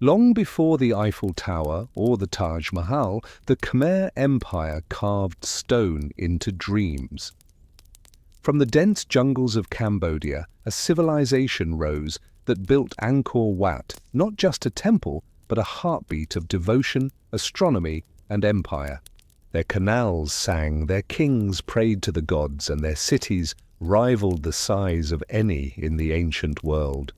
Long before the Eiffel Tower or the Taj Mahal, the Khmer Empire carved stone into dreams. From the dense jungles of Cambodia, a civilization rose that built Angkor Wat, not just a temple, but a heartbeat of devotion, astronomy, and empire. Their canals sang, their kings prayed to the gods, and their cities rivaled the size of any in the ancient world.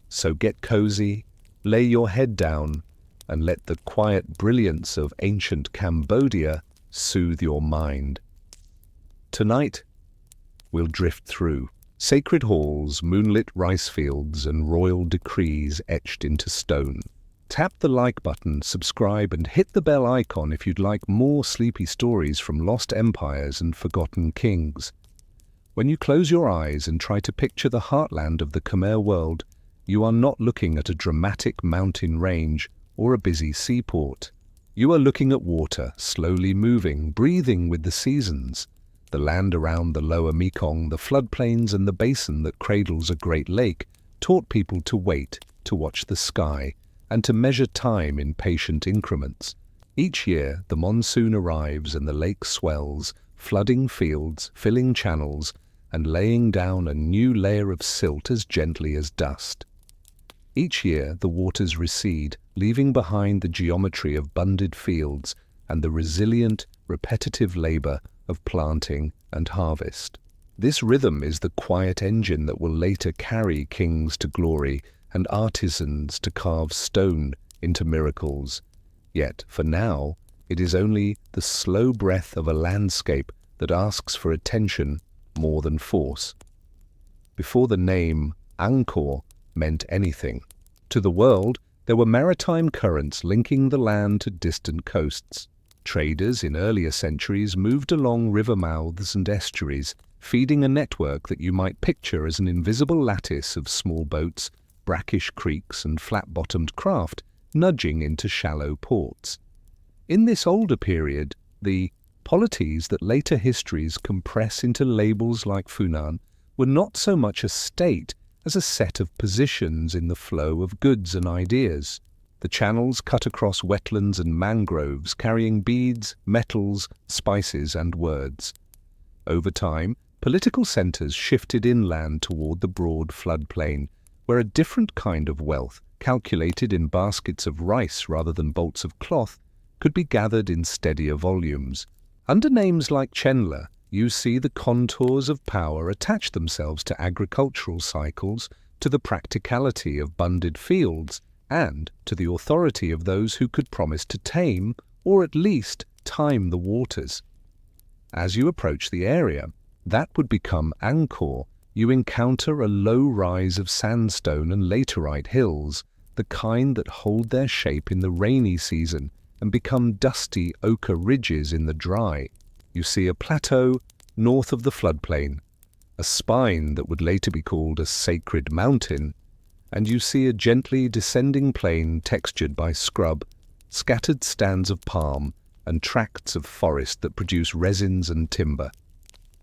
So get cozy, lay your head down, and let the quiet brilliance of ancient Cambodia soothe your mind. Tonight, we'll drift through sacred halls, moonlit rice fields, and royal decrees etched into stone. Tap the like button, subscribe, and hit the bell icon if you'd like more sleepy stories from lost empires and forgotten kings. When you close your eyes and try to picture the heartland of the Khmer world, you are not looking at a dramatic mountain range or a busy seaport. You are looking at water, slowly moving, breathing with the seasons. The land around the lower Mekong, the floodplains, and the basin that cradles a great lake taught people to wait, to watch the sky, and to measure time in patient increments. Each year, the monsoon arrives and the lake swells, flooding fields, filling channels, and laying down a new layer of silt as gently as dust. Each year, the waters recede, leaving behind the geometry of bunded fields and the resilient, repetitive labor of planting and harvest. This rhythm is the quiet engine that will later carry kings to glory and artisans to carve stone into miracles. Yet, for now, it is only the slow breath of a landscape that asks for attention more than force. Before the name Angkor meant anything, to the world, there were maritime currents linking the land to distant coasts. Traders in earlier centuries moved along river mouths and estuaries, feeding a network that you might picture as an invisible lattice of small boats, brackish creeks, and flat-bottomed craft nudging into shallow ports. In this older period, the polities that later histories compress into labels like Funan were not so much a state as a set of positions in the flow of goods and ideas. The channels cut across wetlands and mangroves, carrying beads, metals, spices, and words. Over time, political centers shifted inland toward the broad floodplain, where a different kind of wealth, calculated in baskets of rice rather than bolts of cloth, could be gathered in steadier volumes. Under names like Chenla, you see the contours of power attach themselves to agricultural cycles, to the practicality of bunded fields, and to the authority of those who could promise to tame, or at least time the waters. As you approach the area, that would become Angkor. You encounter a low rise of sandstone and laterite hills, the kind that hold their shape in the rainy season and become dusty ochre ridges in the dry. You see a plateau north of the floodplain, a spine that would later be called a sacred mountain, and you see a gently descending plain textured by scrub, scattered stands of palm, and tracts of forest that produce resins and timber.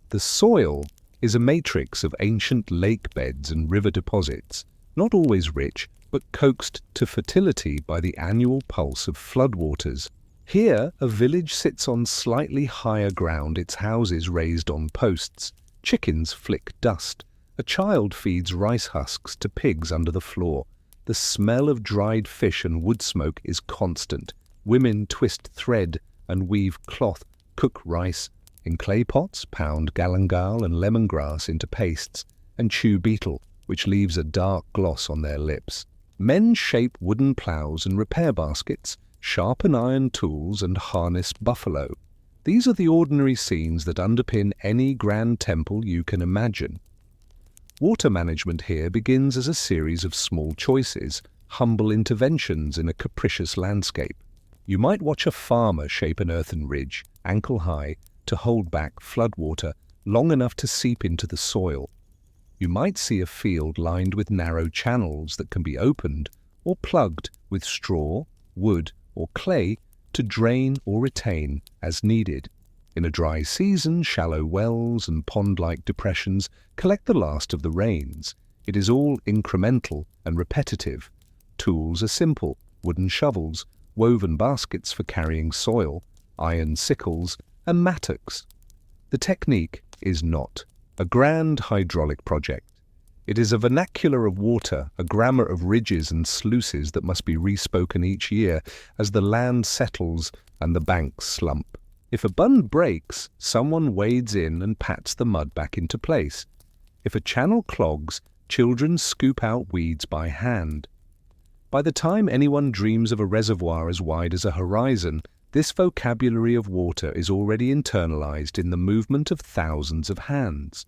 The soil is a matrix of ancient lake beds and river deposits, not always rich, but coaxed to fertility by the annual pulse of floodwaters. Here, a village sits on slightly higher ground, its houses raised on posts. Chickens flick dust. A child feeds rice husks to pigs under the floor. The smell of dried fish and wood smoke is constant. Women twist thread and weave cloth, cook rice. In clay pots, pound galangal and lemongrass into pastes, and chew betel, which leaves a dark gloss on their lips. Men shape wooden plows and repair baskets, sharpen iron tools, and harness buffalo. These are the ordinary scenes that underpin any grand temple you can imagine. Water management here begins as a series of small choices, humble interventions in a capricious landscape. You might watch a farmer shape an earthen ridge, ankle-high, to hold back floodwater long enough to seep into the soil. You might see a field lined with narrow channels that can be opened or plugged with straw, wood, or clay to drain or retain as needed. In a dry season, shallow wells and pond-like depressions collect the last of the rains. It is all incremental and repetitive. Tools are simple: wooden shovels, woven baskets for carrying soil, iron sickles, and mattocks. The technique is not a grand hydraulic project. It is a vernacular of water, a grammar of ridges and sluices that must be respoken each year as the land settles and the banks slump. If a bund breaks, someone wades in and pats the mud back into place. If a channel clogs, children scoop out weeds by hand. By the time anyone dreams of a reservoir as wide as a horizon, this vocabulary of water is already internalized in the movement of thousands of hands.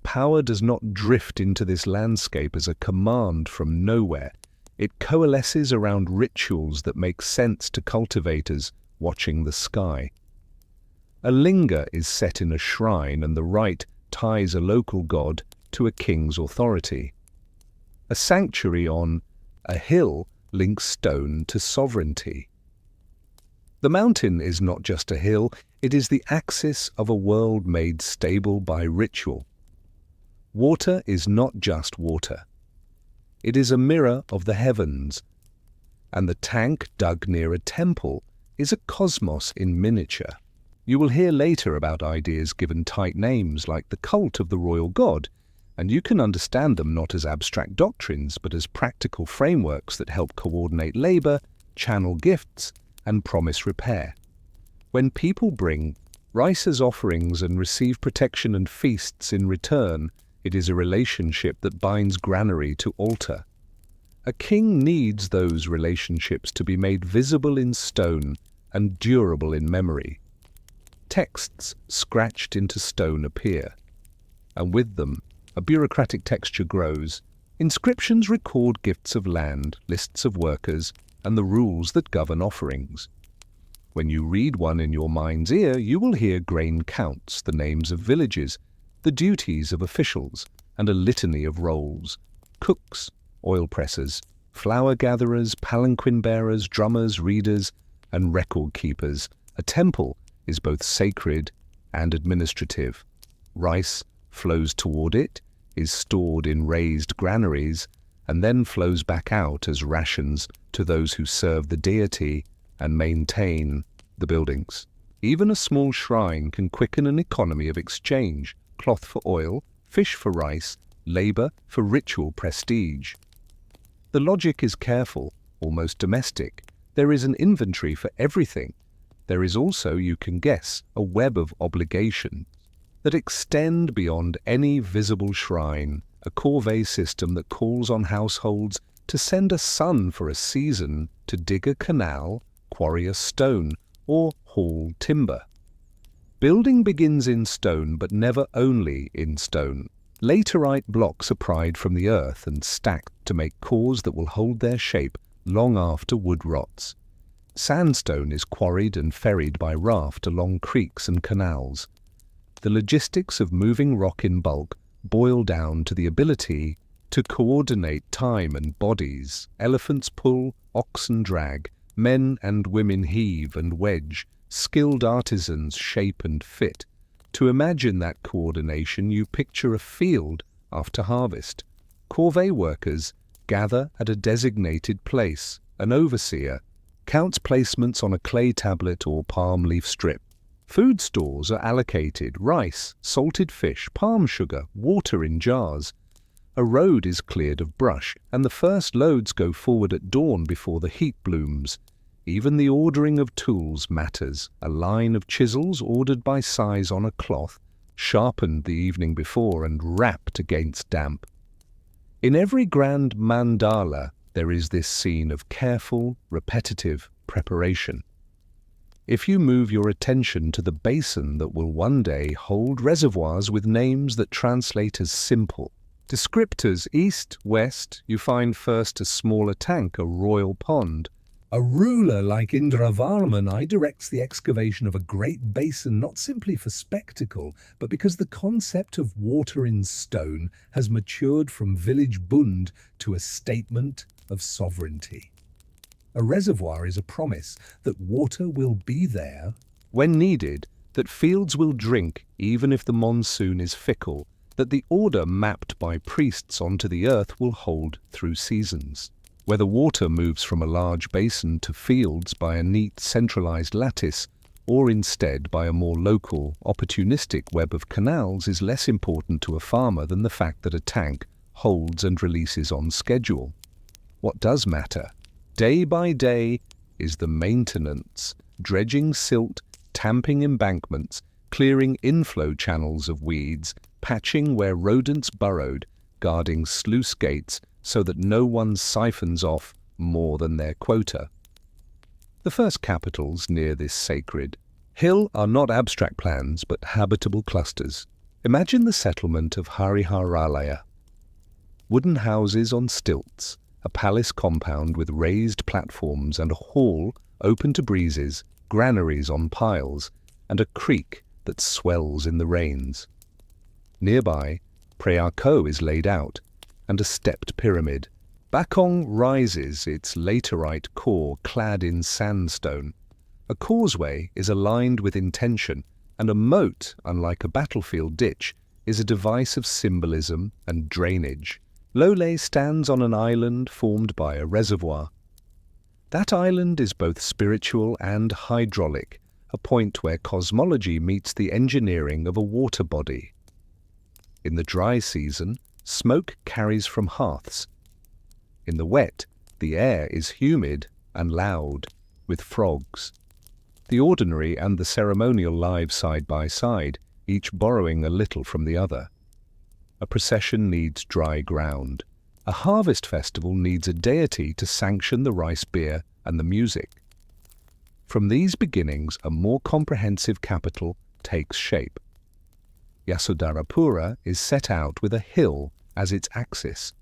Power does not drift into this landscape as a command from nowhere. It coalesces around rituals that make sense to cultivators watching the sky. A linga is set in a shrine, and the rite ties a local god to a king's authority. A sanctuary on a hill links stone to sovereignty. The mountain is not just a hill, it is the axis of a world made stable by ritual. Water is not just water. It is a mirror of the heavens, and the tank dug near a temple is a cosmos in miniature. You will hear later about ideas given tight names like the cult of the royal god, and you can understand them not as abstract doctrines but as practical frameworks that help coordinate labor, channel gifts, and promise repair. When people bring rice as offerings and receive protection and feasts in return, it is a relationship that binds granary to altar. A king needs those relationships to be made visible in stone and durable in memory. Texts scratched into stone appear, and with them a bureaucratic texture grows. Inscriptions record gifts of land, lists of workers, and the rules that govern offerings. When you read one in your mind's ear, you will hear grain counts, the names of villages, the duties of officials, and a litany of roles: cooks, oil pressers, flour gatherers, palanquin bearers, drummers, readers, and record keepers. A temple is both sacred and administrative. Rice flows toward it, is stored in raised granaries, and then flows back out as rations to those who serve the deity and maintain the buildings. Even a small shrine can quicken an economy of exchange: cloth for oil, fish for rice, labor for ritual prestige. The logic is careful, almost domestic. There is an inventory for everything. There is also, you can guess, a web of obligations that extend beyond any visible shrine, a corvée system that calls on households to send a son for a season to dig a canal, quarry a stone, or haul timber. Building begins in stone, but never only in stone. Laterite blocks are pried from the earth and stacked to make cores that will hold their shape long after wood rots. Sandstone is quarried and ferried by raft along creeks and canals. The logistics of moving rock in bulk boil down to the ability to coordinate time and bodies. Elephants pull, oxen drag, men and women heave and wedge, skilled artisans shape and fit. To imagine that coordination, you picture a field after harvest. Corvée workers gather at a designated place. An overseer counts placements on a clay tablet or palm leaf strip. Food stores are allocated: rice, salted fish, palm sugar, water in jars. A road is cleared of brush, and the first loads go forward at dawn before the heat blooms. Even the ordering of tools matters. A line of chisels ordered by size on a cloth, sharpened the evening before and wrapped against damp. In every grand mandala there is this scene of careful, repetitive preparation. If you move your attention to the basin that will one day hold reservoirs with names that translate as simple descriptors east, west, you find first a smaller tank, a royal pond. A ruler like Indravarman direcects the excavation of a great basin not simply for spectacle, but because the concept of water in stone has matured from village bund to a statement of sovereignty. A reservoir is a promise that water will be there when needed, that fields will drink even if the monsoon is fickle, that the order mapped by priests onto the earth will hold through seasons. Whether water moves from a large basin to fields by a neat centralized lattice, or instead by a more local, opportunistic web of canals is less important to a farmer than the fact that a tank holds and releases on schedule. What does matter, day by day, is the maintenance, dredging silt, tamping embankments, clearing inflow channels of weeds, patching where rodents burrowed, guarding sluice gates so that no one siphons off more than their quota. The first capitals near this sacred hill are not abstract plans but habitable clusters. Imagine the settlement of Hariharalaya. Wooden houses on stilts, a palace compound with raised platforms and a hall open to breezes, granaries on piles, and a creek that swells in the rains. Nearby, Preako is laid out, and a stepped pyramid. Bakong rises, its laterite core clad in sandstone. A causeway is aligned with intention, and a moat, unlike a battlefield ditch, is a device of symbolism and drainage. Lole stands on an island formed by a reservoir. That island is both spiritual and hydraulic, a point where cosmology meets the engineering of a water body. In the dry season, smoke carries from hearths. In the wet, the air is humid and loud, with frogs. The ordinary and the ceremonial live side by side, each borrowing a little from the other. A procession needs dry ground. A harvest festival needs a deity to sanction the rice beer and the music. From these beginnings, a more comprehensive capital takes shape. Yasodharapura is set out with a hill as its axis.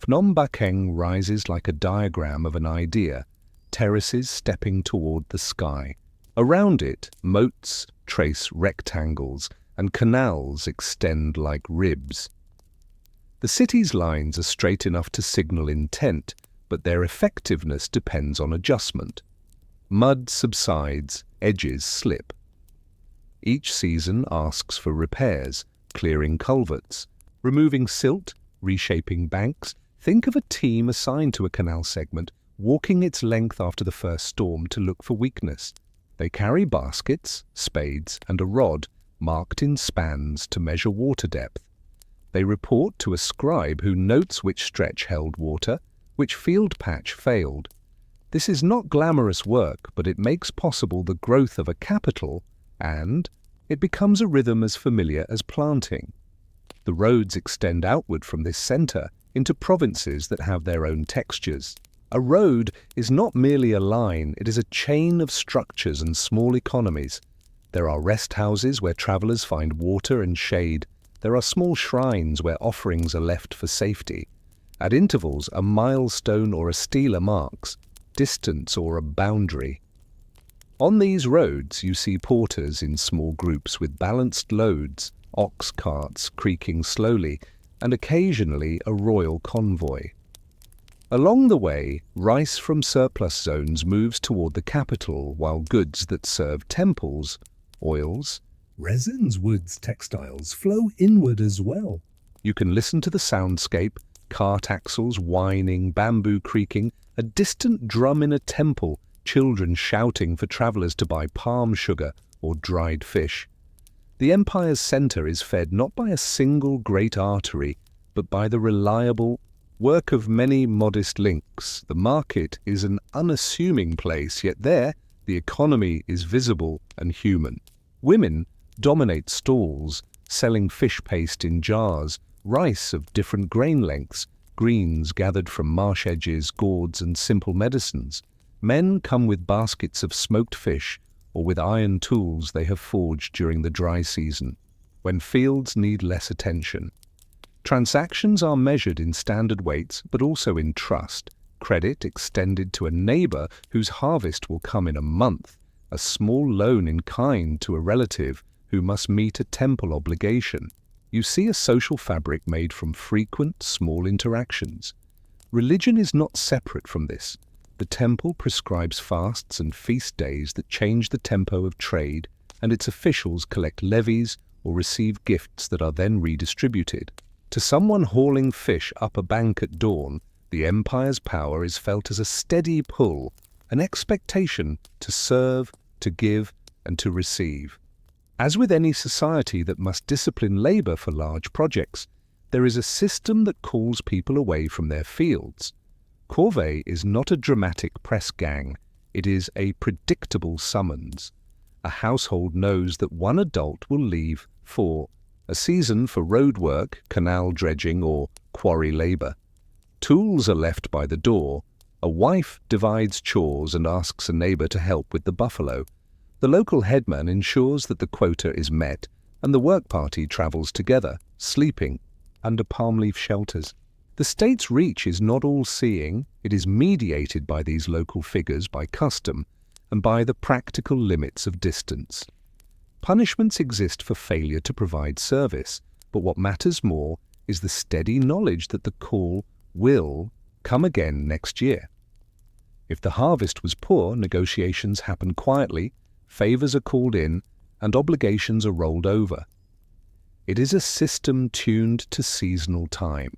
Phnom Bakeng rises like a diagram of an idea, terraces stepping toward the sky. Around it, moats trace rectangles, and canals extend like ribs. The city's lines are straight enough to signal intent, but their effectiveness depends on adjustment. Mud subsides, edges slip. Each season asks for repairs, clearing culverts, removing silt, reshaping banks. Think of a team assigned to a canal segment, walking its length after the first storm to look for weakness. They carry baskets, spades, and a rod, marked in spans to measure water depth. They report to a scribe who notes which stretch held water, which field patch failed. This is not glamorous work, but it makes possible the growth of a capital, and it becomes a rhythm as familiar as planting. The roads extend outward from this center into provinces that have their own textures. A road is not merely a line, it is a chain of structures and small economies. There are rest houses where travelers find water and shade. There are small shrines where offerings are left for safety. At intervals, a milestone or a stela marks distance or a boundary. On these roads, you see porters in small groups with balanced loads, ox carts creaking slowly, and occasionally a royal convoy. Along the way, rice from surplus zones moves toward the capital, while goods that serve temples, oils, resins, woods, textiles flow inward as well. You can listen to the soundscape, cart axles whining, bamboo creaking, a distant drum in a temple, children shouting for travelers to buy palm sugar or dried fish. The empire's center is fed not by a single great artery, but by the reliable work of many modest links. The market is an unassuming place, yet there the economy is visible and human. Women dominate stalls, selling fish paste in jars, rice of different grain lengths, greens gathered from marsh edges, gourds, and simple medicines. Men come with baskets of smoked fish or with iron tools they have forged during the dry season, when fields need less attention. Transactions are measured in standard weights, but also in trust, credit extended to a neighbor whose harvest will come in a month, a small loan in kind to a relative who must meet a temple obligation. You see a social fabric made from frequent, small interactions. Religion is not separate from this. The temple prescribes fasts and feast days that change the tempo of trade, and its officials collect levies or receive gifts that are then redistributed. To someone hauling fish up a bank at dawn, The empire's power is felt as a steady pull, an expectation to serve, to give, and to receive. As with any society that must discipline labor for large projects, there is a system that calls people away from their fields. Corvée is not a dramatic press gang, it is a predictable summons. A household knows that one adult will leave for a season for road work, canal dredging, or quarry labor. Tools are left by the door. A wife divides chores and asks a neighbor to help with the buffalo. The local headman ensures that the quota is met, and the work party travels together, sleeping under palm leaf shelters. The state's reach is not all-seeing, it is mediated by these local figures, by custom, and by the practical limits of distance. Punishments exist for failure to provide service, but what matters more is the steady knowledge that the call will come again next year. If the harvest was poor, negotiations happen quietly, favors are called in, and obligations are rolled over. It is a system tuned to seasonal time.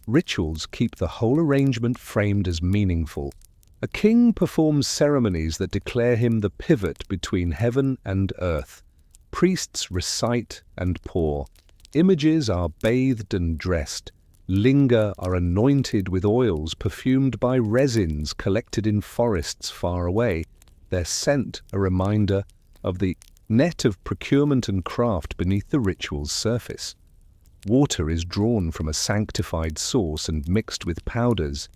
Rituals keep the whole arrangement framed as meaningful. A king performs ceremonies that declare him the pivot between heaven and earth. Priests recite and pour. Images are bathed and dressed. Linga are anointed with oils perfumed by resins collected in forests far away, their scent a reminder of the net of procurement and craft beneath the ritual's surface. Water is drawn from a sanctified source and mixed with powders.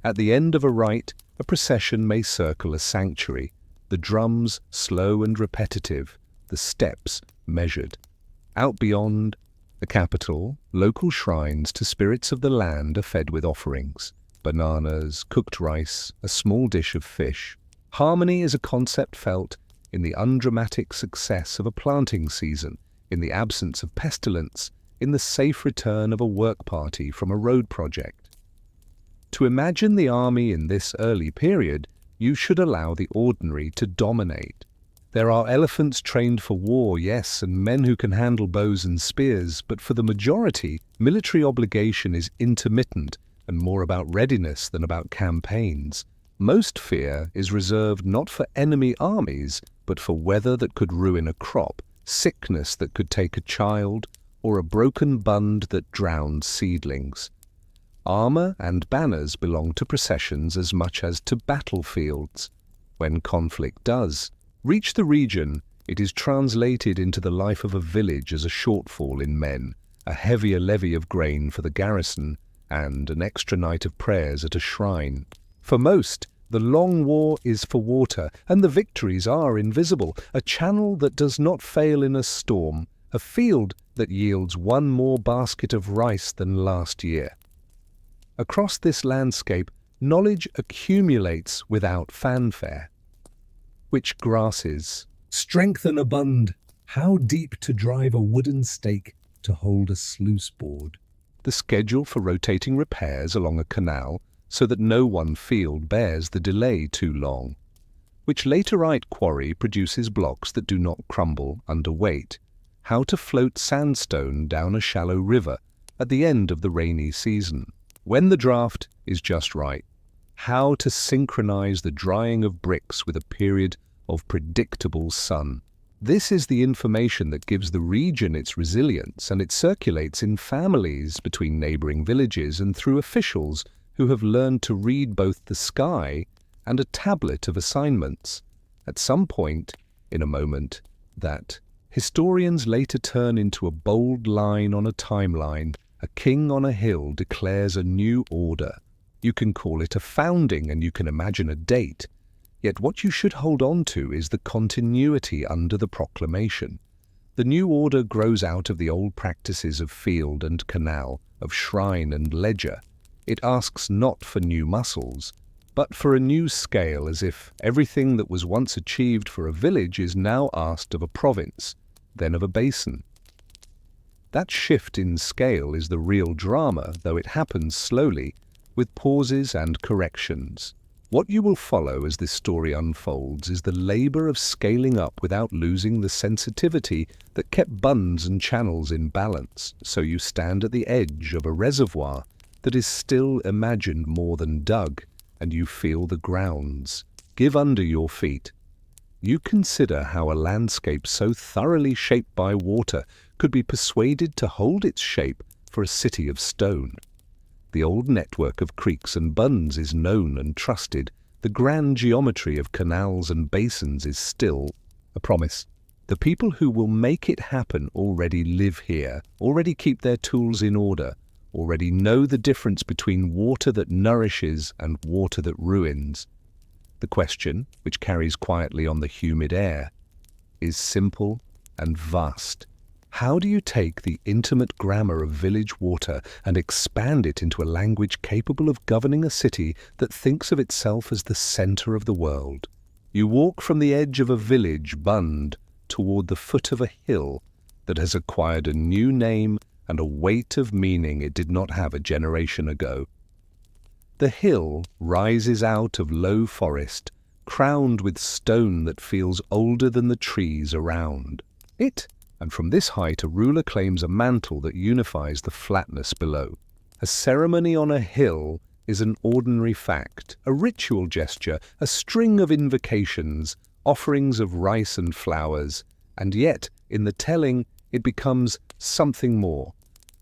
At the end of a rite, a procession may circle a sanctuary, the drums slow and repetitive, the steps measured. Out beyond the capital, local shrines to spirits of the land are fed with offerings. Bananas, cooked rice, a small dish of fish. Harmony is a concept felt in the undramatic success of a planting season, in the absence of pestilence, in the safe return of a work party from a road project. To imagine the army in this early period, you should allow the ordinary to dominate. There are elephants trained for war, yes, and men who can handle bows and spears, but for the majority, military obligation is intermittent and more about readiness than about campaigns. Most fear is reserved not for enemy armies, but for weather that could ruin a crop, sickness that could take a child, or a broken bund that drowned seedlings. Armor and banners belong to processions as much as to battlefields. When conflict does reach the region, it is translated into the life of a village as a shortfall in men, a heavier levy of grain for the garrison, and an extra night of prayers at a shrine. For most, the long war is for water, and the victories are invisible, a channel that does not fail in a storm, a field that yields one more basket of rice than last year. Across this landscape, knowledge accumulates without fanfare. Which grasses strengthen a bund? How deep to drive a wooden stake to hold a sluice board? The schedule for rotating repairs along a canal so that no one field bears the delay too long. Which laterite quarry produces blocks that do not crumble under weight? How to float sandstone down a shallow river at the end of the rainy season, when the draft is just right? How to synchronize the drying of bricks with a period of predictable sun. This is the information that gives the region its resilience, and it circulates in families between neighboring villages and through officials who have learned to read both the sky and a tablet of assignments. At some point, in a moment, that historians later turn into a bold line on a timeline, a king on a hill declares a new order. You can call it a founding and you can imagine a date. Yet what you should hold on to is the continuity under the proclamation. The new order grows out of the old practices of field and canal, of shrine and ledger. It asks not for new muscles, but for a new scale, as if everything that was once achieved for a village is now asked of a province, then of a basin. That shift in scale is the real drama, though it happens slowly, with pauses and corrections. What you will follow as this story unfolds is the labor of scaling up without losing the sensitivity that kept bunds and channels in balance. So you stand at the edge of a reservoir, that is still imagined more than dug, and you feel the grounds give under your feet. You consider how a landscape so thoroughly shaped by water could be persuaded to hold its shape for a city of stone. The old network of creeks and bunds is known and trusted. The grand geometry of canals and basins is still a promise. The people who will make it happen already live here, already keep their tools in order, already know the difference between water that nourishes and water that ruins. The question, which carries quietly on the humid air, is simple and vast. How do you take the intimate grammar of village water and expand it into a language capable of governing a city that thinks of itself as the center of the world? You walk from the edge of a village bund toward the foot of a hill that has acquired a new name and a weight of meaning it did not have a generation ago. The hill rises out of low forest, crowned with stone that feels older than the trees around it. And from this height a ruler claims a mantle that unifies the flatness below. A ceremony on a hill is an ordinary fact, a ritual gesture, a string of invocations, offerings of rice and flowers, and yet, in the telling, it becomes something more,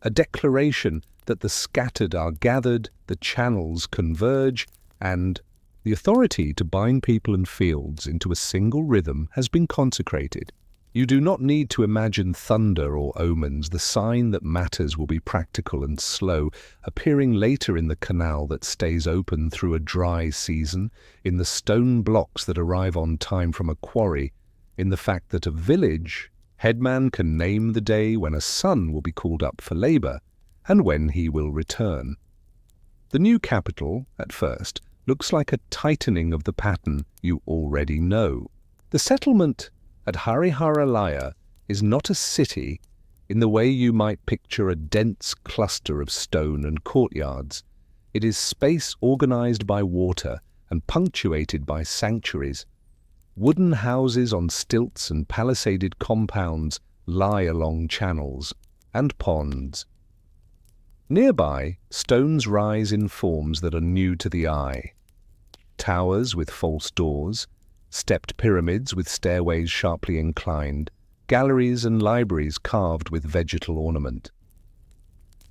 a declaration that the scattered are gathered, the channels converge, and the authority to bind people and fields into a single rhythm has been consecrated. You do not need to imagine thunder or omens. The sign that matters will be practical and slow, appearing later in the canal that stays open through a dry season, in the stone blocks that arrive on time from a quarry, in the fact that a village headman can name the day when a son will be called up for labor and when he will return. The new capital, at first, looks like a tightening of the pattern you already know. The settlement at Hariharalaya is not a city in the way you might picture a dense cluster of stone and courtyards. It is space organized by water and punctuated by sanctuaries. Wooden houses on stilts and palisaded compounds lie along channels and ponds. Nearby, stones rise in forms that are new to the eye. Towers with false doors, stepped pyramids with stairways sharply inclined, galleries and libraries carved with vegetal ornament.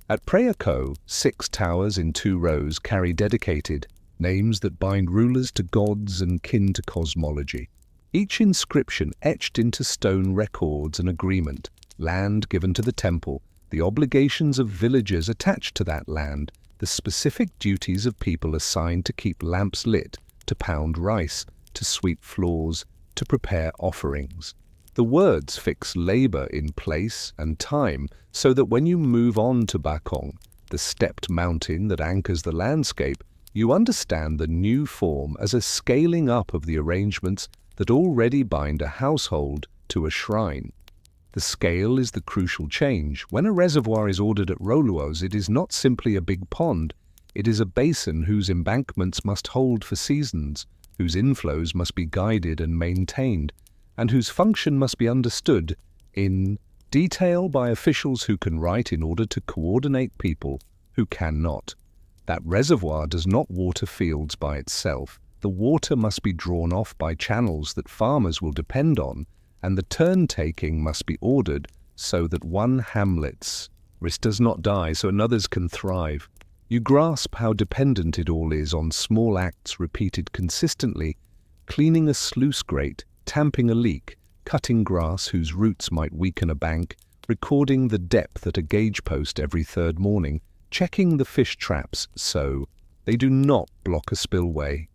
At Prayako, 6 towers in 2 rows carry dedicated names that bind rulers to gods and kin to cosmology. Each inscription etched into stone records an agreement, land given to the temple, the obligations of villagers attached to that land, the specific duties of people assigned to keep lamps lit, to pound rice, to sweep floors, to prepare offerings. The words fix labor in place and time so that when you move on to Bakong, the stepped mountain that anchors the landscape, you understand the new form as a scaling up of the arrangements that already bind a household to a shrine. The scale is the crucial change. When a reservoir is ordered at Roluos, it is not simply a big pond. It is a basin whose embankments must hold for seasons, whose inflows must be guided and maintained, and whose function must be understood in detail by officials who can write in order to coordinate people who cannot. That reservoir does not water fields by itself. The water must be drawn off by channels that farmers will depend on, and the turn-taking must be ordered so that one hamlet's risk does not die so another's can thrive. You grasp how dependent it all is on small acts repeated consistently, cleaning a sluice grate, tamping a leak, cutting grass whose roots might weaken a bank, recording the depth at a gauge post every 3rd morning, checking the fish traps so they do not block a spillway.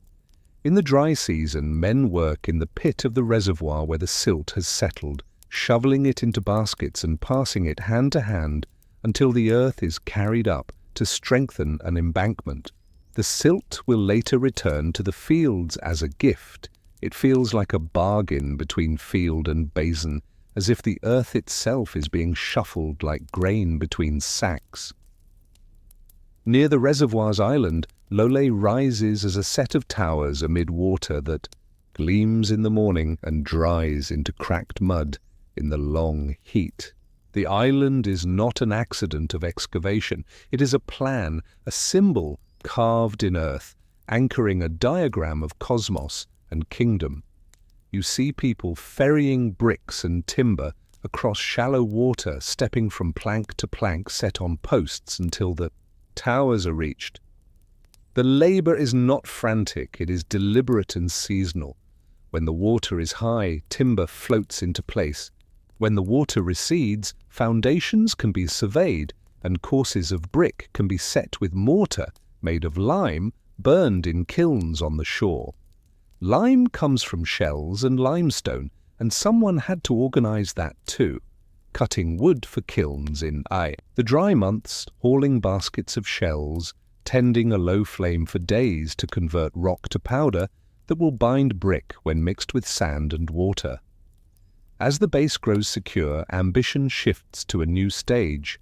In the dry season, men work in the pit of the reservoir where the silt has settled, shoveling it into baskets and passing it hand to hand until the earth is carried up to strengthen an embankment. The silt will later return to the fields as a gift. It feels like a bargain between field and basin, as if the earth itself is being shuffled like grain between sacks. Near the reservoir's island, Lole rises as a set of towers amid water that gleams in the morning and dries into cracked mud in the long heat. The island is not an accident of excavation. It is a plan, a symbol carved in earth, anchoring a diagram of cosmos and kingdom. You see people ferrying bricks and timber across shallow water, stepping from plank to plank set on posts until the towers are reached. The labor is not frantic, it is deliberate and seasonal. When the water is high, timber floats into place. When the water recedes, foundations can be surveyed, and courses of brick can be set with mortar made of lime burned in kilns on the shore. Lime comes from shells and limestone, and someone had to organize that too, cutting wood for kilns in the dry months, hauling baskets of shells, tending a low flame for days to convert rock to powder that will bind brick when mixed with sand and water. As the base grows secure, ambition shifts to a new stage.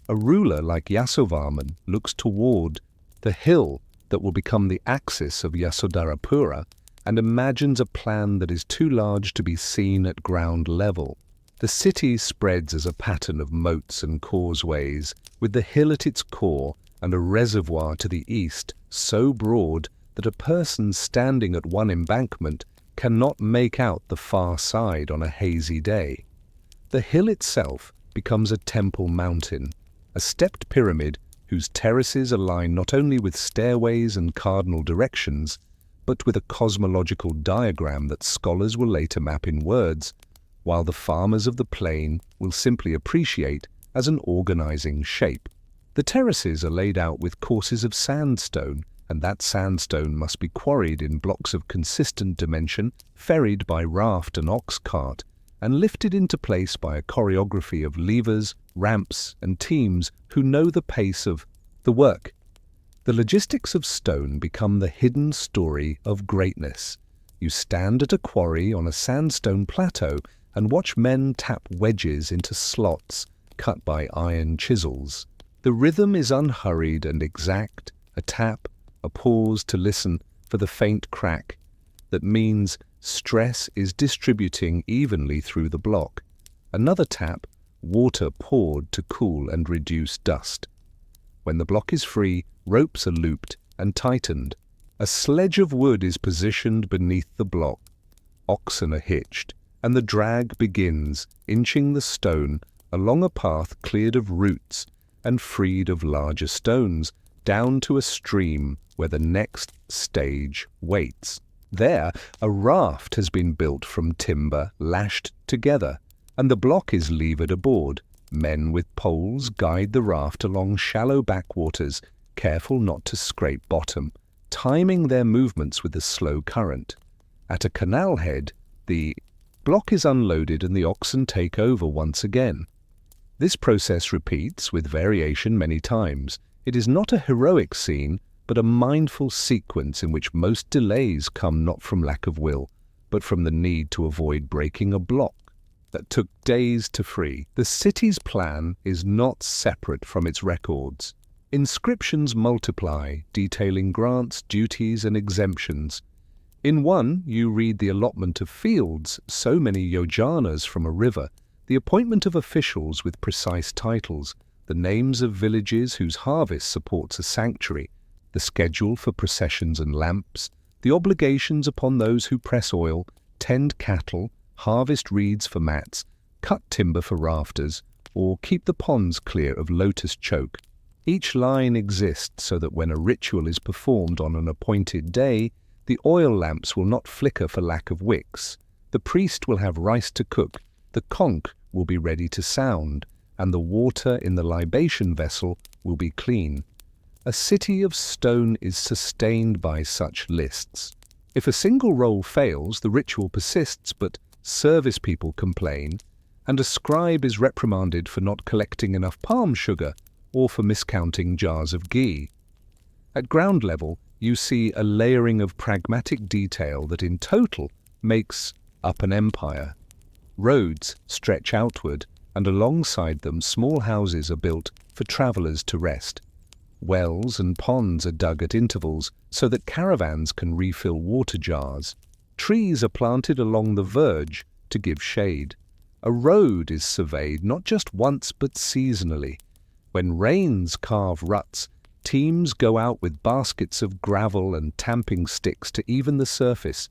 A ruler like Yasovarman looks toward the hill that will become the axis of Yasodarapura and imagines a plan that is too large to be seen at ground level. The city spreads as a pattern of moats and causeways, with the hill at its core and a reservoir to the east so broad that a person standing at one embankment cannot make out the far side on a hazy day. The hill itself becomes a temple mountain, a stepped pyramid whose terraces align not only with stairways and cardinal directions, but with a cosmological diagram that scholars will later map in words, while the farmers of the plain will simply appreciate as an organizing shape. The terraces are laid out with courses of sandstone, and that sandstone must be quarried in blocks of consistent dimension, ferried by raft and ox cart, and lifted into place by a choreography of levers, ramps, and teams who know the pace of the work. The logistics of stone become the hidden story of greatness. You stand at a quarry on a sandstone plateau and watch men tap wedges into slots cut by iron chisels. The rhythm is unhurried and exact, a tap, a pause to listen for the faint crack that means stress is distributing evenly through the block. Another tap, water poured to cool and reduce dust. When the block is free, ropes are looped and tightened. A sledge of wood is positioned beneath the block. Oxen are hitched, and the drag begins, inching the stone along a path cleared of roots and freed of larger stones, down to a stream where the next stage waits. There, a raft has been built from timber lashed together, and the block is levered aboard. Men with poles guide the raft along shallow backwaters, careful not to scrape bottom, timing their movements with the slow current. At a canal head, the block is unloaded and the oxen take over once again. This process repeats with variation many times. It is not a heroic scene, but a mindful sequence in which most delays come not from lack of will, but from the need to avoid breaking a block that took days to free. The city's plan is not separate from its records. Inscriptions multiply, detailing grants, duties, and exemptions. In one, you read the allotment of fields, so many yojanas from a river, the appointment of officials with precise titles, the names of villages whose harvest supports a sanctuary, the schedule for processions and lamps, the obligations upon those who press oil, tend cattle, harvest reeds for mats, cut timber for rafters, or keep the ponds clear of lotus choke. Each line exists so that when a ritual is performed on an appointed day, the oil lamps will not flicker for lack of wicks. The priest will have rice to cook, the conch will be ready to sound, and the water in the libation vessel will be clean. A city of stone is sustained by such lists. If a single roll fails, the ritual persists, but service people complain, and a scribe is reprimanded for not collecting enough palm sugar or for miscounting jars of ghee. At ground level, you see a layering of pragmatic detail that in total makes up an empire. Roads stretch outward, and alongside them small houses are built for travelers to rest. Wells and ponds are dug at intervals so that caravans can refill water jars. Trees are planted along the verge to give shade. A road is surveyed not just once but seasonally. When rains carve ruts, teams go out with baskets of gravel and tamping sticks to even the surface.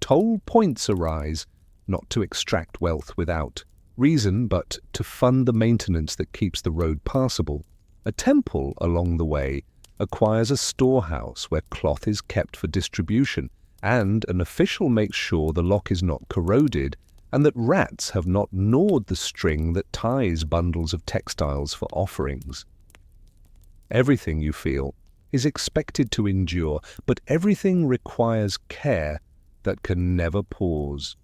Toll points arise, not to extract wealth without reason, but to fund the maintenance that keeps the road passable. A temple along the way acquires a storehouse where cloth is kept for distribution, and an official makes sure the lock is not corroded and that rats have not gnawed the string that ties bundles of textiles for offerings. Everything, you feel, is expected to endure, but everything requires care that can never pause.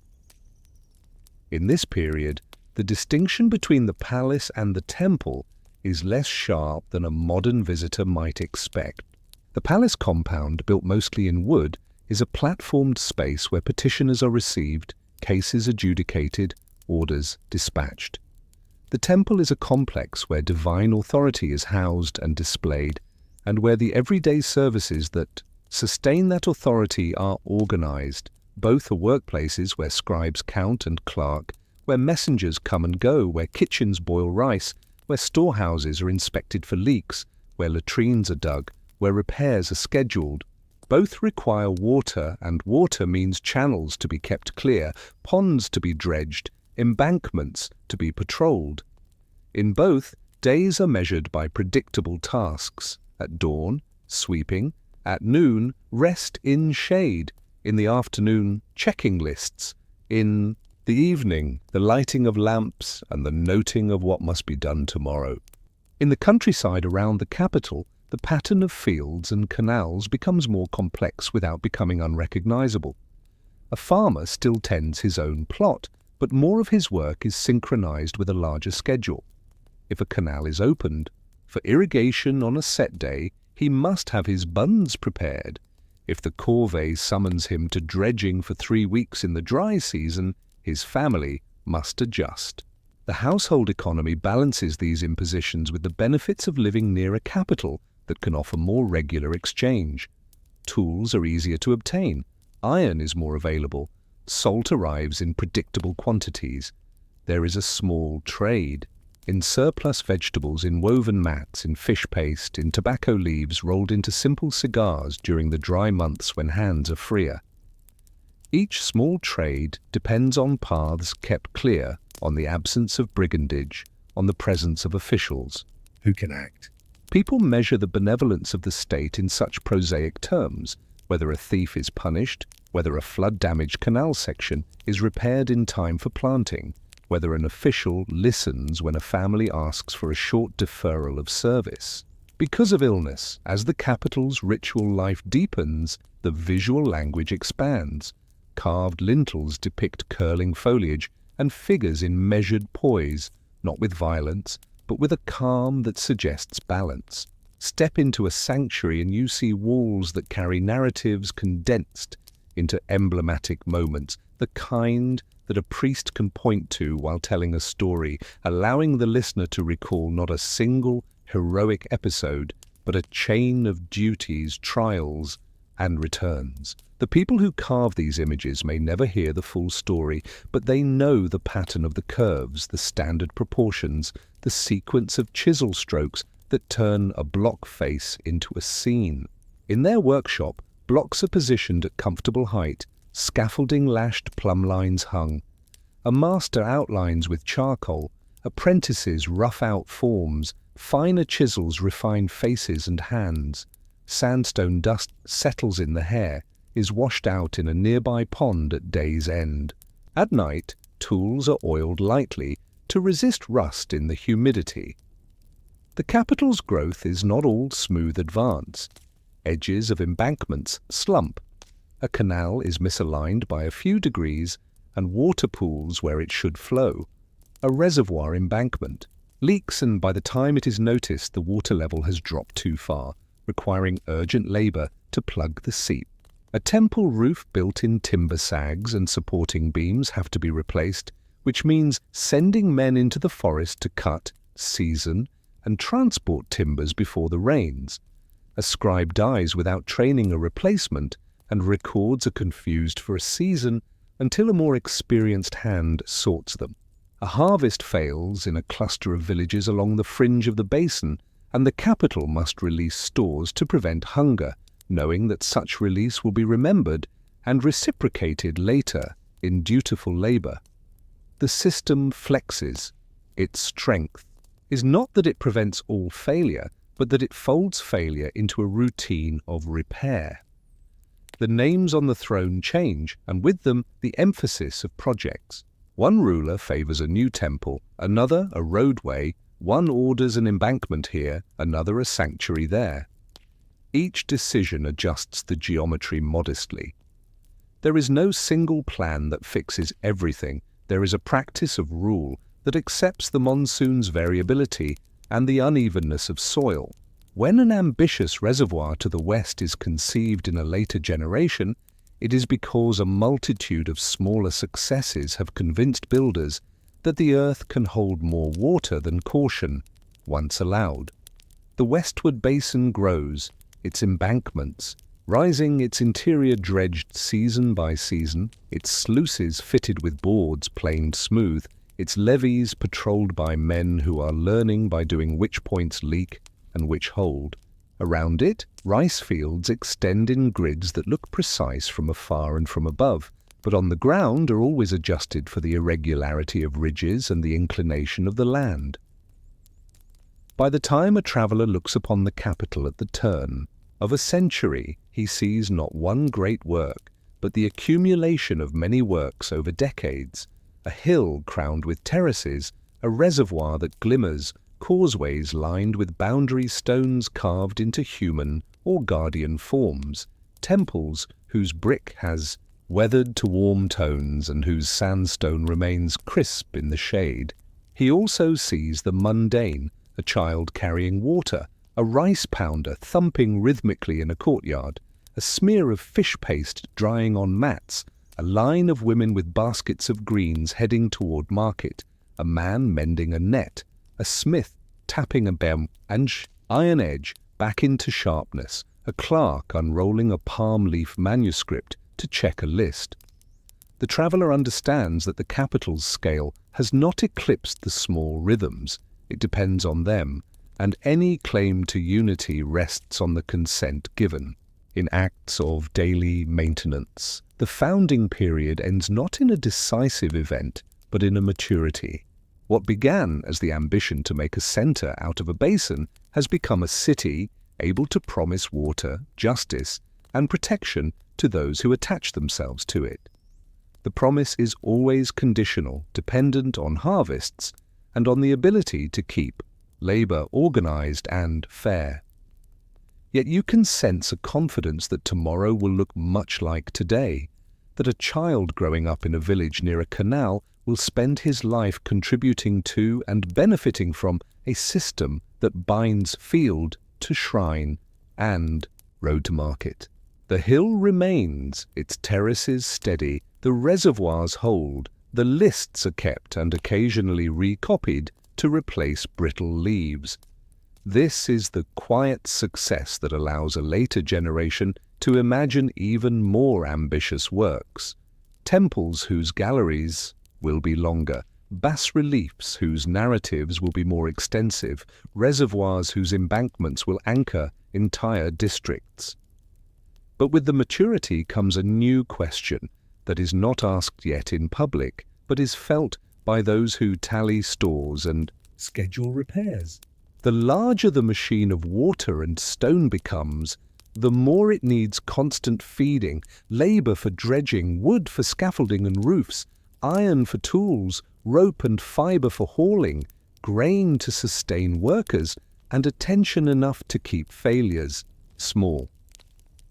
In this period, the distinction between the palace and the temple is less sharp than a modern visitor might expect. The palace compound, built mostly in wood, is a platformed space where petitioners are received, cases adjudicated, orders dispatched. The temple is a complex where divine authority is housed and displayed, and where the everyday services that sustain that authority are organized. Both are workplaces where scribes count and clerk, where messengers come and go, where kitchens boil rice, where storehouses are inspected for leaks, where latrines are dug, where repairs are scheduled. Both require water, and water means channels to be kept clear, ponds to be dredged, embankments to be patrolled. In both, days are measured by predictable tasks. At dawn, sweeping. At noon, rest in shade. In the afternoon, checking lists. In the evening, the lighting of lamps and the noting of what must be done tomorrow. In the countryside around the capital, the pattern of fields and canals becomes more complex without becoming unrecognizable. A farmer still tends his own plot, but more of his work is synchronized with a larger schedule. If a canal is opened, for irrigation on a set day, he must have his buns prepared. If the corvée summons him to dredging for 3 weeks in the dry season, his family must adjust. The household economy balances these impositions with the benefits of living near a capital that can offer more regular exchange. Tools are easier to obtain, iron is more available, salt arrives in predictable quantities. There is a small trade in surplus vegetables, in woven mats, in fish paste, in tobacco leaves rolled into simple cigars during the dry months when hands are freer. Each small trade depends on paths kept clear, on the absence of brigandage, on the presence of officials who can act. People measure the benevolence of the state in such prosaic terms, whether a thief is punished, whether a flood-damaged canal section is repaired in time for planting, whether an official listens when a family asks for a short deferral of service. Because of illness, as the capital's ritual life deepens, the visual language expands. Carved lintels depict curling foliage and figures in measured poise, not with violence, but with a calm that suggests balance. Step into a sanctuary and you see walls that carry narratives condensed into emblematic moments, the kind that a priest can point to while telling a story, allowing the listener to recall not a single heroic episode, but a chain of duties, trials, and returns. The people who carve these images may never hear the full story, but they know the pattern of the curves, the standard proportions, the sequence of chisel strokes that turn a block face into a scene. In their workshop, blocks are positioned at comfortable height, scaffolding lashed plumb lines hung. A master outlines with charcoal, apprentices rough out forms, finer chisels refine faces and hands. Sandstone dust settles in the hair, is washed out in a nearby pond at day's end. At night, tools are oiled lightly to resist rust in the humidity. The capital's growth is not all smooth advance. Edges of embankments slump. A canal is misaligned by a few degrees, and water pools where it should flow. A reservoir embankment leaks, and by the time it is noticed, the water level has dropped too far, requiring urgent labor to plug the seep. A temple roof built in timber sags and supporting beams have to be replaced, which means sending men into the forest to cut, season, and transport timbers before the rains. A scribe dies without training a replacement, and records are confused for a season until a more experienced hand sorts them. A harvest fails in a cluster of villages along the fringe of the basin, and the capital must release stores to prevent hunger, knowing that such release will be remembered and reciprocated later in dutiful labor. The system flexes. Its strength is not that it prevents all failure, but that it folds failure into a routine of repair. The names on the throne change, and with them the emphasis of projects. One ruler favors a new temple, another a roadway, one orders an embankment here, another a sanctuary there. Each decision adjusts the geometry modestly. There is no single plan that fixes everything. There is a practice of rule that accepts the monsoon's variability and the unevenness of soil. When an ambitious reservoir to the west is conceived in a later generation, it is because a multitude of smaller successes have convinced builders that the earth can hold more water than caution once allowed. The westward basin grows, its embankments, rising its interior dredged season by season, its sluices fitted with boards planed smooth, its levees patrolled by men who are learning by doing which points leak and which hold. Around it, rice fields extend in grids that look precise from afar and from above, but on the ground are always adjusted for the irregularity of ridges and the inclination of the land. By the time a traveller looks upon the capital at the turn of a century, he sees not one great work, but the accumulation of many works over decades, a hill crowned with terraces, a reservoir that glimmers, causeways lined with boundary stones carved into human or guardian forms, temples whose brick has weathered to warm tones and whose sandstone remains crisp in the shade. He also sees the mundane, a child carrying water, a rice pounder thumping rhythmically in a courtyard, a smear of fish paste drying on mats, a line of women with baskets of greens heading toward market, a man mending a net, a smith tapping a iron edge back into sharpness, a clerk unrolling a palm leaf manuscript to check a list. The traveller understands that the capital's scale has not eclipsed the small rhythms. It depends on them, and any claim to unity rests on the consent given. In acts of daily maintenance, the founding period ends not in a decisive event, but in a maturity. What began as the ambition to make a centre out of a basin has become a city able to promise water, justice, and protection to those who attach themselves to it. The promise is always conditional, dependent on harvests, and on the ability to keep labour organised and fair. Yet you can sense a confidence that tomorrow will look much like today, that a child growing up in a village near a canal will spend his life contributing to and benefiting from a system that binds field to shrine and road to market. The hill remains, its terraces steady, the reservoirs hold, the lists are kept and occasionally recopied to replace brittle leaves. This is the quiet success that allows a later generation to imagine even more ambitious works. Temples whose galleries will be longer, bas-reliefs whose narratives will be more extensive, reservoirs whose embankments will anchor entire districts. But with the maturity comes a new question that is not asked yet in public, but is felt by those who tally stores and schedule repairs. The larger the machine of water and stone becomes, the more it needs constant feeding, labour for dredging, wood for scaffolding and roofs, iron for tools, rope and fibre for hauling, grain to sustain workers, and attention enough to keep failures small.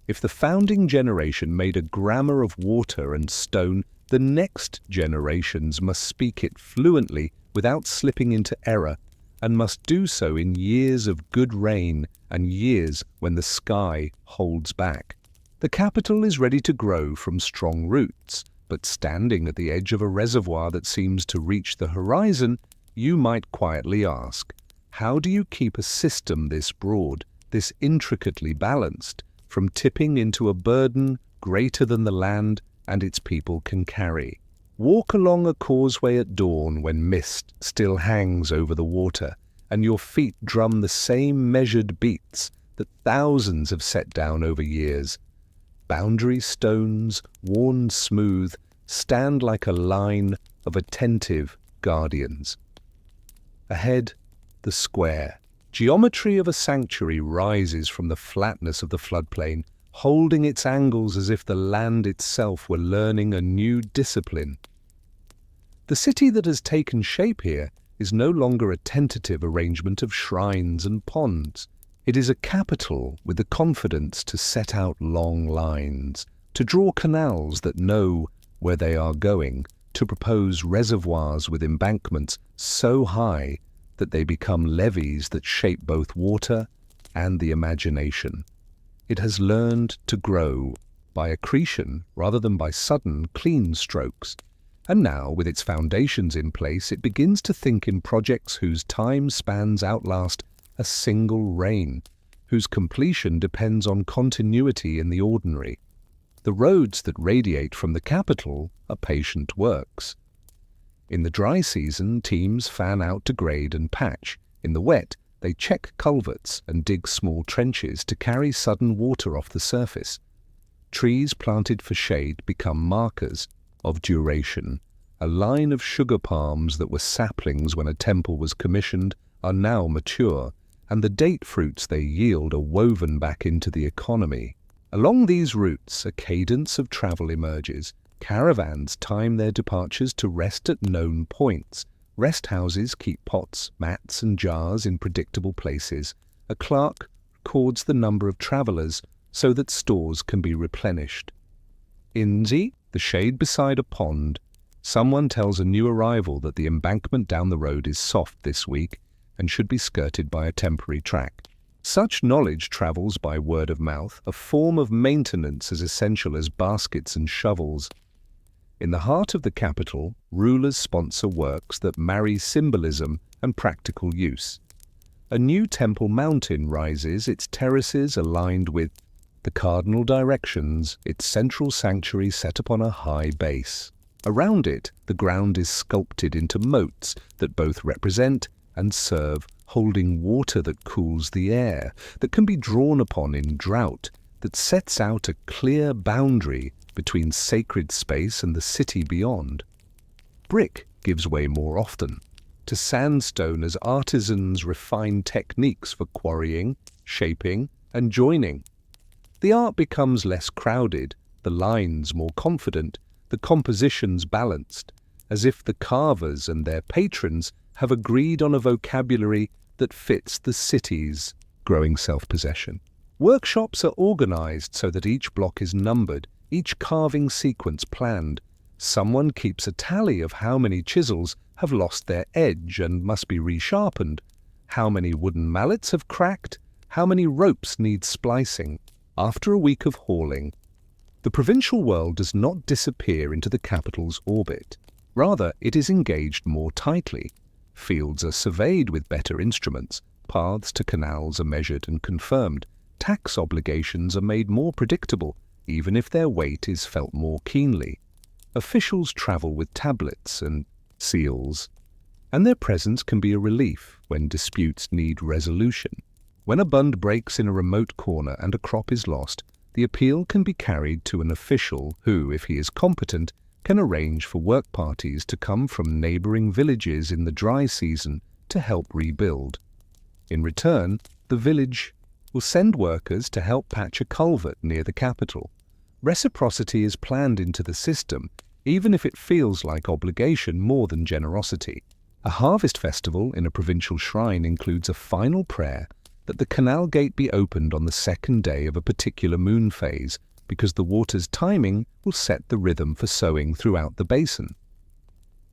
If the founding generation made a grammar of water and stone, the next generations must speak it fluently without slipping into error, and must do so in years of good rain and years when the sky holds back. The capital is ready to grow from strong roots, but standing at the edge of a reservoir that seems to reach the horizon, you might quietly ask, how do you keep a system this broad, this intricately balanced, from tipping into a burden greater than the land and its people can carry? Walk along a causeway at dawn when mist still hangs over the water, and your feet drum the same measured beats that thousands have set down over years. Boundary stones, worn smooth, stand like a line of attentive guardians. Ahead, the square. Geometry of a sanctuary rises from the flatness of the floodplain, holding its angles as if the land itself were learning a new discipline. The city that has taken shape here is no longer a tentative arrangement of shrines and ponds. It is a capital with the confidence to set out long lines, to draw canals that know where they are going, to propose reservoirs with embankments so high that they become levees that shape both water and the imagination. It has learned to grow by accretion rather than by sudden, clean strokes. And now, with its foundations in place, it begins to think in projects whose time spans outlast a single reign, whose completion depends on continuity in the ordinary. The roads that radiate from the capital are patient works. In the dry season, teams fan out to grade and patch. In the wet, they check culverts and dig small trenches to carry sudden water off the surface. Trees planted for shade become markers of duration. A line of sugar palms that were saplings when a temple was commissioned are now mature, and the date fruits they yield are woven back into the economy. Along these routes, a cadence of travel emerges. Caravans time their departures to rest at known points. Rest houses keep pots, mats and jars in predictable places. A clerk records the number of travellers so that stores can be replenished. In the shade beside a pond, someone tells a new arrival that the embankment down the road is soft this week and should be skirted by a temporary track. Such knowledge travels by word of mouth, a form of maintenance as essential as baskets and shovels. In the heart of the capital, rulers sponsor works that marry symbolism and practical use. A new temple mountain rises, its terraces aligned with the cardinal directions, its central sanctuary set upon a high base. Around it, the ground is sculpted into moats that both represent and serve, holding water that cools the air, that can be drawn upon in drought, that sets out a clear boundary between sacred space and the city beyond. Brick gives way more often to sandstone as artisans refine techniques for quarrying, shaping, and joining. The art becomes less crowded, the lines more confident, the compositions balanced, as if the carvers and their patrons have agreed on a vocabulary that fits the city's growing self-possession. Workshops are organized so that each block is numbered, each carving sequence planned. Someone keeps a tally of how many chisels have lost their edge and must be resharpened, how many wooden mallets have cracked, how many ropes need splicing. After a week of hauling, the provincial world does not disappear into the capital's orbit. Rather, it is engaged more tightly. Fields are surveyed with better instruments, paths to canals are measured and confirmed, tax obligations are made more predictable, even if their weight is felt more keenly. Officials travel with tablets and seals, and their presence can be a relief when disputes need resolution. When a bund breaks in a remote corner and a crop is lost, the appeal can be carried to an official who, if he is competent, can arrange for work parties to come from neighbouring villages in the dry season to help rebuild. In return, the village will send workers to help patch a culvert near the capital. Reciprocity is planned into the system, even if it feels like obligation more than generosity. A harvest festival in a provincial shrine includes a final prayer that the canal gate be opened on the second day of a particular moon phase, because the water's timing will set the rhythm for sowing throughout the basin.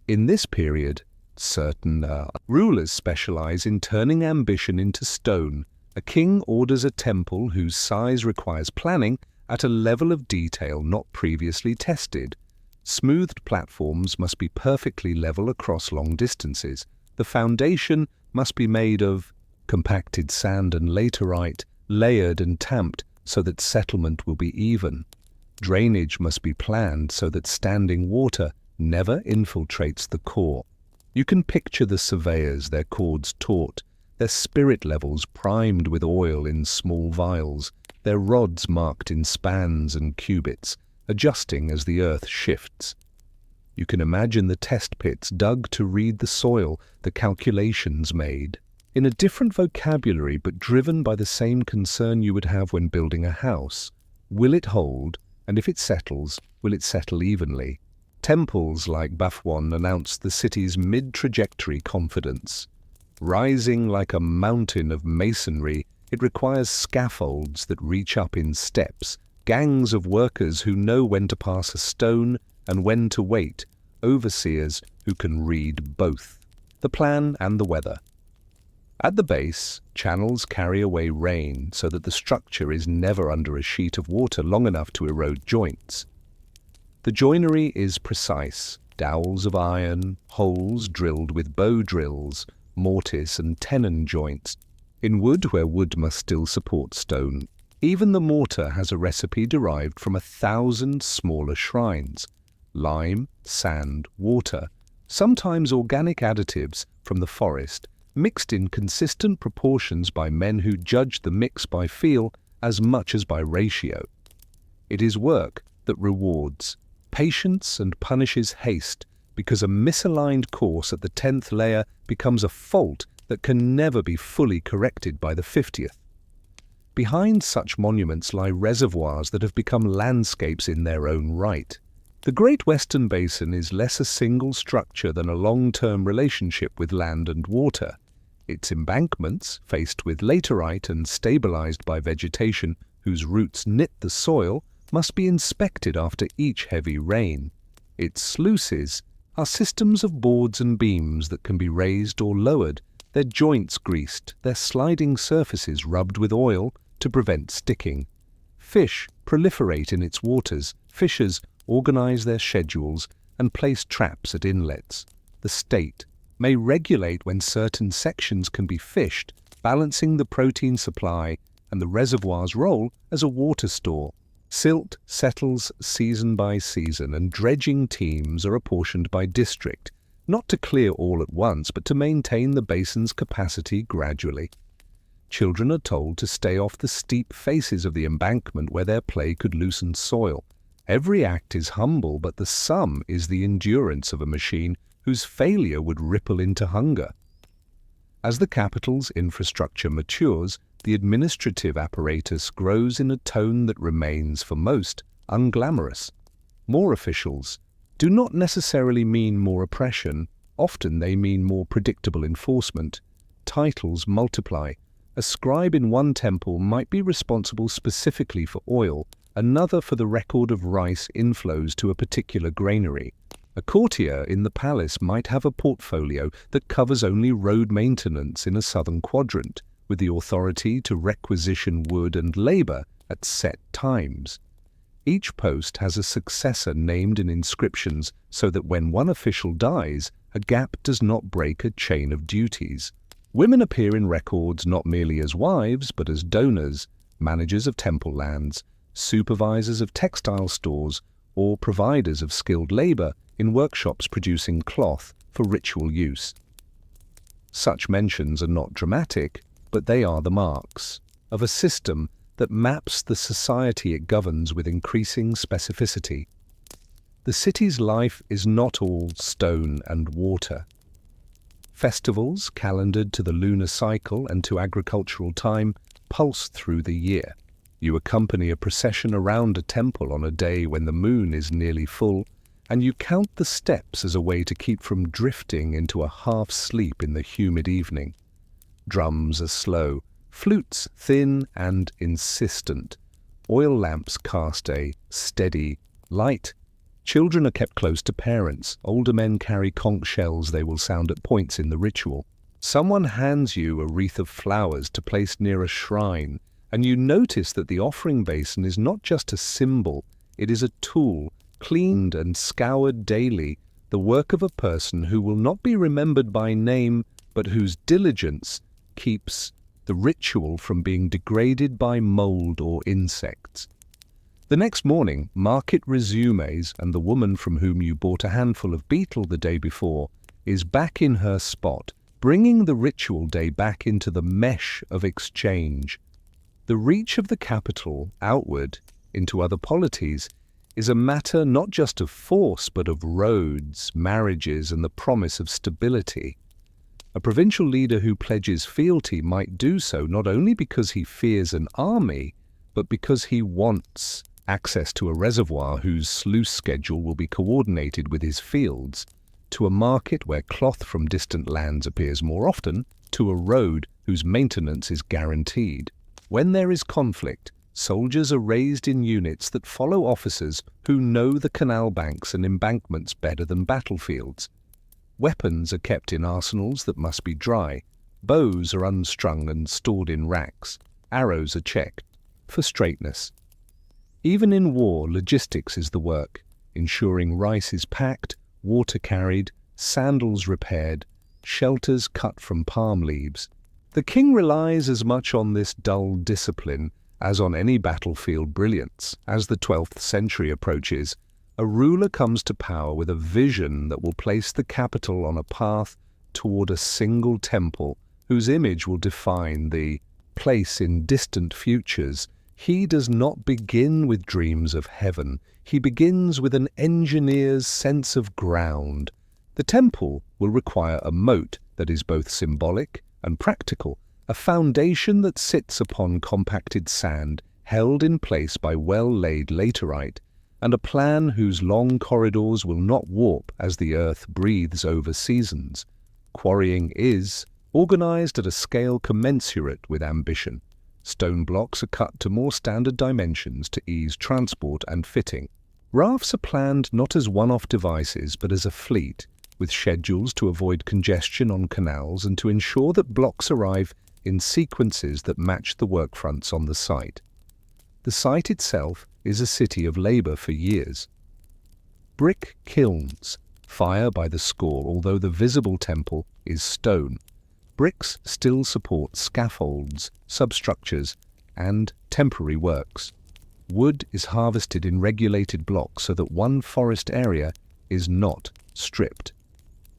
In this period, certain rulers specialize in turning ambition into stone. A king orders a temple whose size requires planning at a level of detail not previously tested. Smoothed platforms must be perfectly level across long distances. The foundation must be made of compacted sand and laterite, layered and tamped so that settlement will be even. Drainage must be planned so that standing water never infiltrates the core. You can picture the surveyors, their cords taut, their spirit levels primed with oil in small vials, their rods marked in spans and cubits, adjusting as the earth shifts. You can imagine the test pits dug to read the soil, the calculations made, in a different vocabulary but driven by the same concern you would have when building a house. Will it hold? And if it settles, will it settle evenly? Temples like Bafwan announce the city's mid-trajectory confidence. Rising like a mountain of masonry, it requires scaffolds that reach up in steps, gangs of workers who know when to pass a stone and when to wait, overseers who can read both, the plan and the weather. At the base, channels carry away rain so that the structure is never under a sheet of water long enough to erode joints. The joinery is precise, dowels of iron, holes drilled with bow drills, mortise and tenon joints, in wood where wood must still support stone. Even the mortar has a recipe derived from 1,000 smaller shrines: lime, sand, water, sometimes organic additives from the forest, mixed in consistent proportions by men who judge the mix by feel as much as by ratio. It is work that rewards patience and punishes haste, because a misaligned course at the 10th layer becomes a fault that can never be fully corrected by the 50th. Behind such monuments lie reservoirs that have become landscapes in their own right. The Great Western Basin is less a single structure than a long-term relationship with land and water. Its embankments, faced with laterite and stabilized by vegetation whose roots knit the soil, must be inspected after each heavy rain. Its sluices are systems of boards and beams that can be raised or lowered, their joints greased, their sliding surfaces rubbed with oil to prevent sticking. Fish proliferate in its waters, fishers organize their schedules and place traps at inlets. The state may regulate when certain sections can be fished, balancing the protein supply and the reservoir's role as a water store. Silt settles season by season, and dredging teams are apportioned by district, not to clear all at once, but to maintain the basin's capacity gradually. Children are told to stay off the steep faces of the embankment where their play could loosen soil. Every act is humble, but the sum is the endurance of a machine whose failure would ripple into hunger. As the capital's infrastructure matures, the administrative apparatus grows in a tone that remains, for most, unglamorous. More officials do not necessarily mean more oppression. Often they mean more predictable enforcement. Titles multiply. A scribe in one temple might be responsible specifically for oil, another for the record of rice inflows to a particular granary. A courtier in the palace might have a portfolio that covers only road maintenance in a southern quadrant, with the authority to requisition wood and labor at set times. Each post has a successor named in inscriptions so that when one official dies, a gap does not break a chain of duties. Women appear in records not merely as wives, but as donors, managers of temple lands, supervisors of textile stores, or providers of skilled labor in workshops producing cloth for ritual use. Such mentions are not dramatic, but they are the marks of a system that maps the society it governs with increasing specificity. The city's life is not all stone and water. Festivals, calendared to the lunar cycle and to agricultural time, pulse through the year. You accompany a procession around a temple on a day when the moon is nearly full, and you count the steps as a way to keep from drifting into a half-sleep in the humid evening. Drums are slow, flutes thin and insistent. Oil lamps cast a steady light. Children are kept close to parents. Older men carry conch shells they will sound at points in the ritual. Someone hands you a wreath of flowers to place near a shrine, and you notice that the offering basin is not just a symbol, it is a tool, cleaned and scoured daily, the work of a person who will not be remembered by name, but whose diligence keeps the ritual from being degraded by mold or insects. The next morning, market resumes, and the woman from whom you bought a handful of betel the day before is back in her spot, bringing the ritual day back into the mesh of exchange. The reach of the capital outward into other polities is a matter not just of force but of roads, marriages, and the promise of stability. A provincial leader who pledges fealty might do so not only because he fears an army, but because he wants access to a reservoir whose sluice schedule will be coordinated with his fields, to a market where cloth from distant lands appears more often, to a road whose maintenance is guaranteed. When there is conflict, soldiers are raised in units that follow officers who know the canal banks and embankments better than battlefields. Weapons are kept in arsenals that must be dry. Bows are unstrung and stored in racks. Arrows are checked for straightness. Even in war, logistics is the work, ensuring rice is packed, water carried, sandals repaired, shelters cut from palm leaves. The king relies as much on this dull discipline as on any battlefield brilliance. As the 12th century approaches, a ruler comes to power with a vision that will place the capital on a path toward a single temple whose image will define the place in distant futures. He does not begin with dreams of heaven. He begins with an engineer's sense of ground. The temple will require a moat that is both symbolic and practical, a foundation that sits upon compacted sand held in place by well-laid laterite, and a plan whose long corridors will not warp as the earth breathes over seasons. Quarrying is organized at a scale commensurate with ambition. Stone blocks are cut to more standard dimensions to ease transport and fitting. Rafts are planned not as one-off devices but as a fleet, with schedules to avoid congestion on canals and to ensure that blocks arrive in sequences that match the work fronts on the site. The site itself is a city of labor for years. Brick kilns fire by the score, although the visible temple is stone. Bricks still support scaffolds, substructures, and temporary works. Wood is harvested in regulated blocks so that one forest area is not stripped.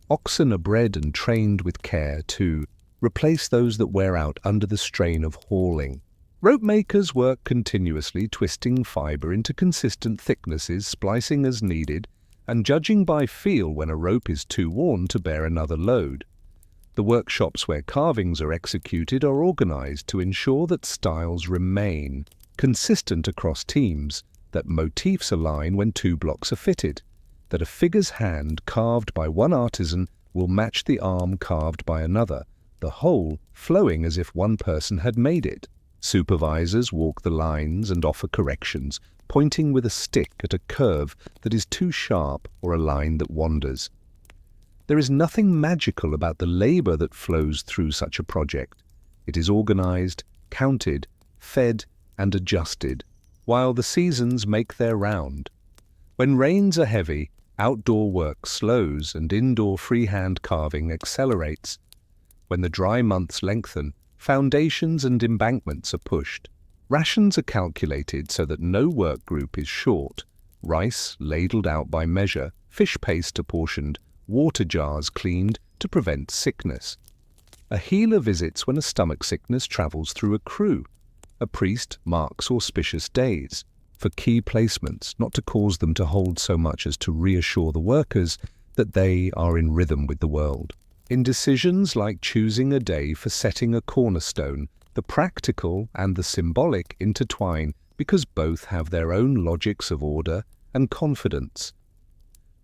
Oxen are bred and trained with care to replace those that wear out under the strain of hauling. Rope makers work continuously, twisting fiber into consistent thicknesses, splicing as needed, and judging by feel when a rope is too worn to bear another load. The workshops where carvings are executed are organized to ensure that styles remain consistent across teams, that motifs align when two blocks are fitted, that a figure's hand carved by one artisan will match the arm carved by another, the whole flowing as if one person had made it. Supervisors walk the lines and offer corrections, pointing with a stick at a curve that is too sharp or a line that wanders. There is nothing magical about the labor that flows through such a project. It is organized, counted, fed, and adjusted, while the seasons make their round. When rains are heavy, outdoor work slows and indoor freehand carving accelerates. When the dry months lengthen, foundations and embankments are pushed. Rations are calculated so that no work group is short. Rice ladled out by measure, fish paste apportioned, water jars cleaned to prevent sickness. A healer visits when a stomach sickness travels through a crew. A priest marks auspicious days for key placements, not to cause them to hold so much as to reassure the workers that they are in rhythm with the world. In decisions like choosing a day for setting a cornerstone, the practical and the symbolic intertwine because both have their own logics of order and confidence.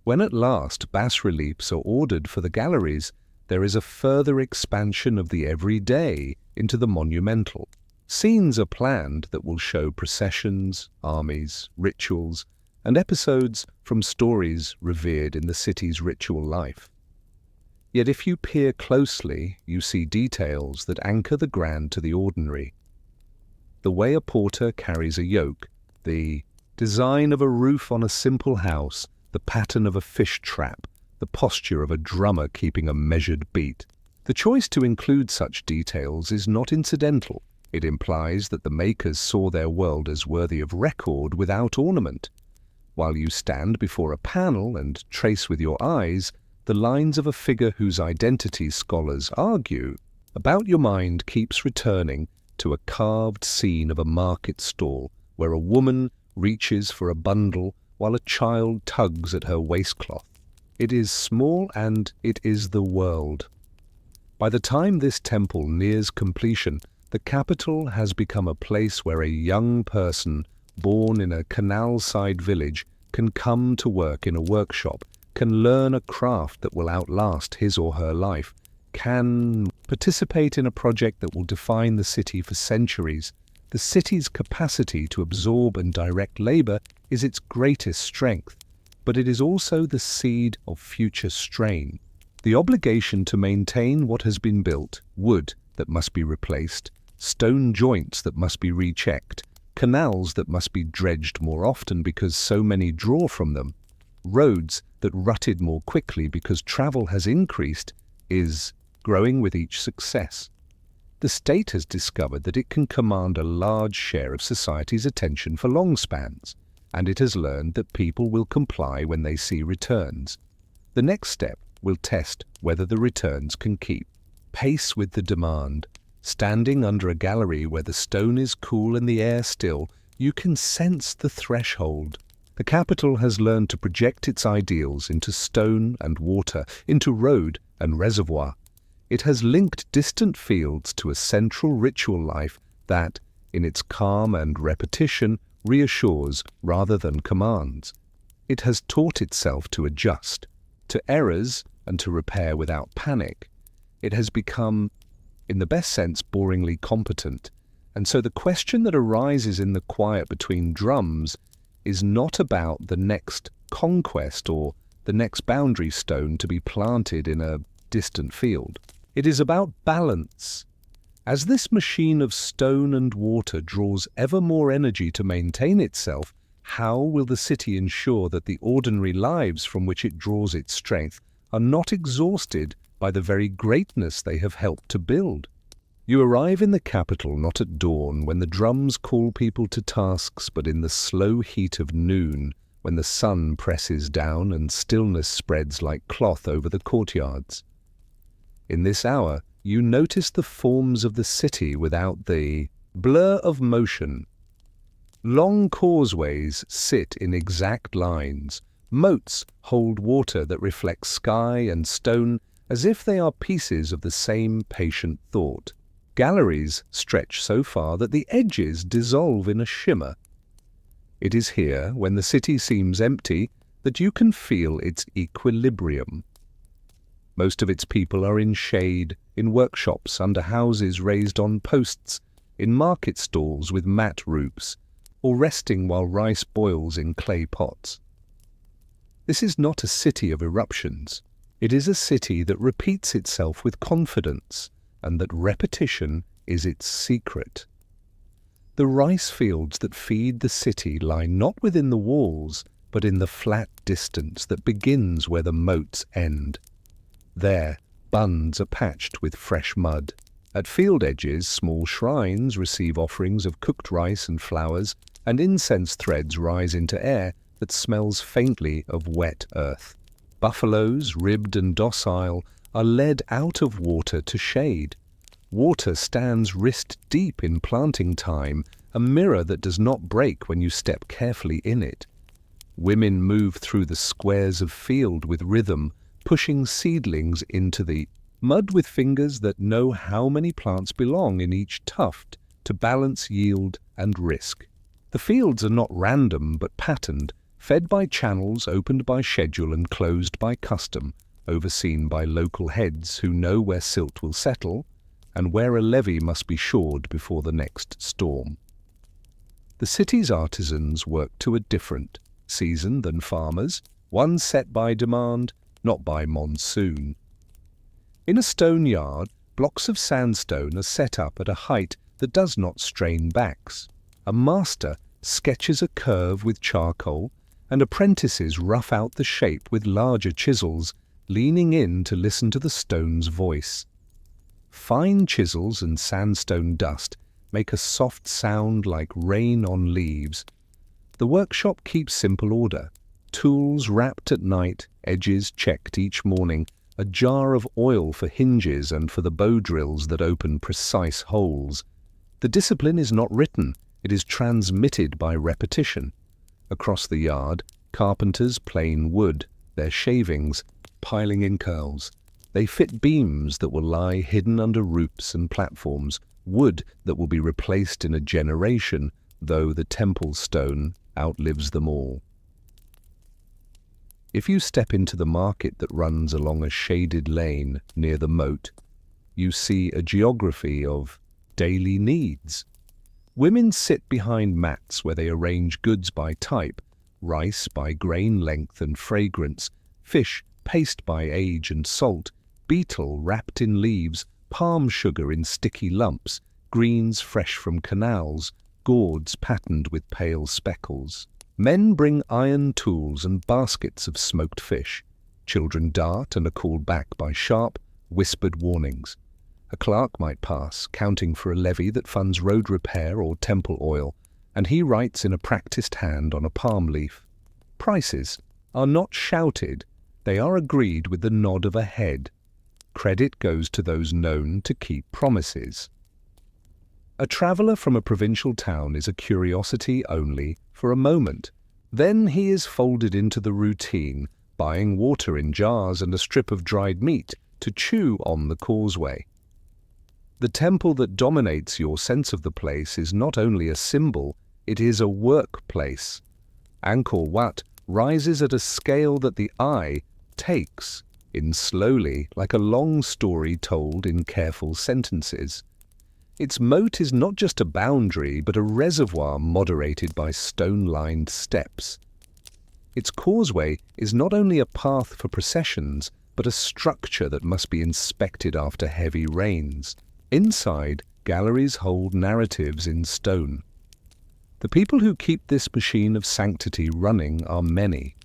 When at last bas-reliefs are ordered for the galleries, there is a further expansion of the everyday into the monumental. Scenes are planned that will show processions, armies, rituals, and episodes from stories revered in the city's ritual life. Yet if you peer closely, you see details that anchor the grand to the ordinary. The way a porter carries a yoke, the design of a roof on a simple house, the pattern of a fish trap, the posture of a drummer keeping a measured beat. The choice to include such details is not incidental. It implies that the makers saw their world as worthy of record without ornament. While you stand before a panel and trace with your eyes the lines of a figure whose identity scholars argue about, your mind keeps returning to a carved scene of a market stall where a woman reaches for a bundle while a child tugs at her waistcloth. It is small and it is the world. By the time this temple nears completion, the capital has become a place where a young person born in a canal-side village can come to work in a workshop, can learn a craft that will outlast his or her life, can participate in a project that will define the city for centuries. The city's capacity to absorb and direct labor is its greatest strength, but it is also the seed of future strain. The obligation to maintain what has been built, wood that must be replaced, stone joints that must be rechecked, canals that must be dredged more often because so many draw from them, roads that rutted more quickly because travel has increased, is growing with each success. The state has discovered that it can command a large share of society's attention for long spans, and it has learned that people will comply when they see returns. The next step will test whether the returns can keep pace with the demand. Standing under a gallery where the stone is cool and the air still, you can sense the threshold. The capital has learned to project its ideals into stone and water, into road and reservoir. It has linked distant fields to a central ritual life that, in its calm and repetition, reassures rather than commands. It has taught itself to adjust, to errors and to repair without panic. It has become, in the best sense, boringly competent. And so the question that arises in the quiet between drums is not about the next conquest or the next boundary stone to be planted in a distant field. It is about balance. As this machine of stone and water draws ever more energy to maintain itself, how will the city ensure that the ordinary lives from which it draws its strength are not exhausted by the very greatness they have helped to build? You arrive in the capital not at dawn when the drums call people to tasks, but in the slow heat of noon when the sun presses down and stillness spreads like cloth over the courtyards. In this hour, you notice the forms of the city without the blur of motion. Long causeways sit in exact lines. Moats hold water that reflects sky and stone as if they are pieces of the same patient thought. Galleries stretch so far that the edges dissolve in a shimmer. It is here, when the city seems empty, that you can feel its equilibrium. Most of its people are in shade, in workshops under houses raised on posts, in market stalls with mat roofs, or resting while rice boils in clay pots. This is not a city of eruptions. It is a city that repeats itself with confidence, and that repetition is its secret. The rice fields that feed the city lie not within the walls, but in the flat distance that begins where the moats end. There, bunds are patched with fresh mud. At field edges, small shrines receive offerings of cooked rice and flowers, and incense threads rise into air that smells faintly of wet earth. Buffaloes, ribbed and docile, are led out of water to shade. Water stands wrist deep in planting time, a mirror that does not break when you step carefully in it. Women move through the squares of field with rhythm, pushing seedlings into the mud with fingers that know how many plants belong in each tuft to balance yield and risk. The fields are not random but patterned, fed by channels opened by schedule and closed by custom, overseen by local heads who know where silt will settle and where a levee must be shored before the next storm. The city's artisans work to a different season than farmers, one set by demand, not by monsoon. In a stone yard, blocks of sandstone are set up at a height that does not strain backs. A master sketches a curve with charcoal, and apprentices rough out the shape with larger chisels, leaning in to listen to the stone's voice. Fine chisels and sandstone dust make a soft sound like rain on leaves. The workshop keeps simple order. Tools wrapped at night, edges checked each morning, a jar of oil for hinges and for the bow drills that open precise holes. The discipline is not written, it is transmitted by repetition. Across the yard, carpenters plane wood, their shavings, piling in curls. They fit beams that will lie hidden under roofs and platforms, wood that will be replaced in a generation, though the temple stone outlives them all. If you step into the market that runs along a shaded lane near the moat, you see a geography of daily needs. Women sit behind mats where they arrange goods by type, rice by grain length and fragrance, fish paced by age and salt, beetle wrapped in leaves, palm sugar in sticky lumps, greens fresh from canals, gourds patterned with pale speckles. Men bring iron tools and baskets of smoked fish. Children dart and are called back by sharp, whispered warnings. A clerk might pass, counting for a levy that funds road repair or temple oil, and he writes in a practiced hand on a palm leaf. Prices are not shouted, they are agreed with the nod of a head. Credit goes to those known to keep promises. A traveller from a provincial town is a curiosity only for a moment. Then he is folded into the routine, buying water in jars and a strip of dried meat to chew on the causeway. The temple that dominates your sense of the place is not only a symbol, it is a workplace. Angkor Wat rises at a scale that the eye takes in slowly, like a long story told in careful sentences. Its moat is not just a boundary, but a reservoir moderated by stone-lined steps. Its causeway is not only a path for processions, but a structure that must be inspected after heavy rains. Inside, galleries hold narratives in stone. The people who keep this machine of sanctity running are many.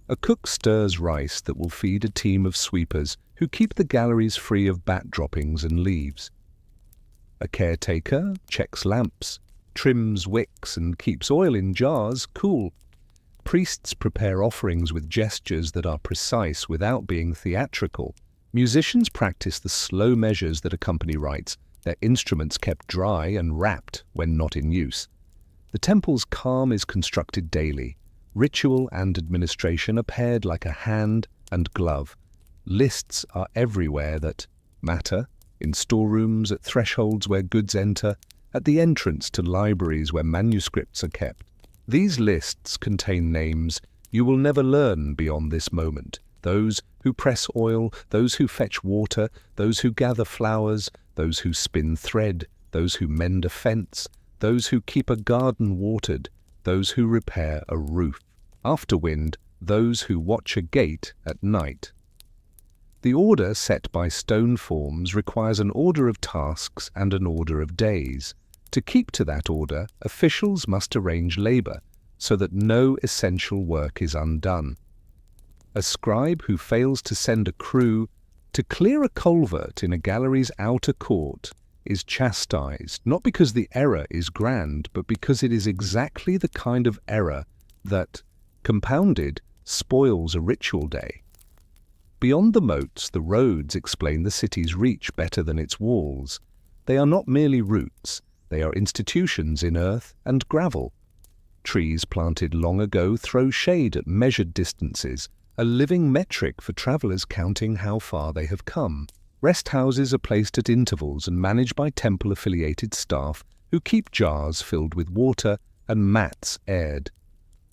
A cook stirs rice that will feed a team of sweepers who keep the galleries free of bat droppings and leaves. A caretaker checks lamps, trims wicks and keeps oil in jars cool. Priests prepare offerings with gestures that are precise without being theatrical. Musicians practice the slow measures that accompany rites, their instruments kept dry and wrapped when not in use. The temple's calm is constructed daily. Ritual and administration are paired like a hand and glove. Lists are everywhere that matter, in storerooms, at thresholds where goods enter, at the entrance to libraries where manuscripts are kept. These lists contain names you will never learn beyond this moment. Those who press oil, those who fetch water, those who gather flowers, those who spin thread, those who mend a fence, those who keep a garden watered, those who repair a roof. Afterwind, those who watch a gate at night. The order set by stone forms requires an order of tasks and an order of days. To keep to that order, officials must arrange labor so that no essential work is undone. A scribe who fails to send a crew to clear a culvert in a gallery's outer court is chastised, not because the error is grand, but because it is exactly the kind of error that, compounded, spoils a ritual day. Beyond the moats, the roads explain the city's reach better than its walls. They are not merely routes, they are institutions in earth and gravel. Trees planted long ago throw shade at measured distances, a living metric for travellers counting how far they have come. Rest houses are placed at intervals and managed by temple-affiliated staff who keep jars filled with water and mats aired.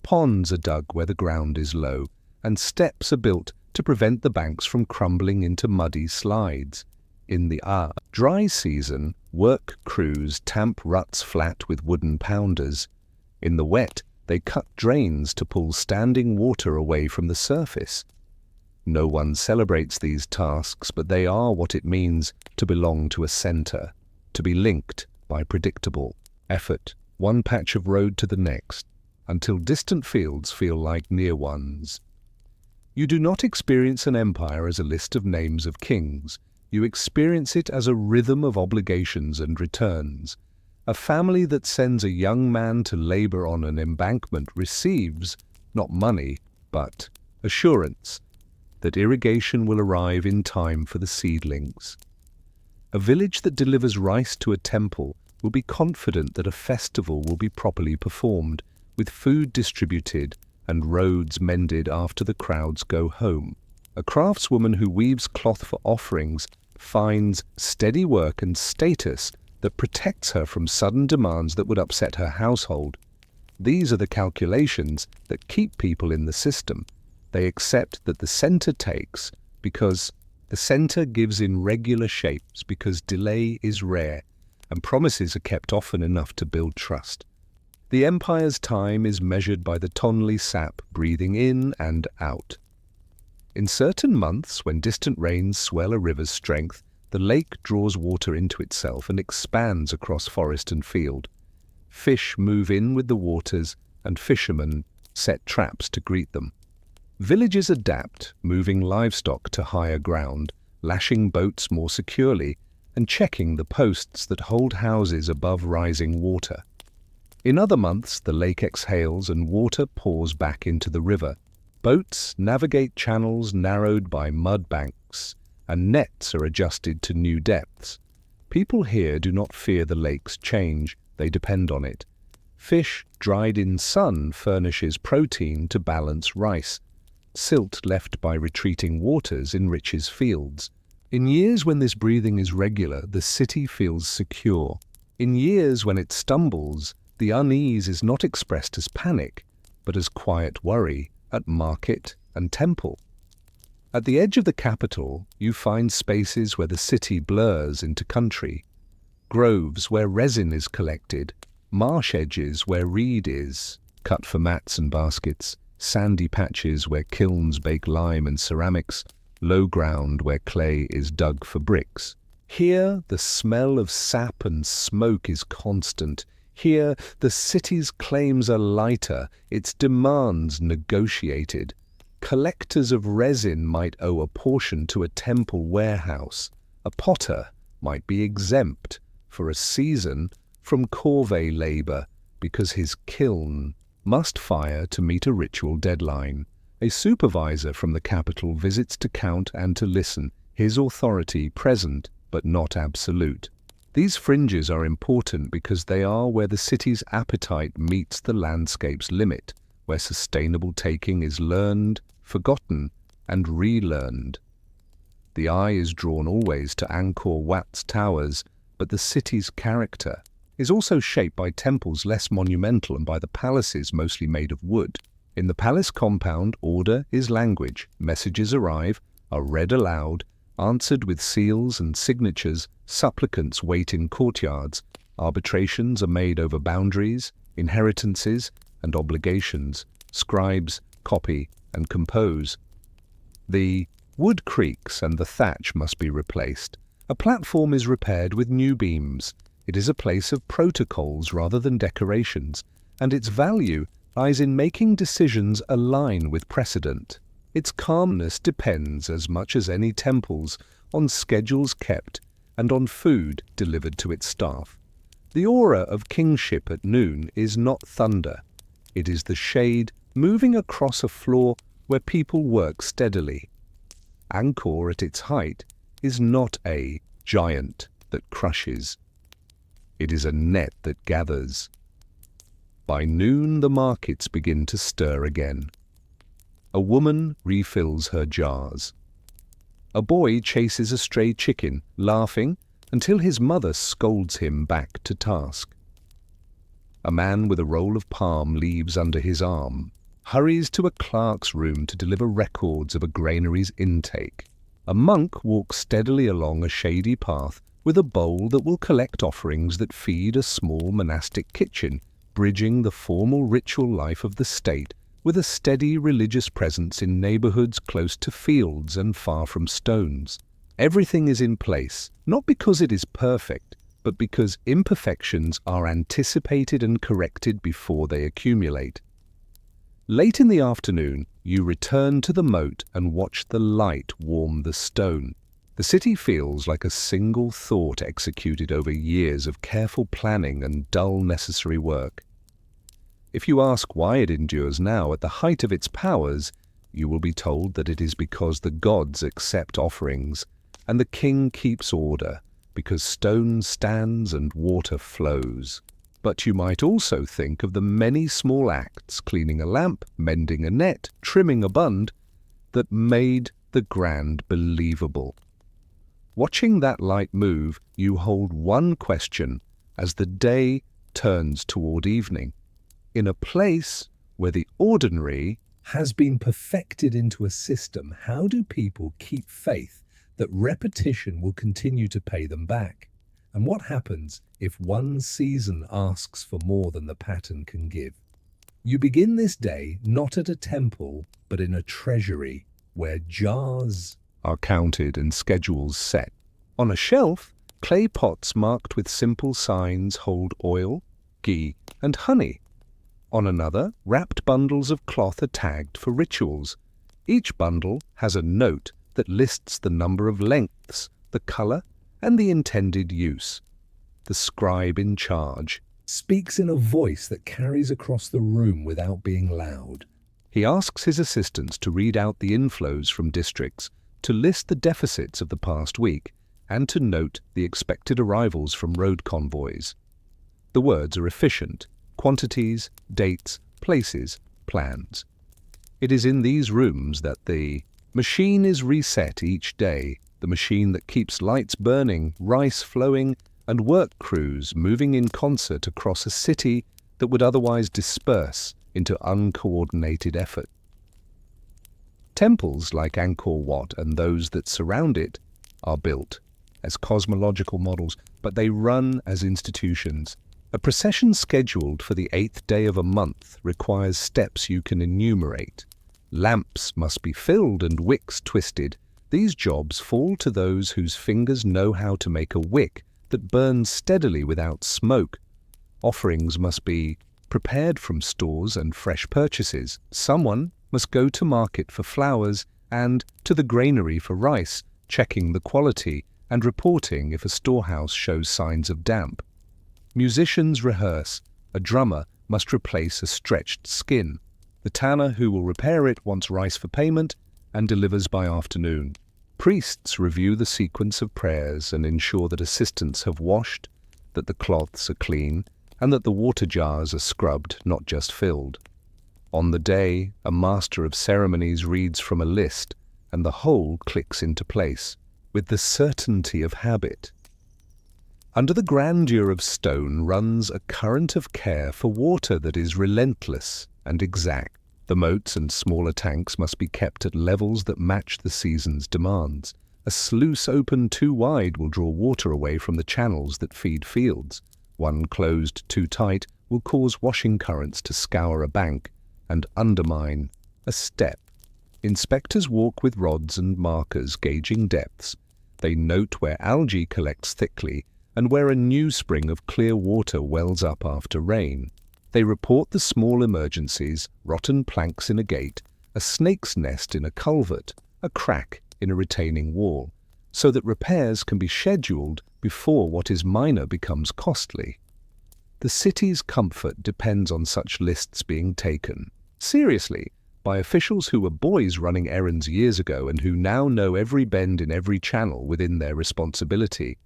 Ponds are dug where the ground is low, and steps are built to prevent the banks from crumbling into muddy slides. In the dry season, work crews tamp ruts flat with wooden pounders. In the wet, they cut drains to pull standing water away from the surface. No one celebrates these tasks, but they are what it means to belong to a center, to be linked by predictable effort, one patch of road to the next, until distant fields feel like near ones. You do not experience an empire as a list of names of kings. You experience it as a rhythm of obligations and returns. A family that sends a young man to labor on an embankment receives, not money, but assurance that irrigation will arrive in time for the seedlings. A village that delivers rice to a temple will be confident that a festival will be properly performed, with food distributed and roads mended after the crowds go home. A craftswoman who weaves cloth for offerings finds steady work and status that protects her from sudden demands that would upset her household. These are the calculations that keep people in the system. They accept that the center takes because the center gives in regular shapes, because delay is rare and promises are kept often enough to build trust. The empire's time is measured by the tonally sap breathing in and out. In certain months, when distant rains swell a river's strength, the lake draws water into itself and expands across forest and field. Fish move in with the waters, and fishermen set traps to greet them. Villages adapt, moving livestock to higher ground, lashing boats more securely, and checking the posts that hold houses above rising water. In other months, the lake exhales and water pours back into the river. Boats navigate channels narrowed by mud banks, and nets are adjusted to new depths. People here do not fear the lake's change, they depend on it. Fish dried in sun furnishes protein to balance rice. Silt left by retreating waters enriches fields. In years when this breathing is regular, the city feels secure. In years when it stumbles, the unease is not expressed as panic, but as quiet worry at market and temple. At the edge of the capital, you find spaces where the city blurs into country. Groves where resin is collected, marsh edges where reed is, cut for mats and baskets, sandy patches where kilns bake lime and ceramics, low ground where clay is dug for bricks. Here, the smell of sap and smoke is constant. Here, the city's claims are lighter, its demands negotiated. Collectors of resin might owe a portion to a temple warehouse. A potter might be exempt for a season from corvée labor because his kiln must fire to meet a ritual deadline. A supervisor from the capital visits to count and to listen, his authority present but not absolute. These fringes are important because they are where the city's appetite meets the landscape's limit, where sustainable taking is learned, forgotten, and relearned. The eye is drawn always to Angkor Wat's towers, but the city's character is also shaped by temples less monumental and by the palaces mostly made of wood. In the palace compound, order is language. Messages arrive, are read aloud, answered with seals and signatures. Supplicants wait in courtyards. Arbitrations are made over boundaries, inheritances, and obligations. Scribes copy and compose. The wood creaks and the thatch must be replaced. A platform is repaired with new beams. It is a place of protocols rather than decorations, and its value lies in making decisions align with precedent. Its calmness depends, as much as any temple's, on schedules kept and on food delivered to its staff. The aura of kingship at noon is not thunder. It is the shade moving across a floor where people work steadily. Angkor at its height is not a giant that crushes. It is a net that gathers. By noon the markets begin to stir again. A woman refills her jars. A boy chases a stray chicken, laughing until his mother scolds him back to task. A man with a roll of palm leaves under his arm, hurries to a clerk's room to deliver records of a granary's intake. A monk walks steadily along a shady path with a bowl that will collect offerings that feed a small monastic kitchen, bridging the formal ritual life of the state with a steady religious presence in neighborhoods close to fields and far from stones. Everything is in place, not because it is perfect, but because imperfections are anticipated and corrected before they accumulate. Late in the afternoon, you return to the moat and watch the light warm the stone. The city feels like a single thought executed over years of careful planning and dull necessary work. If you ask why it endures now at the height of its powers, you will be told that it is because the gods accept offerings, and the king keeps order, because stone stands and water flows. But you might also think of the many small acts, cleaning a lamp, mending a net, trimming a bund, that made the grand believable. Watching that light move, you hold one question as the day turns toward evening. In a place where the ordinary has been perfected into a system, how do people keep faith that repetition will continue to pay them back? And what happens if one season asks for more than the pattern can give? You begin this day not at a temple, but in a treasury where jars are counted and schedules set. On a shelf, clay pots marked with simple signs hold oil, ghee, and honey. On another, wrapped bundles of cloth are tagged for rituals. Each bundle has a note that lists the number of lengths, the color, and the intended use. The scribe in charge speaks in a voice that carries across the room without being loud. He asks his assistants to read out the inflows from districts, to list the deficits of the past week, and to note the expected arrivals from road convoys. The words are efficient: quantities, dates, places, plans. It is in these rooms that the machine is reset each day, the machine that keeps lights burning, rice flowing, and work crews moving in concert across a city that would otherwise disperse into uncoordinated effort. Temples like Angkor Wat and those that surround it are built as cosmological models, but they run as institutions. A procession scheduled for the 8th day of a month requires steps you can enumerate. Lamps must be filled and wicks twisted. These jobs fall to those whose fingers know how to make a wick that burns steadily without smoke. Offerings must be prepared from stores and fresh purchases. Someone must go to market for flowers and to the granary for rice, checking the quality and reporting if a storehouse shows signs of damp. Musicians rehearse. A drummer must replace a stretched skin. The tanner who will repair it wants rice for payment and delivers by afternoon. Priests review the sequence of prayers and ensure that assistants have washed, that the cloths are clean, and that the water jars are scrubbed, not just filled. On the day, a master of ceremonies reads from a list, and the whole clicks into place, with the certainty of habit. Under the grandeur of stone runs a current of care for water that is relentless and exact. The moats and smaller tanks must be kept at levels that match the season's demands. A sluice opened too wide will draw water away from the channels that feed fields. One closed too tight will cause washing currents to scour a bank and undermine a step. Inspectors walk with rods and markers gauging depths. They note where algae collects thickly and where a new spring of clear water wells up after rain. They report the small emergencies: rotten planks in a gate, a snake's nest in a culvert, a crack in a retaining wall, so that repairs can be scheduled before what is minor becomes costly. The city's comfort depends on such lists being taken seriously by officials who were boys running errands years ago and who now know every bend in every channel within their responsibility.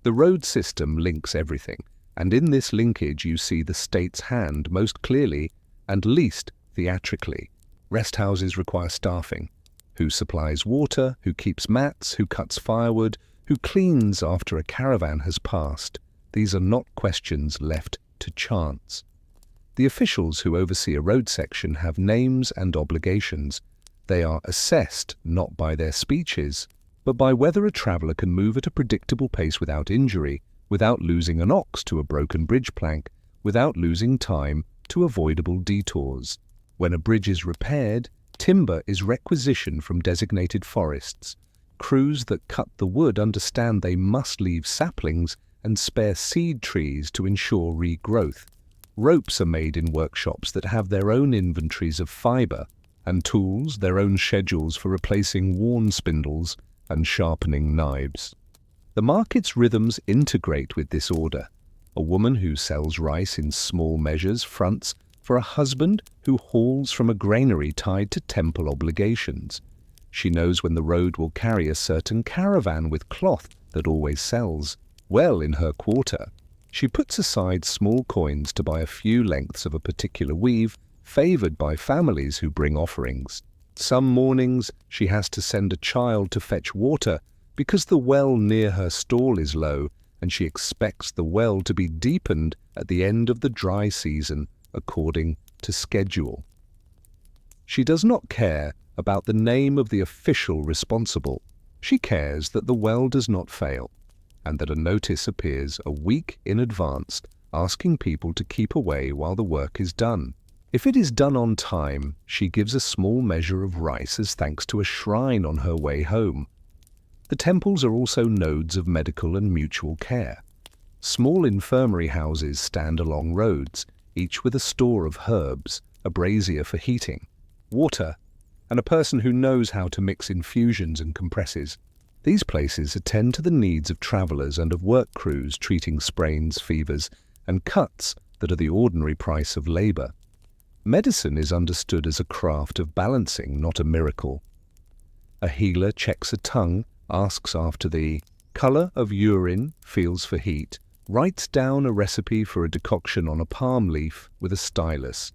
The road system links everything, and in this linkage you see the state's hand most clearly and least theatrically. Rest houses require staffing. Who supplies water, who keeps mats, who cuts firewood, who cleans after a caravan has passed? These are not questions left to chance. The officials who oversee a road section have names and obligations. They are assessed not by their speeches, but by whether a traveller can move at a predictable pace without injury, without losing an ox to a broken bridge plank, without losing time to avoidable detours. When a bridge is repaired, timber is requisitioned from designated forests. Crews that cut the wood understand they must leave saplings and spare seed trees to ensure regrowth. Ropes are made in workshops that have their own inventories of fibre, and tools their own schedules for replacing worn spindles and sharpening knives. The market's rhythms integrate with this order. A woman who sells rice in small measures fronts for a husband who hauls from a granary tied to temple obligations. She knows when the road will carry a certain caravan with cloth that always sells well in her quarter. She puts aside small coins to buy a few lengths of a particular weave, favored by families who bring offerings. Some mornings she has to send a child to fetch water because the well near her stall is low, and she expects the well to be deepened at the end of the dry season according to schedule. She does not care about the name of the official responsible. She cares that the well does not fail, and that a notice appears a week in advance asking people to keep away while the work is done. If it is done on time, she gives a small measure of rice as thanks to a shrine on her way home. The temples are also nodes of medical and mutual care. Small infirmary houses stand along roads, each with a store of herbs, a brazier for heating, water, and a person who knows how to mix infusions and compresses. These places attend to the needs of travellers and of work crews treating sprains, fevers, and cuts that are the ordinary price of labour. Medicine is understood as a craft of balancing, not a miracle. A healer checks a tongue, asks after the colour of urine, feels for heat, writes down a recipe for a decoction on a palm leaf with a stylus.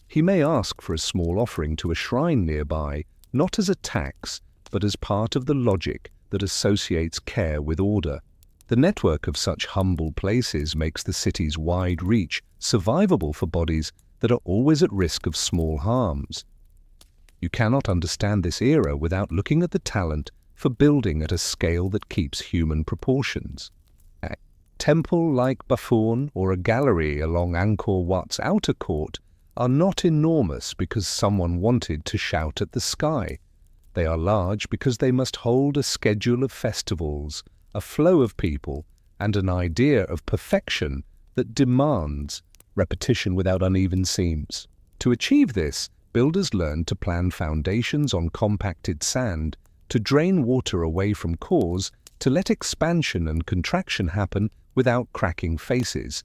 He may ask for a small offering to a shrine nearby, not as a tax, but as part of the logic that associates care with order. The network of such humble places makes the city's wide reach survivable for bodies that are always at risk of small harms. You cannot understand this era without looking at the talent for building at a scale that keeps human proportions. A temple like Bafurn or a gallery along Angkor Wat's outer court are not enormous because someone wanted to shout at the sky. They are large because they must hold a schedule of festivals, a flow of people, and an idea of perfection that demands repetition without uneven seams. To achieve this, builders learn to plan foundations on compacted sand, to drain water away from cores, to let expansion and contraction happen without cracking faces.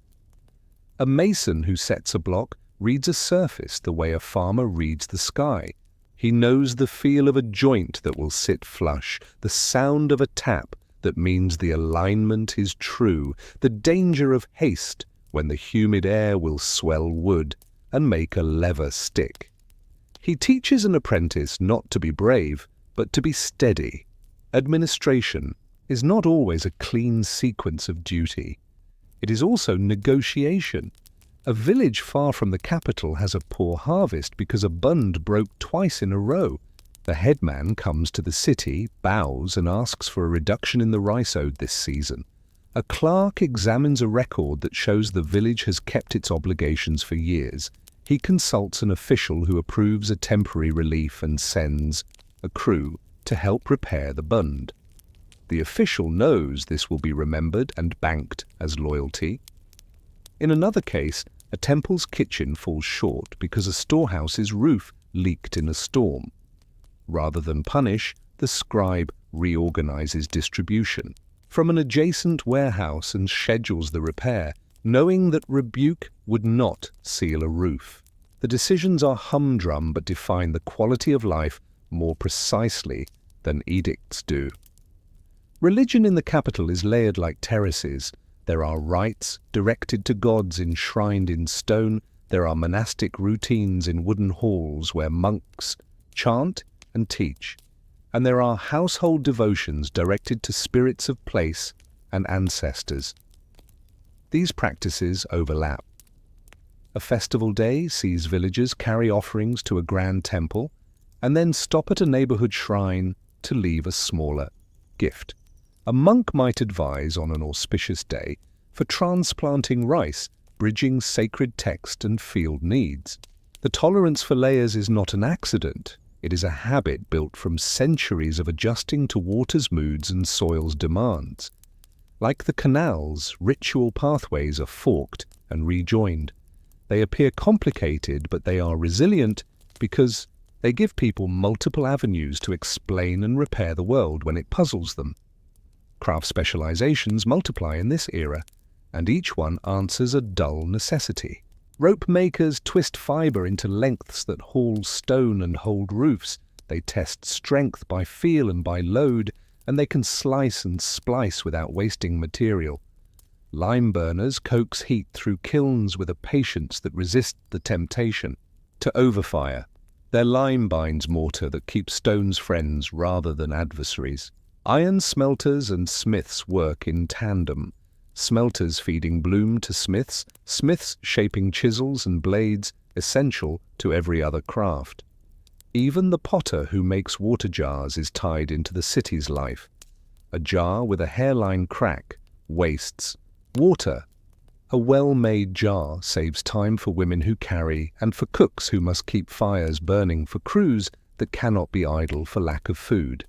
A mason who sets a block reads a surface the way a farmer reads the sky. He knows the feel of a joint that will sit flush, the sound of a tap that means the alignment is true, the danger of haste when the humid air will swell wood and make a lever stick. He teaches an apprentice not to be brave, but to be steady. Administration is not always a clean sequence of duty. It is also negotiation. A village far from the capital has a poor harvest because a bund broke twice in a row. The headman comes to the city, bows, and asks for a reduction in the rice owed this season. A clerk examines a record that shows the village has kept its obligations for years. He consults an official who approves a temporary relief and sends a crew to help repair the bund. The official knows this will be remembered and banked as loyalty. In another case, a temple's kitchen falls short because a storehouse's roof leaked in a storm. Rather than punish, the scribe reorganizes distribution from an adjacent warehouse and schedules the repair, knowing that rebuke would not seal a roof. The decisions are humdrum but define the quality of life more precisely than edicts do. Religion in the capital is layered like terraces. There are rites directed to gods enshrined in stone. There are monastic routines in wooden halls where monks chant and teach. And there are household devotions directed to spirits of place and ancestors. These practices overlap. A festival day sees villagers carry offerings to a grand temple and then stop at a neighborhood shrine to leave a smaller gift. A monk might advise on an auspicious day for transplanting rice, bridging sacred text and field needs. The tolerance for layers is not an accident. It is a habit built from centuries of adjusting to water's moods and soil's demands. Like the canals, ritual pathways are forked and rejoined. They appear complicated, but they are resilient because They give people multiple avenues to explain and repair the world when it puzzles them. Craft specializations multiply in this era, and each one answers a dull necessity. Rope makers twist fiber into lengths that haul stone and hold roofs. They test strength by feel and by load, and they can slice and splice without wasting material. Lime burners coax heat through kilns with a patience that resists the temptation to overfire. Their lime binds mortar that keeps stones friends rather than adversaries. Iron smelters and smiths work in tandem. Smelters feeding bloom to smiths, smiths shaping chisels and blades essential to every other craft. Even the potter who makes water jars is tied into the city's life. A jar with a hairline crack wastes water. A well-made jar saves time for women who carry and for cooks who must keep fires burning for crews that cannot be idle for lack of food.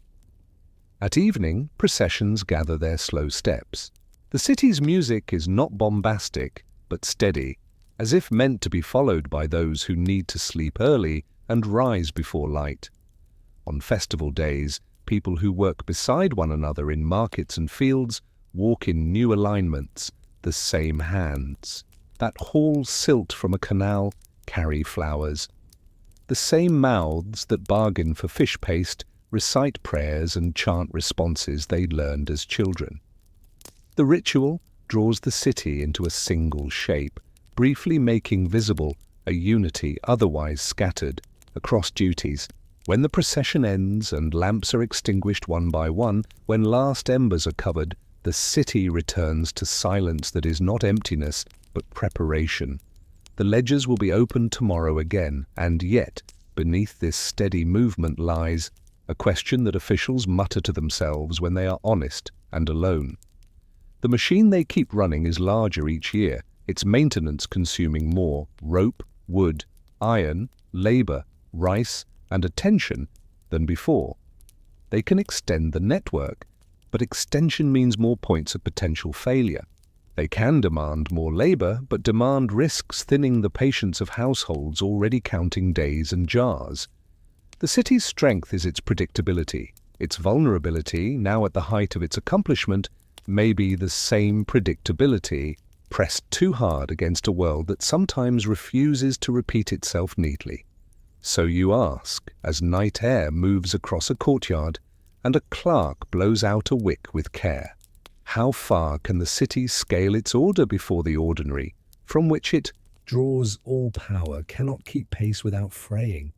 At evening, processions gather their slow steps. The city's music is not bombastic, but steady, as if meant to be followed by those who need to sleep early and rise before light. On festival days, people who work beside one another in markets and fields walk in new alignments, the same hands that haul silt from a canal carry flowers. The same mouths that bargain for fish paste recite prayers and chant responses they learned as children. The ritual draws the city into a single shape, briefly making visible a unity otherwise scattered across duties. When the procession ends and lamps are extinguished one by one, when last embers are covered, the city returns to silence that is not emptiness, but preparation. The ledgers will be opened tomorrow again, and yet, beneath this steady movement lies a question that officials mutter to themselves when they are honest and alone. The machine they keep running is larger each year, its maintenance consuming more rope, wood, iron, labor, rice, and attention than before. They can extend the network, but extension means more points of potential failure. They can demand more labor, but demand risks thinning the patience of households already counting days and jars. The city's strength is its predictability. Its vulnerability, now at the height of its accomplishment, may be the same predictability, pressed too hard against a world that sometimes refuses to repeat itself neatly. So you ask, as night air moves across a courtyard and a clerk blows out a wick with care, how far can the city scale its order before the ordinary, from which it draws all power, cannot keep pace without fraying?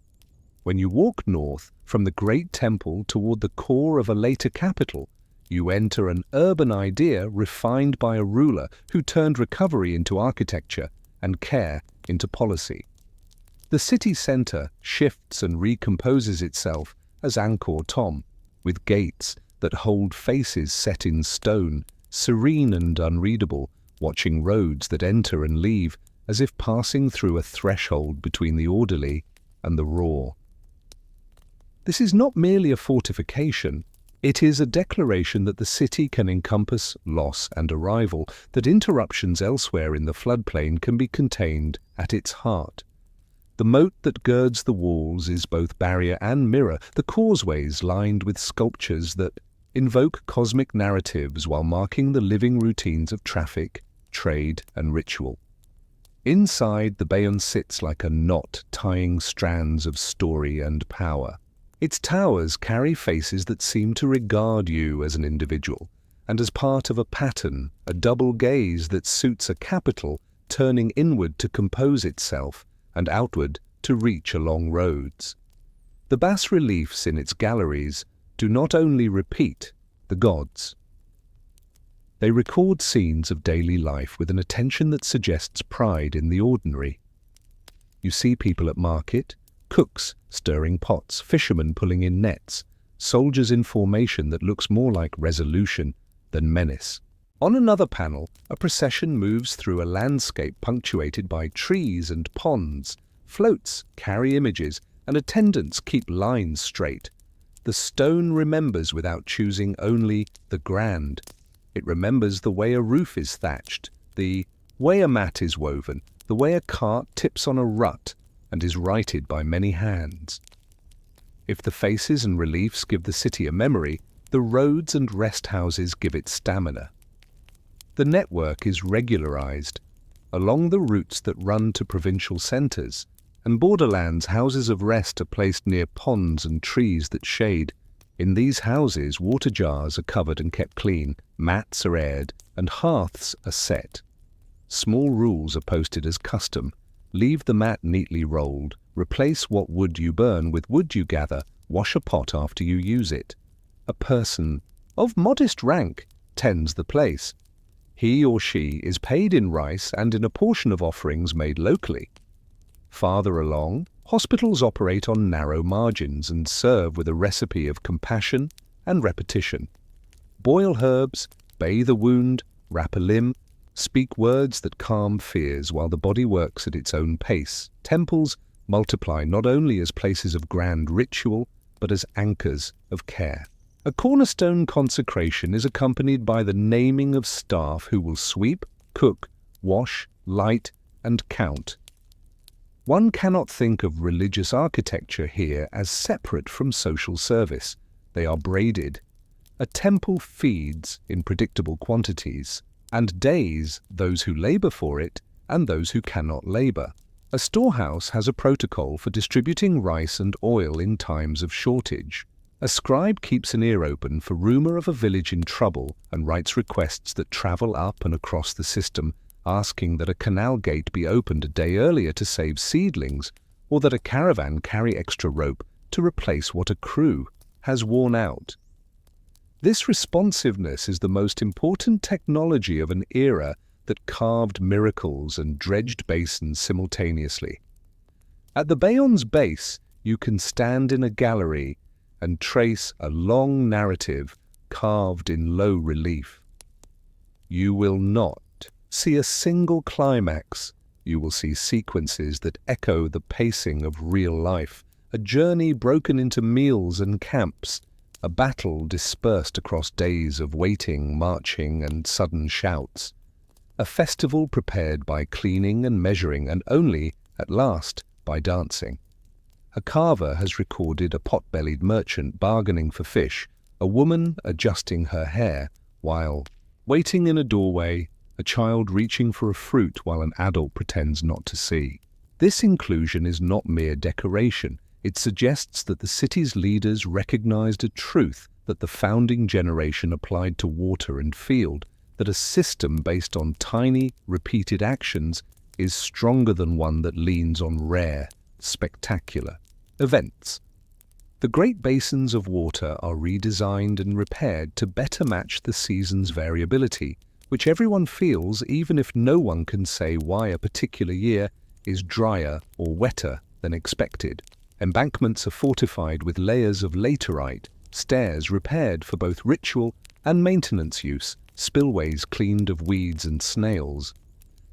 When you walk north from the great temple toward the core of a later capital, you enter an urban idea refined by a ruler who turned recovery into architecture and care into policy. The city center shifts and recomposes itself as Angkor Thom, with gates that hold faces set in stone, serene and unreadable, watching roads that enter and leave as if passing through a threshold between the orderly and the raw. This is not merely a fortification. It is a declaration that the city can encompass loss and arrival, that interruptions elsewhere in the floodplain can be contained at its heart. The moat that girds the walls is both barrier and mirror, the causeways lined with sculptures that invoke cosmic narratives while marking the living routines of traffic, trade, and ritual. Inside, the Bayon sits like a knot tying strands of story and power. Its towers carry faces that seem to regard you as an individual, and as part of a pattern, a double gaze that suits a capital turning inward to compose itself and outward to reach along roads. The bas-reliefs in its galleries do not only repeat the gods. They record scenes of daily life with an attention that suggests pride in the ordinary. You see people at market, cooks stirring pots, fishermen pulling in nets, soldiers in formation that looks more like resolution than menace. On another panel, a procession moves through a landscape punctuated by trees and ponds. Floats carry images, and attendants keep lines straight. The stone remembers without choosing only the grand. It remembers the way a roof is thatched, the way a mat is woven, the way a cart tips on a rut and is righted by many hands. If the faces and reliefs give the city a memory, the roads and rest houses give it stamina. The network is regularized. Along the routes that run to provincial centers and borderlands, houses of rest are placed near ponds and trees that shade. In these houses, water jars are covered and kept clean, mats are aired, and hearths are set. Small rules are posted as custom. Leave the mat neatly rolled. Replace what wood you burn with wood you gather. Wash a pot after you use it. A person of modest rank tends the place. He or she is paid in rice and in a portion of offerings made locally. Farther along, hospitals operate on narrow margins and serve with a recipe of compassion and repetition. Boil herbs, bathe a wound, wrap a limb, speak words that calm fears while the body works at its own pace. Temples multiply not only as places of grand ritual, but as anchors of care. A cornerstone consecration is accompanied by the naming of staff who will sweep, cook, wash, light, and count. One cannot think of religious architecture here as separate from social service. They are braided. A temple feeds in predictable quantities, and days those who labor for it and those who cannot labor. A storehouse has a protocol for distributing rice and oil in times of shortage. A scribe keeps an ear open for rumor of a village in trouble and writes requests that travel up and across the system, asking that a canal gate be opened a day earlier to save seedlings, or that a caravan carry extra rope to replace what a crew has worn out. This responsiveness is the most important technology of an era that carved miracles and dredged basins simultaneously. At the Bayon's base, you can stand in a gallery and trace a long narrative carved in low relief. You will not see a single climax. You will see sequences that echo the pacing of real life, a journey broken into meals and camps, a battle dispersed across days of waiting, marching, and sudden shouts, a festival prepared by cleaning and measuring, and only, at last, by dancing. A carver has recorded a pot-bellied merchant bargaining for fish, a woman adjusting her hair, while, waiting in a doorway, a child reaching for a fruit while an adult pretends not to see. This inclusion is not mere decoration. It suggests that the city's leaders recognized a truth that the founding generation applied to water and field, that a system based on tiny, repeated actions is stronger than one that leans on rare, spectacular events. The Great Basins of water are redesigned and repaired to better match the season's variability, which everyone feels even if no one can say why a particular year is drier or wetter than expected. Embankments are fortified with layers of laterite, stairs repaired for both ritual and maintenance use, spillways cleaned of weeds and snails.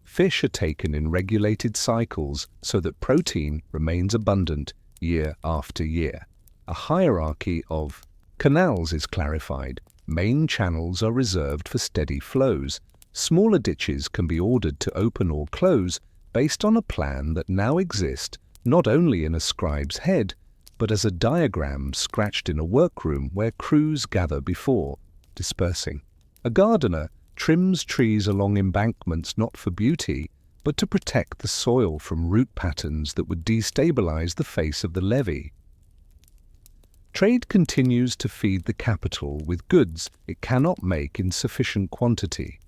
Fish are taken in regulated cycles so that protein remains abundant year after year. A hierarchy of canals is clarified. Main channels are reserved for steady flows. Smaller ditches can be ordered to open or close based on a plan that now exists not only in a scribe's head, but as a diagram scratched in a workroom where crews gather before dispersing. A gardener trims trees along embankments not for beauty, but to protect the soil from root patterns that would destabilize the face of the levee. Trade continues to feed the capital with goods it cannot make in sufficient quantity.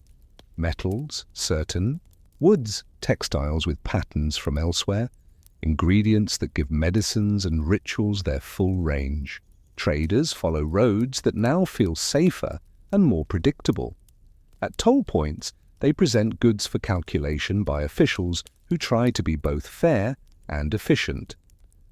Metals, certain, woods, textiles with patterns from elsewhere, ingredients that give medicines and rituals their full range. Traders follow roads that now feel safer and more predictable. At toll points, they present goods for calculation by officials who try to be both fair and efficient.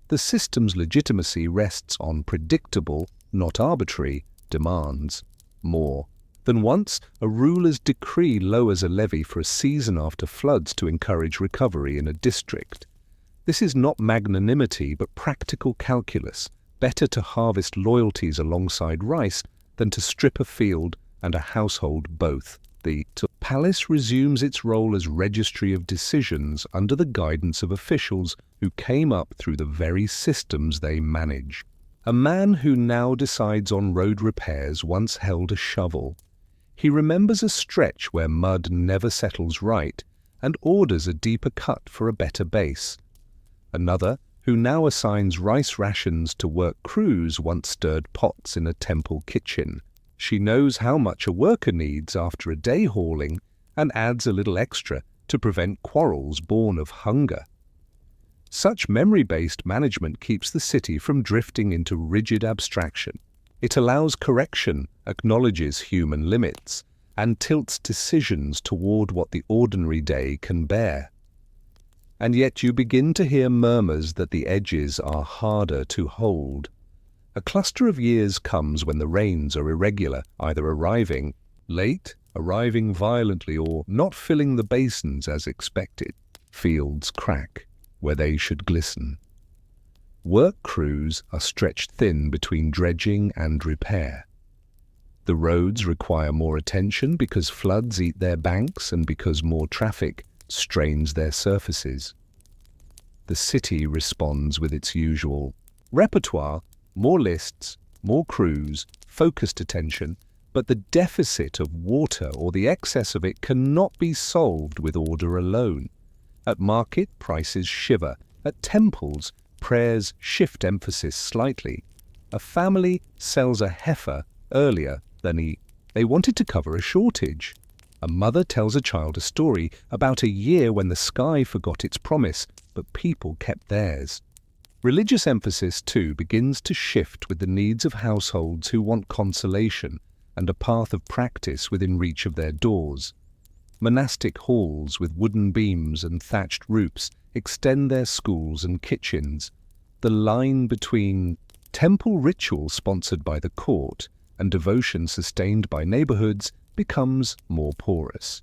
The system's legitimacy rests on predictable, not arbitrary, demands. More than once, a ruler's decree lowers a levy for a season after floods to encourage recovery in a district. This is not magnanimity but practical calculus. Better to harvest loyalties alongside rice than to strip a field and a household both. The palace resumes its role as registry of decisions under the guidance of officials who came up through the very systems they manage. A man who now decides on road repairs once held a shovel. He remembers a stretch where mud never settles right and orders a deeper cut for a better base. Another, who now assigns rice rations to work crews once stirred pots in a temple kitchen. She knows how much a worker needs after a day hauling and adds a little extra to prevent quarrels born of hunger. Such memory-based management keeps the city from drifting into rigid abstraction. It allows correction, acknowledges human limits, and tilts decisions toward what the ordinary day can bear. And yet you begin to hear murmurs that the edges are harder to hold. A cluster of years comes when the rains are irregular, either arriving late, arriving violently, or not filling the basins as expected. Fields crack where they should glisten. Work crews are stretched thin between dredging and repair. The roads require more attention because floods eat their banks and because more traffic strains their surfaces. The city responds with its usual repertoire, more lists, more crews, focused attention, but the deficit of water or the excess of it cannot be solved with order alone. At market, prices shiver. At temples, prayers shift emphasis slightly. A family sells a heifer earlier than they wanted to cover a shortage. A mother tells a child a story about a year when the sky forgot its promise, but people kept theirs. Religious emphasis, too, begins to shift with the needs of households who want consolation and a path of practice within reach of their doors. Monastic halls with wooden beams and thatched roofs extend their schools and kitchens. The line between temple ritual sponsored by the court and devotion sustained by neighborhoods becomes more porous.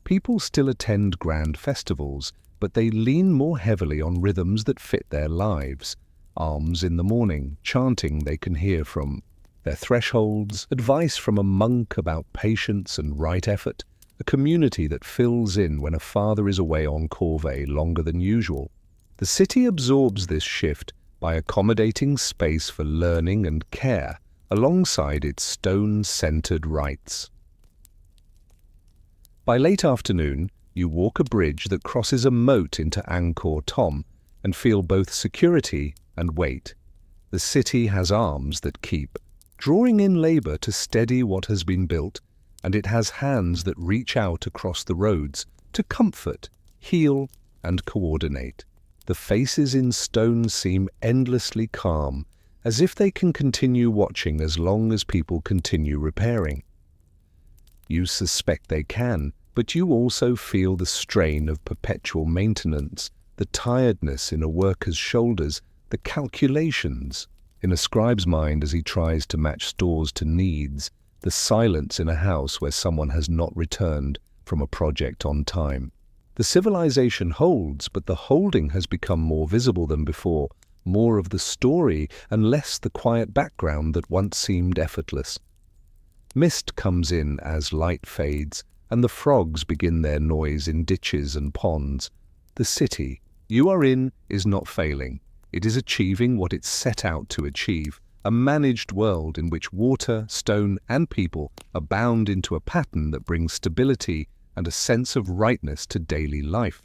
People still attend grand festivals, but they lean more heavily on rhythms that fit their lives. Alms in the morning, chanting they can hear from their thresholds, advice from a monk about patience and right effort, a community that fills in when a father is away on corvée longer than usual. The city absorbs this shift by accommodating space for learning and care alongside its stone-centered rites. By late afternoon, you walk a bridge that crosses a moat into Angkor Thom and feel both security and weight. The city has arms that keep, drawing in labor to steady what has been built, and it has hands that reach out across the roads to comfort, heal, and coordinate. The faces in stone seem endlessly calm, as if they can continue watching as long as people continue repairing. You suspect they can, but you also feel the strain of perpetual maintenance, the tiredness in a worker's shoulders, the calculations in a scribe's mind as he tries to match stores to needs, the silence in a house where someone has not returned from a project on time. The civilization holds, but the holding has become more visible than before, more of the story and less the quiet background that once seemed effortless. Mist comes in as light fades, and the frogs begin their noise in ditches and ponds. The city you are in is not failing. It is achieving what it set out to achieve, a managed world in which water, stone, and people are bound into a pattern that brings stability and a sense of rightness to daily life.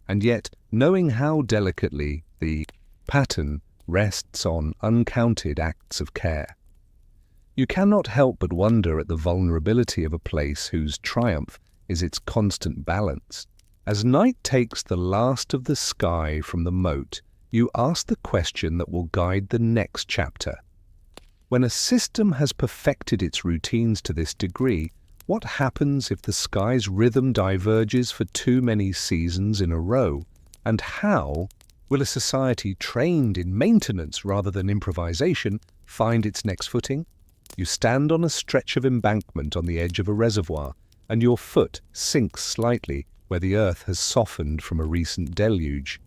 And yet, knowing how delicately the pattern rests on uncounted acts of care, you cannot help but wonder at the vulnerability of a place whose triumph is its constant balance. As night takes the last of the sky from the moat, you ask the question that will guide the next chapter. When a system has perfected its routines to this degree, what happens if the sky's rhythm diverges for too many seasons in a row? And how will a society trained in maintenance rather than improvisation find its next footing? You stand on a stretch of embankment on the edge of a reservoir, and your foot sinks slightly where the earth has softened from a recent deluge.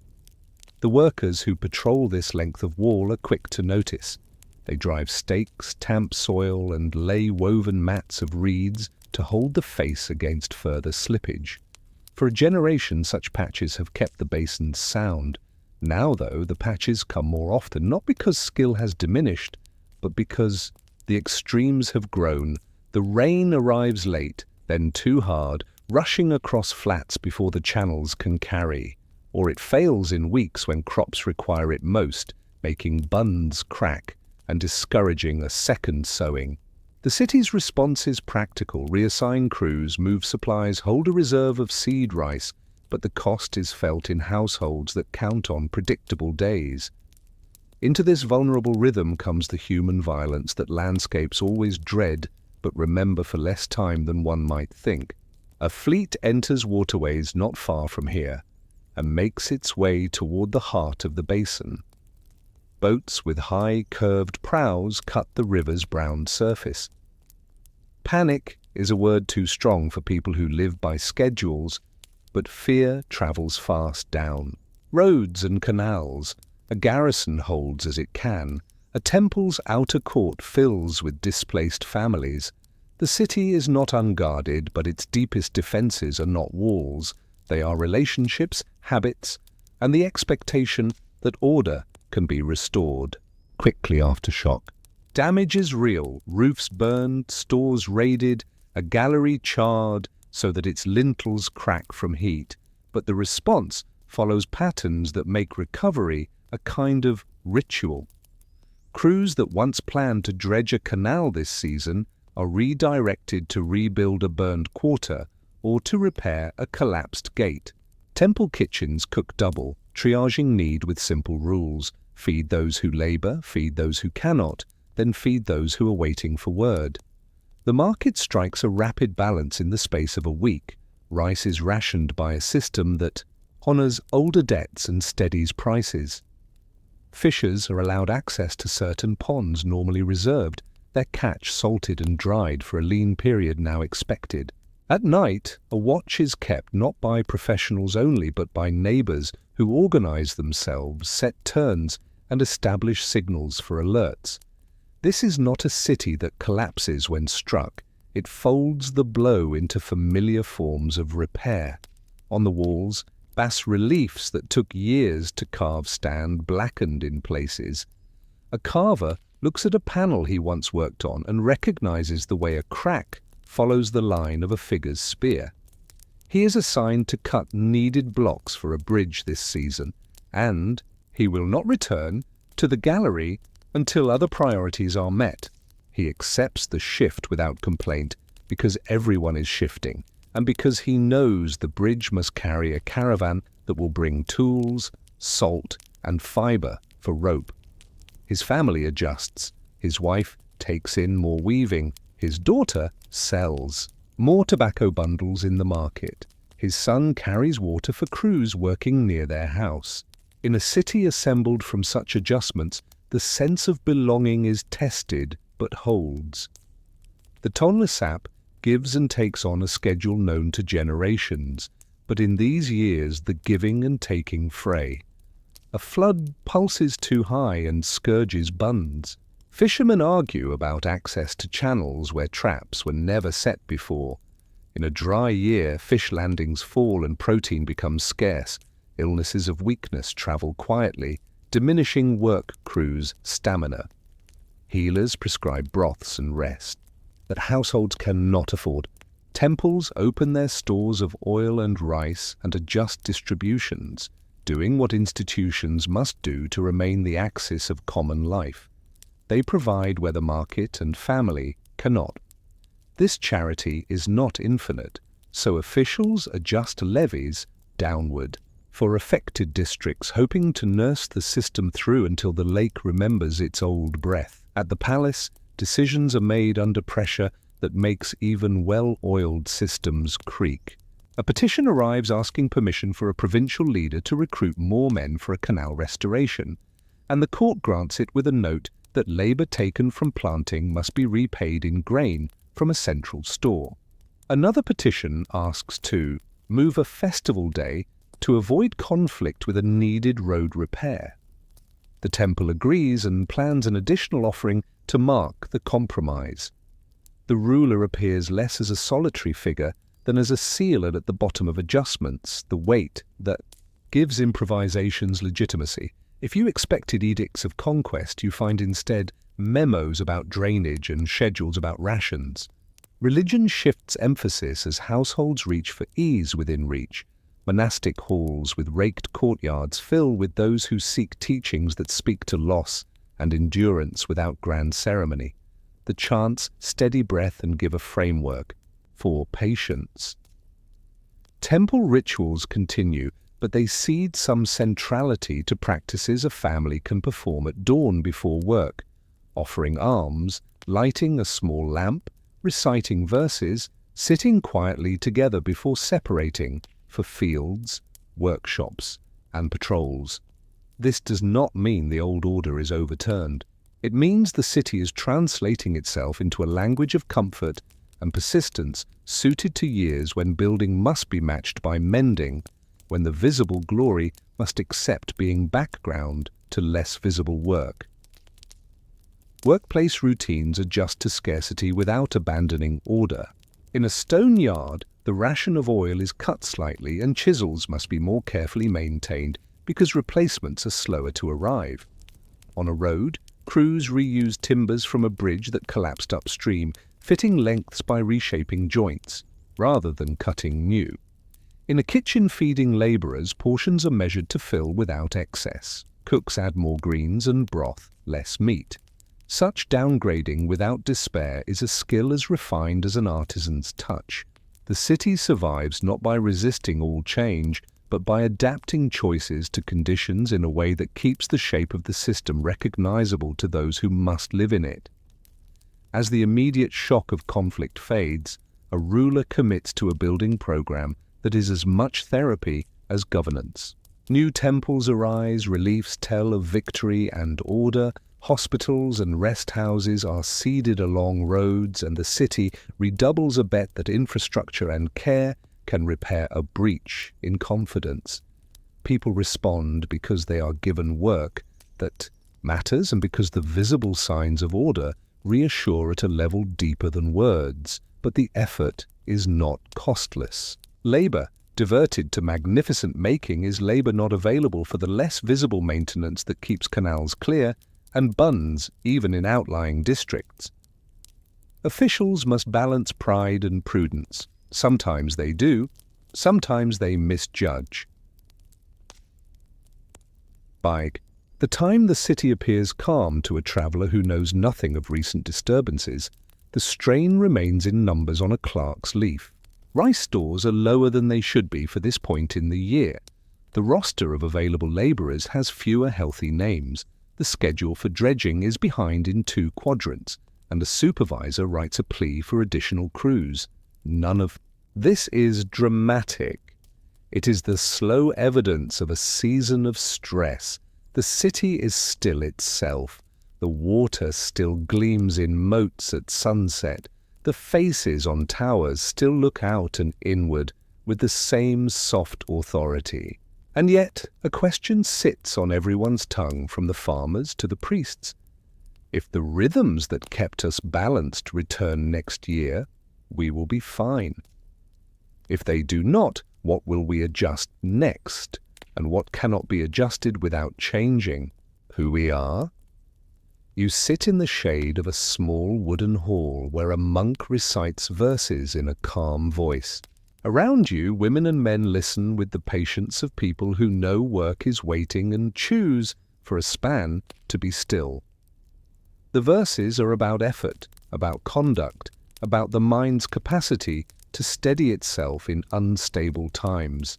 The workers who patrol this length of wall are quick to notice. They drive stakes, tamp soil, and lay woven mats of reeds to hold the face against further slippage. For a generation, such patches have kept the basins sound. Now, though, the patches come more often, not because skill has diminished, but because the extremes have grown. The rain arrives late, then too hard, rushing across flats before the channels can carry, or it fails in weeks when crops require it most, making bunds crack and discouraging a second sowing. The city's response is practical: reassign crews, move supplies, hold a reserve of seed rice, but the cost is felt in households that count on predictable days. Into this vulnerable rhythm comes the human violence that landscapes always dread but remember for less time than one might think. A fleet enters waterways not far from here and makes its way toward the heart of the basin. Boats with high, curved prows cut the river's brown surface. Panic is a word too strong for people who live by schedules, but fear travels fast down. Roads and canals, a garrison holds as it can, a temple's outer court fills with displaced families. The city is not unguarded, but its deepest defenses are not walls. They are relationships, habits, and the expectation that order can be restored quickly after shock. Damage is real: roofs burned, stores raided, a gallery charred so that its lintels crack from heat. But the response follows patterns that make recovery a kind of ritual. Crews that once planned to dredge a canal this season are redirected to rebuild a burned quarter or to repair a collapsed gate. Temple kitchens cook double, triaging need with simple rules: feed those who labor, feed those who cannot, then feed those who are waiting for word. The market strikes a rapid balance in the space of a week. Rice is rationed by a system that honors older debts and steadies prices. Fishers are allowed access to certain ponds normally reserved, their catch salted and dried for a lean period now expected. At night, a watch is kept not by professionals only, but by neighbors who organize themselves, set turns, and establish signals for alerts. This is not a city that collapses when struck. It folds the blow into familiar forms of repair. On the walls, bas-reliefs that took years to carve stand, blackened in places. A carver looks at a panel he once worked on and recognizes the way a crack follows the line of a figure's spear. He is assigned to cut needed blocks for a bridge this season, and he will not return to the gallery until other priorities are met. He accepts the shift without complaint because everyone is shifting, and because he knows the bridge must carry a caravan that will bring tools, salt, and fiber for rope. His family adjusts. His wife takes in more weaving. His daughter sells more tobacco bundles in the market. His son carries water for crews working near their house. In a city assembled from such adjustments, the sense of belonging is tested but holds. The Tonle Sap gives and takes on a schedule known to generations, but in these years the giving and taking fray. A flood pulses too high and scourges bunds. Fishermen argue about access to channels where traps were never set before. In a dry year, fish landings fall and protein becomes scarce. Illnesses of weakness travel quietly, diminishing work crews' stamina. Healers prescribe broths and rest that households cannot afford. Temples open their stores of oil and rice and adjust distributions, doing what institutions must do to remain the axis of common life. They provide where the market and family cannot. This charity is not infinite, so officials adjust levies downward for affected districts, hoping to nurse the system through until the lake remembers its old breath. At the palace, decisions are made under pressure that makes even well-oiled systems creak. A petition arrives asking permission for a provincial leader to recruit more men for a canal restoration, and the court grants it with a note that labor taken from planting must be repaid in grain from a central store. Another petition asks to move a festival day to avoid conflict with a needed road repair. The temple agrees and plans an additional offering to mark the compromise. The ruler appears less as a solitary figure than as a sealer at the bottom of adjustments, the weight that gives improvisations legitimacy. If you expected edicts of conquest, you find instead memos about drainage and schedules about rations. Religion shifts emphasis as households reach for ease within reach. Monastic halls with raked courtyards fill with those who seek teachings that speak to loss and endurance without grand ceremony. The chants steady breath and give a framework for patience. Temple rituals continue, but they cede some centrality to practices a family can perform at dawn before work, offering alms, lighting a small lamp, reciting verses, sitting quietly together before separating for fields, workshops, and patrols. This does not mean the old order is overturned. It means the city is translating itself into a language of comfort and persistence suited to years when building must be matched by mending, when the visible glory must accept being background to less visible work. Workplace routines adjust to scarcity without abandoning order. In a stone yard, the ration of oil is cut slightly and chisels must be more carefully maintained because replacements are slower to arrive. On a road, crews reuse timbers from a bridge that collapsed upstream, fitting lengths by reshaping joints, rather than cutting new. In a kitchen, feeding labourers, portions are measured to fill without excess. Cooks add more greens and broth, less meat. Such downgrading without despair is a skill as refined as an artisan's touch. The city survives not by resisting all change, but by adapting choices to conditions in a way that keeps the shape of the system recognizable to those who must live in it. As the immediate shock of conflict fades, a ruler commits to a building program that is as much therapy as governance. New temples arise, reliefs tell of victory and order, hospitals and rest houses are seeded along roads, and the city redoubles a bet that infrastructure and care can repair a breach in confidence. People respond because they are given work that matters and because the visible signs of order reassure at a level deeper than words, but the effort is not costless. Labor diverted to magnificent making is labor not available for the less visible maintenance that keeps canals clear and buns even in outlying districts. Officials must balance pride and prudence. Sometimes they do, sometimes they misjudge. By the time the city appears calm to a traveller who knows nothing of recent disturbances, the strain remains in numbers on a clerk's leaf. Rice stores are lower than they should be for this point in the year. The roster of available labourers has fewer healthy names. The schedule for dredging is behind in 2 quadrants, and a supervisor writes a plea for additional crews. None of this is dramatic. It is the slow evidence of a season of stress. The city is still itself. The water still gleams in moats at sunset. The faces on towers still look out and inward with the same soft authority. And yet a question sits on everyone's tongue, from the farmers to the priests. If the rhythms that kept us balanced return next year, we will be fine. If they do not, what will we adjust next? And what cannot be adjusted without changing who we are? You sit in the shade of a small wooden hall where a monk recites verses in a calm voice. Around you, women and men listen with the patience of people who know work is waiting and choose, for a span, to be still. The verses are about effort, about conduct, about the mind's capacity to steady itself in unstable times.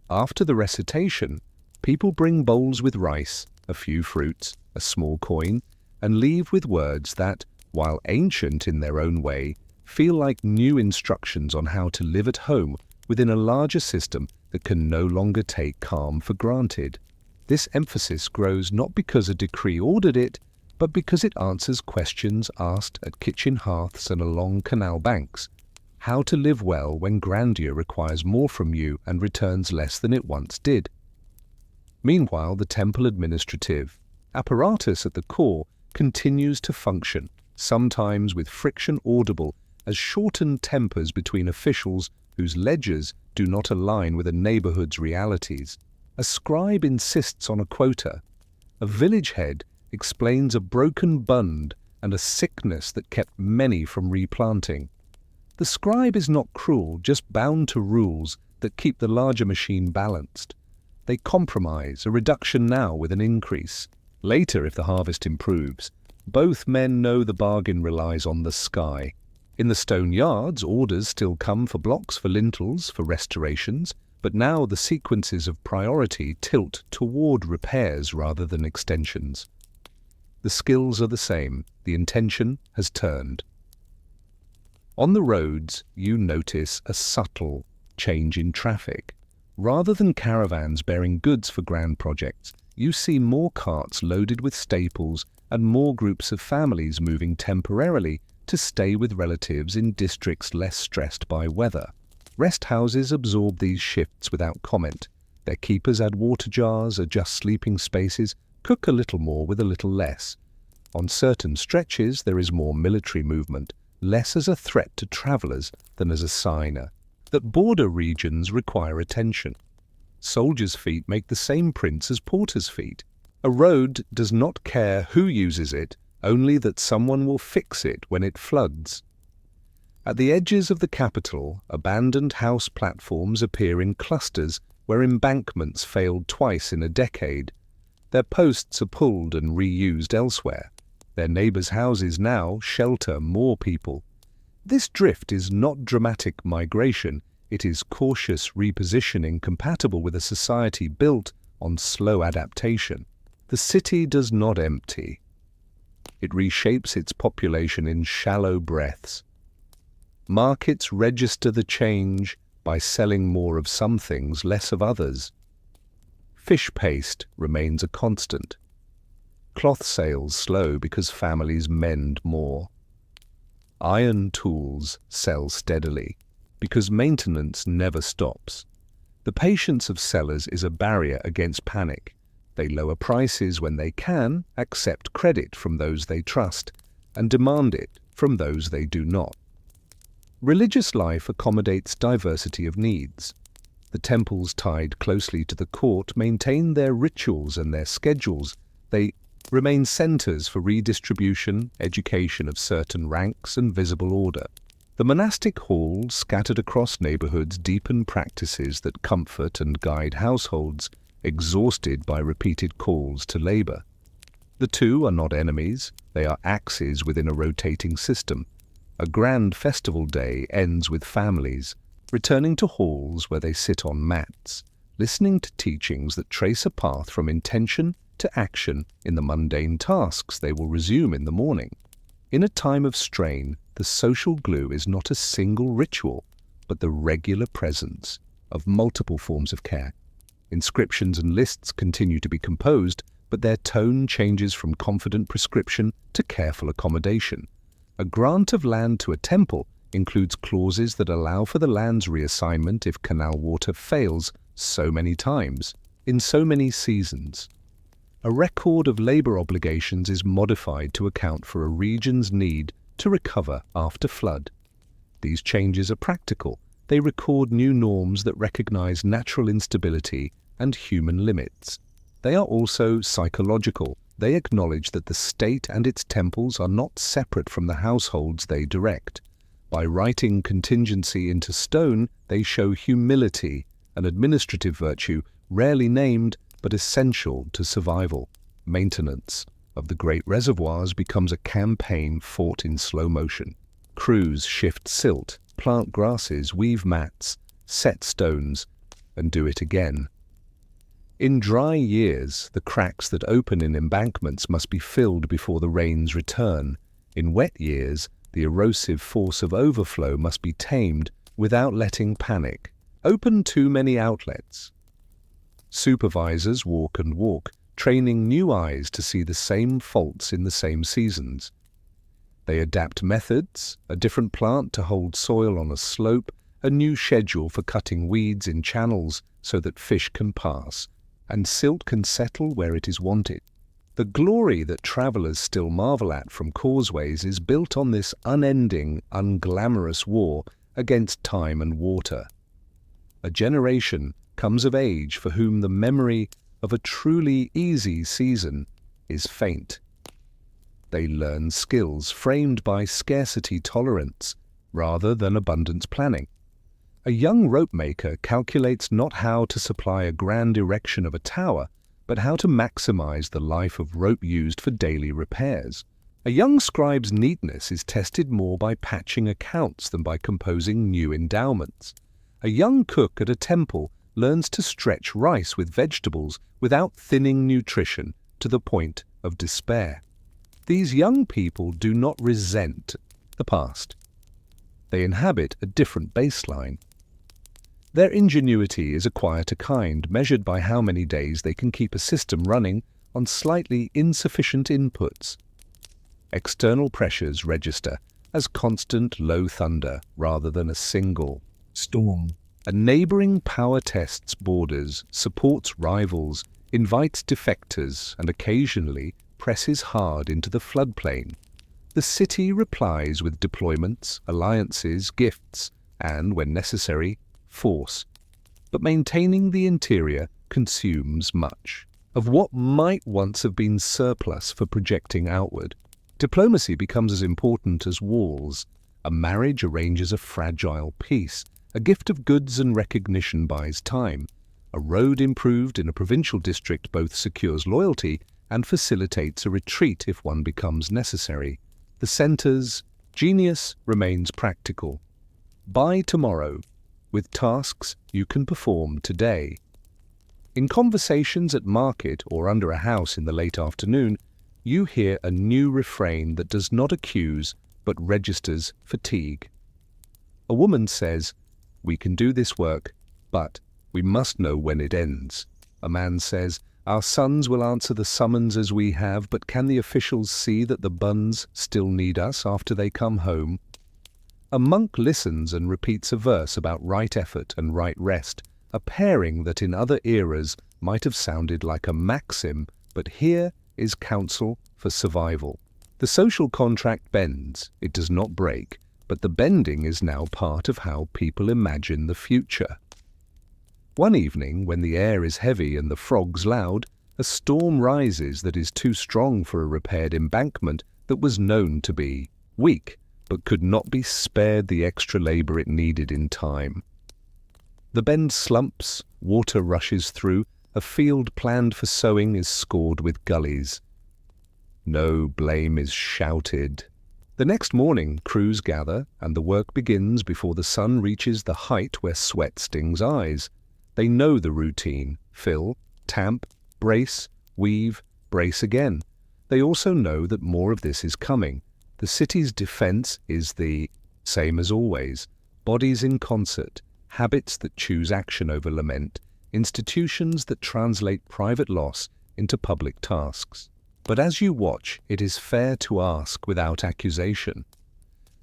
After the recitation, people bring bowls with rice, a few fruits, a small coin, and leave with words that, while ancient in their own way, feel like new instructions on how to live at home within a larger system that can no longer take calm for granted. This emphasis grows not because a decree ordered it, but because it answers questions asked at kitchen hearths and along canal banks. How to live well when grandeur requires more from you and returns less than it once did. Meanwhile, the temple administrative apparatus at the core continues to function, sometimes with friction audible as shortened tempers between officials whose ledgers do not align with a neighborhood's realities. A scribe insists on a quota. A village head explains a broken bund and a sickness that kept many from replanting. The scribe is not cruel, just bound to rules that keep the larger machine balanced. They compromise, a reduction now with an increase. Later, if the harvest improves, both men know the bargain relies on the sky. In the stone yards, orders still come for blocks, for lintels, for restorations, but now the sequences of priority tilt toward repairs rather than extensions. The skills are the same, the intention has turned. On the roads, you notice a subtle change in traffic. Rather than caravans bearing goods for grand projects, you see more carts loaded with staples and more groups of families moving temporarily to stay with relatives in districts less stressed by weather. Rest houses absorb these shifts without comment. Their keepers add water jars, adjust sleeping spaces, cook a little more with a little less. On certain stretches there is more military movement, less as a threat to travelers than as a sign that border regions require attention. Soldiers' feet make the same prints as porters' feet. A road does not care who uses it, only that someone will fix it when it floods. At the edges of the capital, abandoned house platforms appear in clusters where embankments failed twice in a decade. Their posts are pulled and reused elsewhere. Their neighbors' houses now shelter more people. This drift is not dramatic migration, it is cautious repositioning compatible with a society built on slow adaptation. The city does not empty. It reshapes its population in shallow breaths. Markets register the change by selling more of some things, less of others. Fish paste remains a constant. Cloth sales slow because families mend more. Iron tools sell steadily because maintenance never stops. The patience of sellers is a barrier against panic. They lower prices when they can, accept credit from those they trust, and demand it from those they do not. Religious life accommodates diversity of needs. The temples tied closely to the court maintain their rituals and their schedules. They remain centers for redistribution, education of certain ranks, and visible order. The monastic halls scattered across neighborhoods deepen practices that comfort and guide households exhausted by repeated calls to labor. The two are not enemies, they are axes within a rotating system. A grand festival day ends with families returning to halls where they sit on mats, listening to teachings that trace a path from intention to action in the mundane tasks they will resume in the morning. In a time of strain, the social glue is not a single ritual, but the regular presence of multiple forms of care. Inscriptions and lists continue to be composed, but their tone changes from confident prescription to careful accommodation. A grant of land to a temple includes clauses that allow for the land's reassignment if canal water fails so many times, in so many seasons. A record of labor obligations is modified to account for a region's need to recover after flood. These changes are practical. They record new norms that recognize natural instability and human limits. They are also psychological. They acknowledge that the state and its temples are not separate from the households they direct. By writing contingency into stone, they show humility, an administrative virtue rarely named but essential to survival. Maintenance of the great reservoirs becomes a campaign fought in slow motion. Crews shift silt, plant grasses, weave mats, set stones, and do it again. In dry years, the cracks that open in embankments must be filled before the rains return. In wet years, the erosive force of overflow must be tamed without letting panic open too many outlets. Supervisors walk and walk, training new eyes to see the same faults in the same seasons. They adapt methods, a different plant to hold soil on a slope, a new schedule for cutting weeds in channels so that fish can pass, and silt can settle where it is wanted. The glory that travelers still marvel at from causeways is built on this unending, unglamorous war against time and water. A generation comes of age for whom the memory of a truly easy season is faint. They learn skills framed by scarcity tolerance rather than abundance planning. A young rope maker calculates not how to supply a grand erection of a tower, but how to maximize the life of rope used for daily repairs. A young scribe's neatness is tested more by patching accounts than by composing new endowments. A young cook at a temple learns to stretch rice with vegetables without thinning nutrition to the point of despair. These young people do not resent the past. They inhabit a different baseline. Their ingenuity is a quieter kind, measured by how many days they can keep a system running on slightly insufficient inputs. External pressures register as constant low thunder rather than a single storm. A neighboring power tests borders, supports rivals, invites defectors, and occasionally presses hard into the floodplain. The city replies with deployments, alliances, gifts, and, when necessary, force. But maintaining the interior consumes much of what might once have been surplus for projecting outward. Diplomacy becomes as important as walls. A marriage arranges a fragile peace. A gift of goods and recognition buys time. A road improved in a provincial district both secures loyalty and facilitates a retreat if one becomes necessary. The centre's genius remains practical. Buy tomorrow with tasks you can perform today. In conversations at market or under a house in the late afternoon, you hear a new refrain that does not accuse but registers fatigue. A woman says, "We can do this work, but we must know when it ends." A man says, "Our sons will answer the summons as we have, but can the officials see that the buns still need us after they come home?" A monk listens and repeats a verse about right effort and right rest, a pairing that in other eras might have sounded like a maxim, but here is counsel for survival. The social contract bends, it does not break, but the bending is now part of how people imagine the future. One evening, when the air is heavy and the frogs loud, a storm rises that is too strong for a repaired embankment that was known to be weak, but could not be spared the extra labor it needed in time. The bend slumps, water rushes through, a field planned for sowing is scored with gullies. No blame is shouted. The next morning, crews gather, and the work begins before the sun reaches the height where sweat stings eyes. They know the routine: fill, tamp, brace, weave, brace again. They also know that more of this is coming. The city's defense is the same as always: bodies in concert, habits that choose action over lament, institutions that translate private loss into public tasks. But as you watch, it is fair to ask without accusation.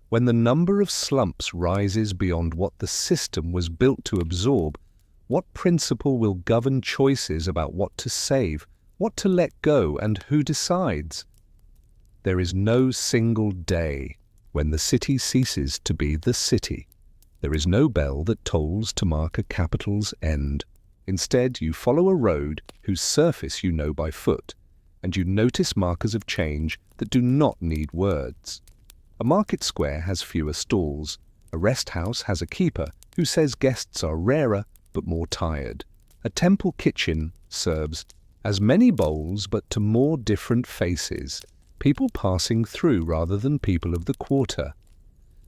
When the number of slumps rises beyond what the system was built to absorb, what principle will govern choices about what to save, what to let go, and who decides? There is no single day when the city ceases to be the city. There is no bell that tolls to mark a capital's end. Instead, you follow a road whose surface you know by foot, and you notice markers of change that do not need words. A market square has fewer stalls. A rest house has a keeper who says guests are rarer but more tired. A temple kitchen serves as many bowls but to more different faces, people passing through rather than people of the quarter.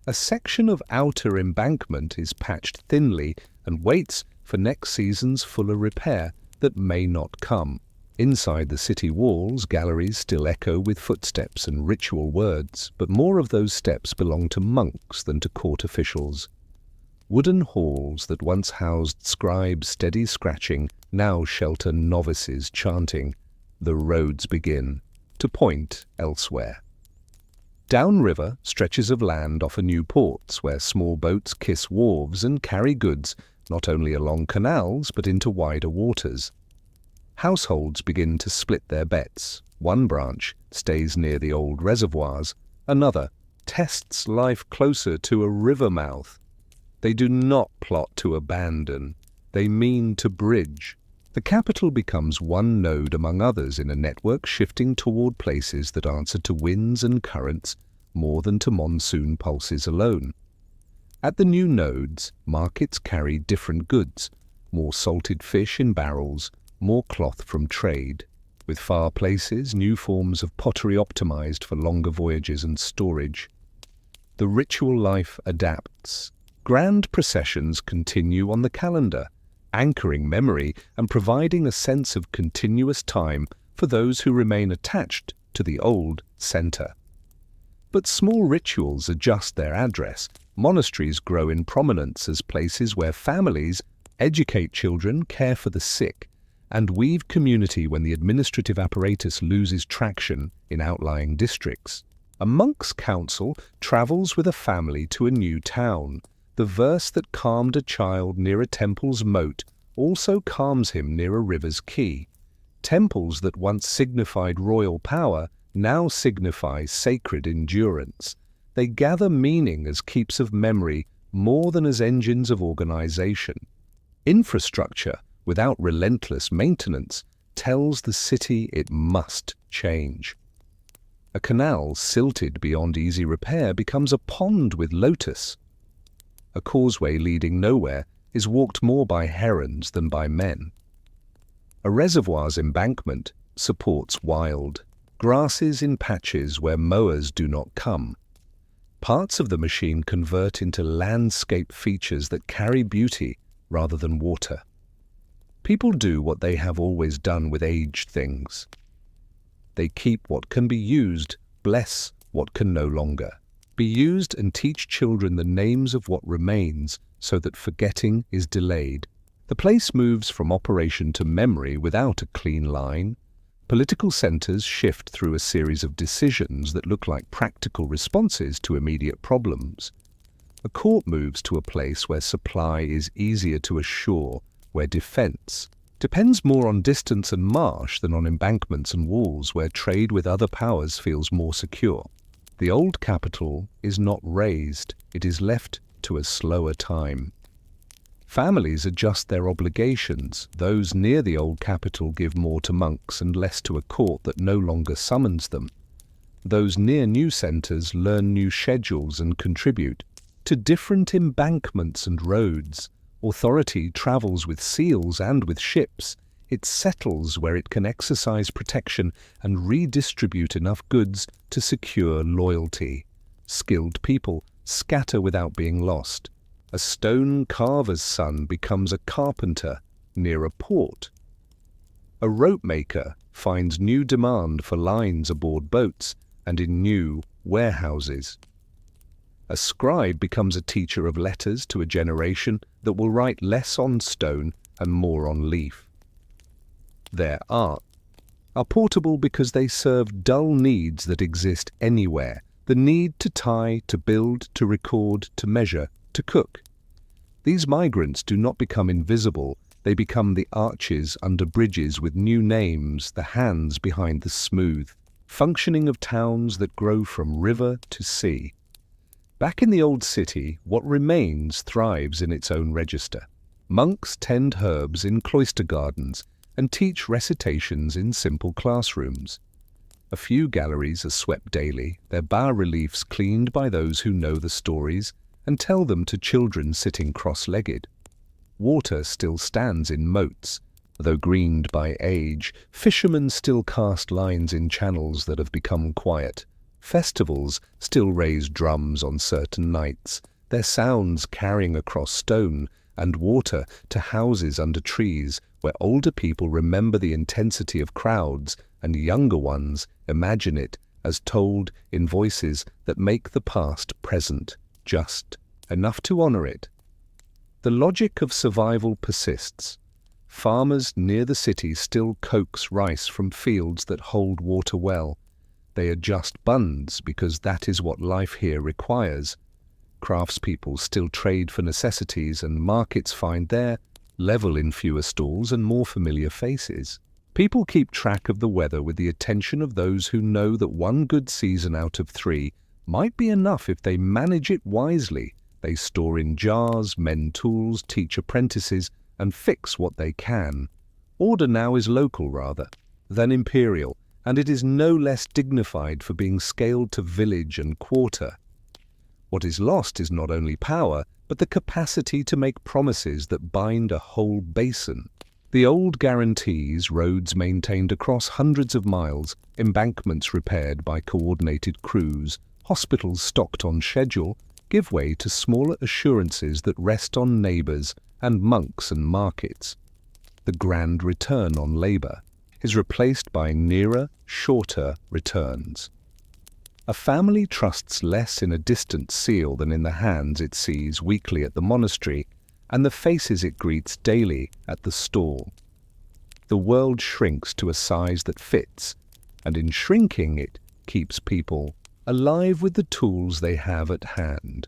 A section of outer embankment is patched thinly and waits for next season's fuller repair that may not come. Inside the city walls, galleries still echo with footsteps and ritual words, but more of those steps belong to monks than to court officials. Wooden halls that once housed scribes' steady scratching now shelter novices chanting, "The roads begin," to point elsewhere. Downriver, stretches of land offer new ports where small boats kiss wharves and carry goods not only along canals but into wider waters. Households begin to split their bets. One branch stays near the old reservoirs, another tests life closer to a river mouth. They do not plot to abandon, They mean to bridge. The capital becomes one node among others in a network shifting toward places that answer to winds and currents more than to monsoon pulses alone. At the new nodes, markets carry different goods, more salted fish in barrels, more cloth from trade. With far places, new forms of pottery optimized for longer voyages and storage. The ritual life adapts. Grand processions continue on the calendar, anchoring memory and providing a sense of continuous time for those who remain attached to the old center. But small rituals adjust their address. Monasteries grow in prominence as places where families educate children, care for the sick, and weave community when the administrative apparatus loses traction in outlying districts. A monk's council travels with a family to a new town. The verse that calmed a child near a temple's moat also calms him near a river's quay. Temples that once signified royal power now signify sacred endurance. They gather meaning as keeps of memory more than as engines of organization. Infrastructure, without relentless maintenance, tells the city it must change. A canal silted beyond easy repair becomes a pond with lotus. A causeway leading nowhere is walked more by herons than by men. A reservoir's embankment supports wild grasses in patches where mowers do not come. Parts of the machine convert into landscape features that carry beauty rather than water. People do what they have always done with aged things. They keep what can be used, bless what can no longer be used, and teach children the names of what remains so that forgetting is delayed. The place moves from operation to memory without a clean line. Political centers shift through a series of decisions that look like practical responses to immediate problems. A court moves to a place where supply is easier to assure, where defense depends more on distance and marsh than on embankments and walls, where trade with other powers feels more secure. The old capital is not razed, it is left to a slower time. Families adjust their obligations. Those near the old capital give more to monks and less to a court that no longer summons them. Those near new centers learn new schedules and contribute to different embankments and roads. Authority travels with seals and with ships. It settles where it can exercise protection and redistribute enough goods to secure loyalty. Skilled people scatter without being lost. A stone carver's son becomes a carpenter near a port. A rope maker finds new demand for lines aboard boats and in new warehouses. A scribe becomes a teacher of letters to a generation that will write less on stone and more on leaf. Their art are portable because they serve dull needs that exist anywhere. The need to tie, to build, to record, to measure, to cook. These migrants do not become invisible, they become the arches under bridges with new names, the hands behind the smooth functioning of towns that grow from river to sea. Back in the old city, what remains thrives in its own register. Monks tend herbs in cloister gardens and teach recitations in simple classrooms. A few galleries are swept daily, their bas-reliefs cleaned by those who know the stories and tell them to children sitting cross-legged. Water still stands in moats, though greened by age. Fishermen still cast lines in channels that have become quiet. Festivals still raise drums on certain nights, their sounds carrying across stone and water to houses under trees where older people remember the intensity of crowds and younger ones imagine it as told in voices that make the past present, just enough to honor it. The logic of survival persists. Farmers near the city still coax rice from fields that hold water well. They adjust bunds because that is what life here requires. Craftspeople still trade for necessities and markets find their level in fewer stalls and more familiar faces. People keep track of the weather with the attention of those who know that one good season out of 3 might be enough if they manage it wisely. They store in jars, mend tools, teach apprentices, and fix what they can. Order now is local, rather, than imperial, and it is no less dignified for being scaled to village and quarter. What is lost is not only power, but the capacity to make promises that bind a whole basin. The old guarantees, roads maintained across hundreds of miles, embankments repaired by coordinated crews, hospitals stocked on schedule, give way to smaller assurances that rest on neighbours and monks and markets. The grand return on labour is replaced by nearer, shorter returns. A family trusts less in a distant seal than in the hands it sees weekly at the monastery and the faces it greets daily at the stall. The world shrinks to a size that fits, and in shrinking it keeps people alive with the tools they have at hand.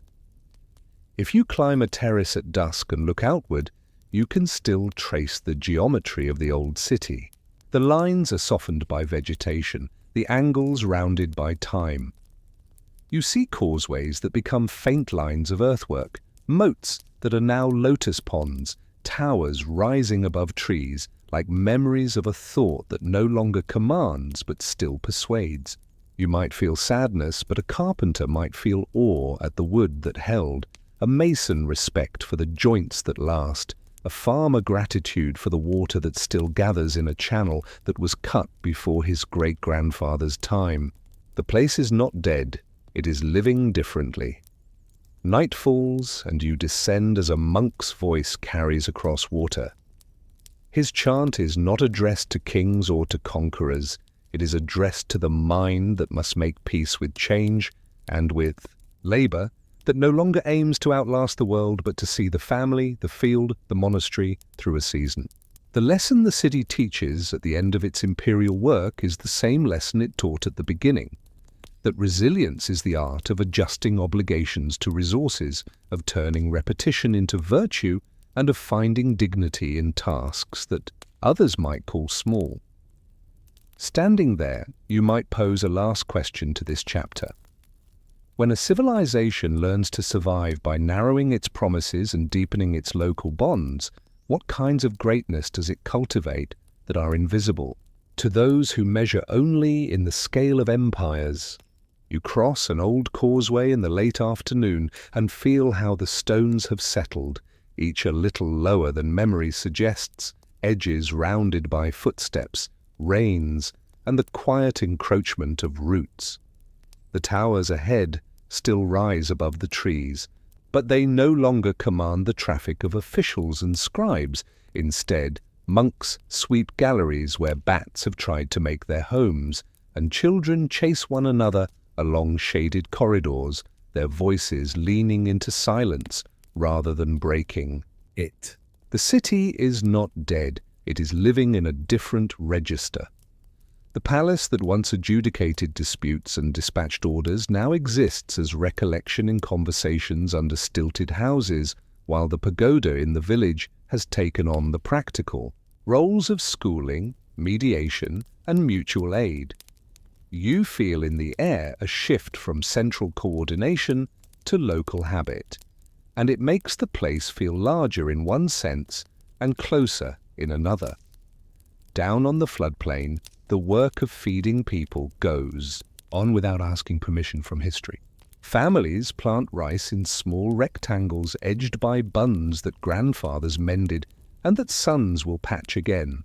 If you climb a terrace at dusk and look outward, you can still trace the geometry of the old city. The lines are softened by vegetation, the angles rounded by time. You see causeways that become faint lines of earthwork, moats that are now lotus ponds, towers rising above trees, like memories of a thought that no longer commands but still persuades. You might feel sadness, but a carpenter might feel awe at the wood that held, a mason respect for the joints that last, a farmer gratitude for the water that still gathers in a channel that was cut before his great-grandfather's time. The place is not dead, it is living differently. Night falls, and you descend as a monk's voice carries across water. His chant is not addressed to kings or to conquerors, it is addressed to the mind that must make peace with change and with labour that no longer aims to outlast the world but to see the family, the field, the monastery through a season. The lesson the city teaches at the end of its imperial work is the same lesson it taught at the beginning, that resilience is the art of adjusting obligations to resources, of turning repetition into virtue, and of finding dignity in tasks that others might call small. Standing there, you might pose a last question to this chapter. When a civilization learns to survive by narrowing its promises and deepening its local bonds, what kinds of greatness does it cultivate that are invisible to those who measure only in the scale of empires? You cross an old causeway in the late afternoon and feel how the stones have settled, each a little lower than memory suggests, edges rounded by footsteps, rains, and the quiet encroachment of roots. The towers ahead still rise above the trees, but they no longer command the traffic of officials and scribes. Instead, monks sweep galleries where bats have tried to make their homes, and children chase one another along shaded corridors, their voices leaning into silence rather than breaking it. The city is not dead, it is living in a different register. The palace that once adjudicated disputes and dispatched orders now exists as recollection in conversations under stilted houses, while the pagoda in the village has taken on the practical roles of schooling, mediation, and mutual aid. You feel in the air a shift from central coordination to local habit, and it makes the place feel larger in one sense and closer in another. Down on the floodplain, the work of feeding people goes on without asking permission from history. Families plant rice in small rectangles edged by bunds that grandfathers mended and that sons will patch again.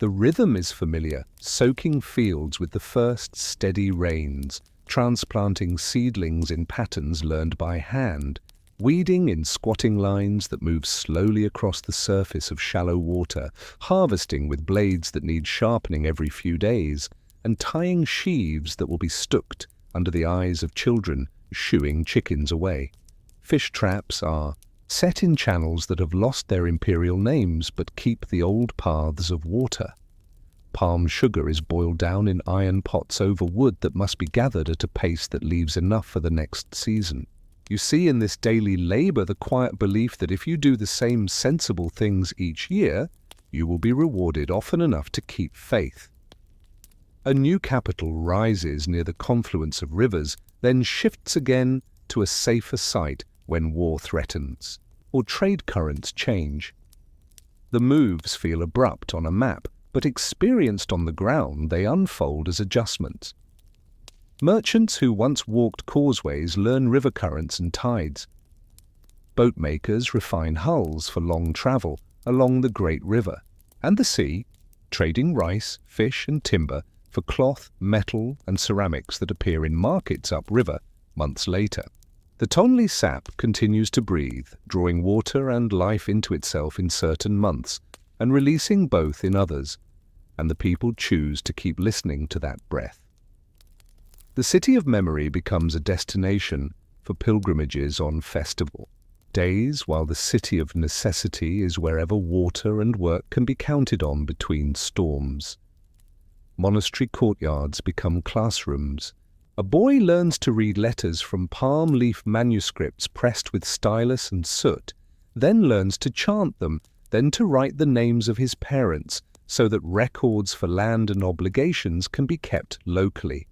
The rhythm is familiar, soaking fields with the first steady rains, transplanting seedlings in patterns learned by hand, weeding in squatting lines that move slowly across the surface of shallow water, harvesting with blades that need sharpening every few days, and tying sheaves that will be stooked under the eyes of children shooing chickens away. Fish traps are set in channels that have lost their imperial names but keep the old paths of water. Palm sugar is boiled down in iron pots over wood that must be gathered at a pace that leaves enough for the next season. You see in this daily labor the quiet belief that if you do the same sensible things each year, you will be rewarded often enough to keep faith. A new capital rises near the confluence of rivers, then shifts again to a safer site when war threatens, or trade currents change. The moves feel abrupt on a map, but experienced on the ground, they unfold as adjustments. Merchants who once walked causeways learn river currents and tides. Boatmakers refine hulls for long travel along the great river, and the sea, trading rice, fish and timber for cloth, metal and ceramics that appear in markets upriver months later. The Tonle Sap continues to breathe, drawing water and life into itself in certain months and releasing both in others, and the people choose to keep listening to that breath. The city of memory becomes a destination for pilgrimages on festival days, while the city of necessity is wherever water and work can be counted on between storms. Monastery courtyards become classrooms. A boy learns to read letters from palm leaf manuscripts pressed with stylus and soot, then learns to chant them, then to write the names of his parents so that records for land and obligations can be kept locally.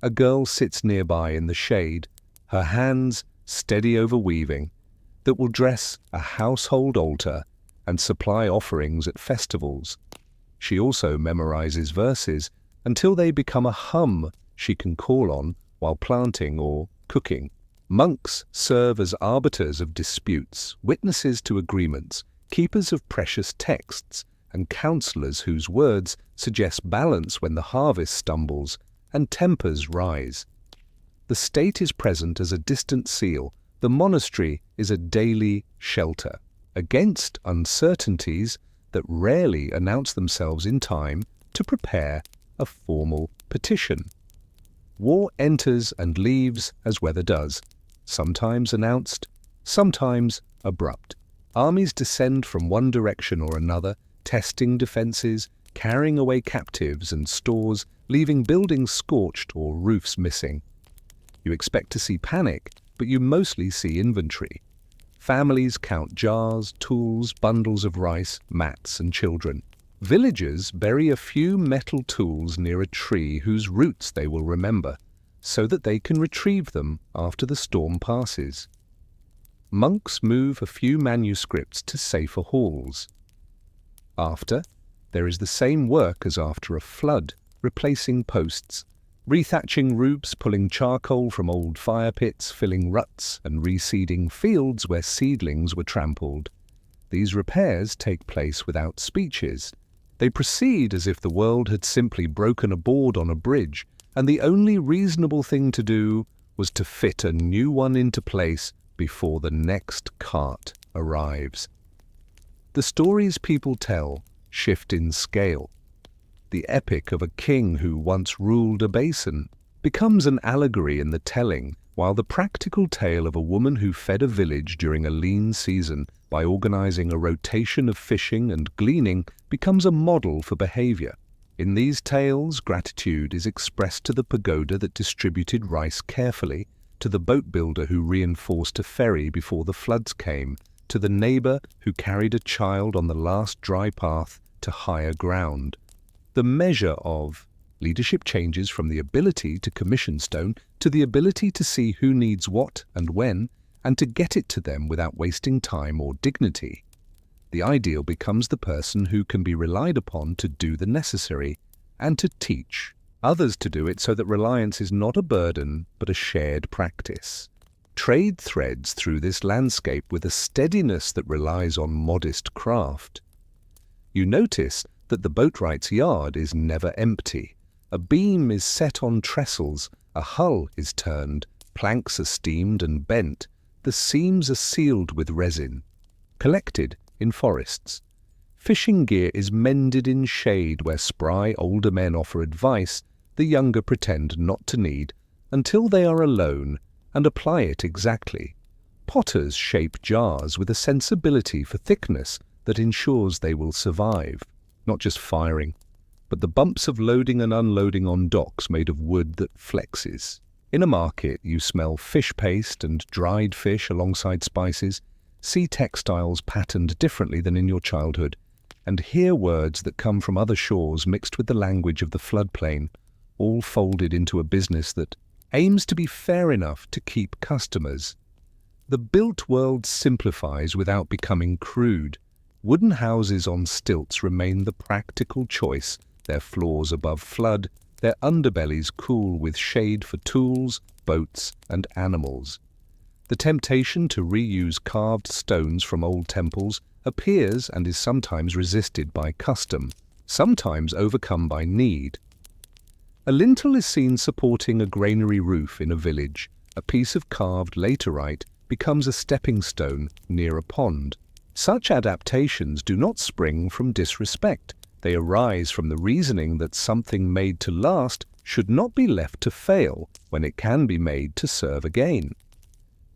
A girl sits nearby in the shade, her hands steady over weaving, that will dress a household altar and supply offerings at festivals. She also memorizes verses until they become a hum she can call on while planting or cooking. Monks serve as arbiters of disputes, witnesses to agreements, keepers of precious texts, and counselors whose words suggest balance when the harvest stumbles and tempers rise. The state is present as a distant seal. The monastery is a daily shelter against uncertainties that rarely announce themselves in time to prepare a formal petition. War enters and leaves as weather does, sometimes announced, sometimes abrupt. Armies descend from one direction or another, testing defenses, carrying away captives and stores, leaving buildings scorched or roofs missing. You expect to see panic, but you mostly see inventory. Families count jars, tools, bundles of rice, mats and children. Villagers bury a few metal tools near a tree whose roots they will remember, so that they can retrieve them after the storm passes. Monks move a few manuscripts to safer halls. After, there is the same work as after a flood, replacing posts, rethatching roofs, pulling charcoal from old fire pits, filling ruts and reseeding fields where seedlings were trampled. These repairs take place without speeches. They proceed as if the world had simply broken a board on a bridge, and the only reasonable thing to do was to fit a new one into place before the next cart arrives. The stories people tell shift in scale. The epic of a king who once ruled a basin becomes an allegory in the telling, while the practical tale of a woman who fed a village during a lean season by organizing a rotation of fishing and gleaning becomes a model for behavior. In these tales, gratitude is expressed to the pagoda that distributed rice carefully, to the boat builder who reinforced a ferry before the floods came, to the neighbor who carried a child on the last dry path to higher ground. The measure of leadership changes from the ability to commission stone to the ability to see who needs what and when, and to get it to them without wasting time or dignity. The ideal becomes the person who can be relied upon to do the necessary and to teach others to do it, so that reliance is not a burden but a shared practice. Trade threads through this landscape with a steadiness that relies on modest craft. You notice that the boatwright's yard is never empty. A beam is set on trestles, a hull is turned, planks are steamed and bent, the seams are sealed with resin, collected in forests. Fishing gear is mended in shade where spry older men offer advice the younger pretend not to need until they are alone and apply it exactly. Potters shape jars with a sensibility for thickness that ensures they will survive. Not just firing, but the bumps of loading and unloading on docks made of wood that flexes. In a market, you smell fish paste and dried fish alongside spices, see textiles patterned differently than in your childhood, and hear words that come from other shores mixed with the language of the floodplain, all folded into a business that aims to be fair enough to keep customers. The built world simplifies without becoming crude. Wooden houses on stilts remain the practical choice, their floors above flood, their underbellies cool with shade for tools, boats, and animals. The temptation to reuse carved stones from old temples appears and is sometimes resisted by custom, sometimes overcome by need. A lintel is seen supporting a granary roof in a village. A piece of carved laterite becomes a stepping stone near a pond. Such adaptations do not spring from disrespect. They arise from the reasoning that something made to last should not be left to fail when it can be made to serve again.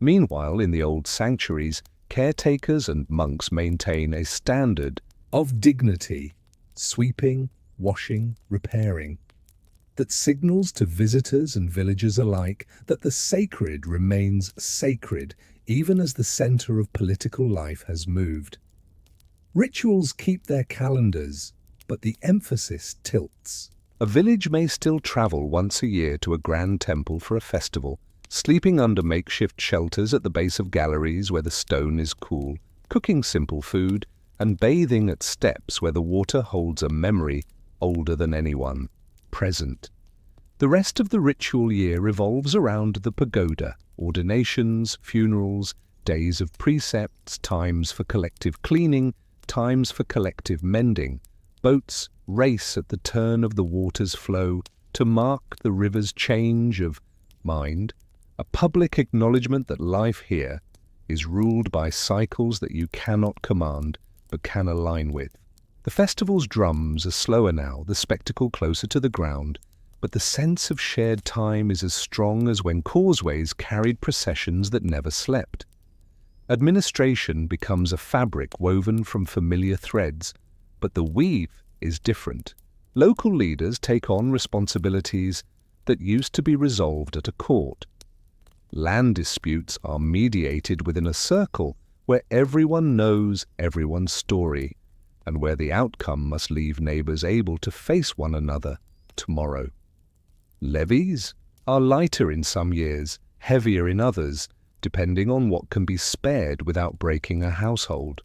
Meanwhile, in the old sanctuaries, caretakers and monks maintain a standard of dignity, sweeping, washing, repairing, that signals to visitors and villagers alike that the sacred remains sacred even as the center of political life has moved. Rituals keep their calendars, but the emphasis tilts. A village may still travel once a year to a grand temple for a festival, sleeping under makeshift shelters at the base of galleries where the stone is cool, cooking simple food, and bathing at steps where the water holds a memory older than anyone present. The rest of the ritual year revolves around the pagoda, ordinations, funerals, days of precepts, times for collective cleaning, times for collective mending. Boats race at the turn of the water's flow to mark the river's change of mind, a public acknowledgement that life here is ruled by cycles that you cannot command but can align with. The festival's drums are slower now, the spectacle closer to the ground, but the sense of shared time is as strong as when causeways carried processions that never slept. Administration becomes a fabric woven from familiar threads, but the weave is different. Local leaders take on responsibilities that used to be resolved at a court. Land disputes are mediated within a circle where everyone knows everyone's story, and where the outcome must leave neighbors able to face one another tomorrow. Levies are lighter in some years, heavier in others, depending on what can be spared without breaking a household.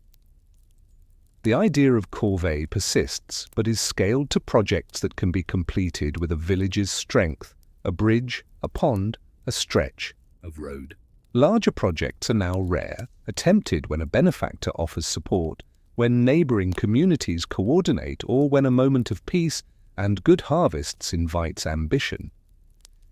The idea of corvée persists, but is scaled to projects that can be completed with a village's strength, a bridge, a pond, a stretch of road. Larger projects are now rare, attempted when a benefactor offers support, when neighboring communities coordinate, or when a moment of peace and good harvests invites ambition.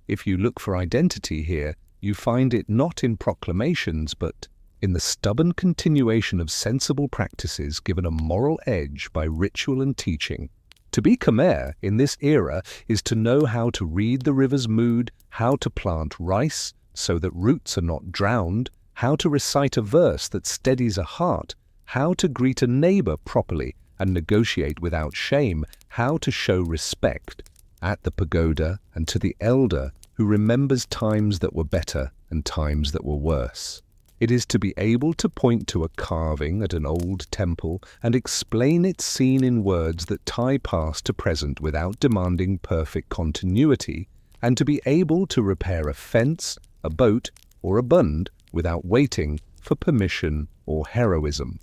If you look for identity here, you find it not in proclamations, but in the stubborn continuation of sensible practices given a moral edge by ritual and teaching. To be Khmer in this era is to know how to read the river's mood, how to plant rice so that roots are not drowned, how to recite a verse that steadies a heart, how to greet a neighbor properly and negotiate without shame, how to show respect at the pagoda and to the elder who remembers times that were better and times that were worse. It is to be able to point to a carving at an old temple and explain its scene in words that tie past to present without demanding perfect continuity, and to be able to repair a fence, a boat, or a bund without waiting for permission or heroism.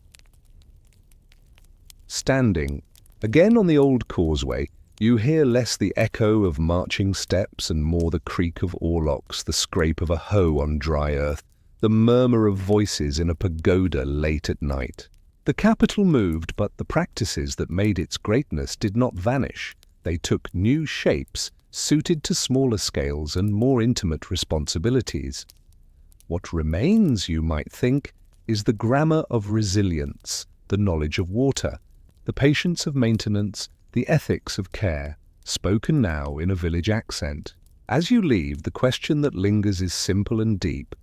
Standing. Again on the old causeway, you hear less the echo of marching steps and more the creak of oarlocks, the scrape of a hoe on dry earth, the murmur of voices in a pagoda late at night. The capital moved, but the practices that made its greatness did not vanish. They took new shapes, suited to smaller scales and more intimate responsibilities. What remains, you might think, is the grammar of resilience, the knowledge of water, the patience of maintenance, the ethics of care, spoken now in a village accent. As you leave, the question that lingers is simple and deep.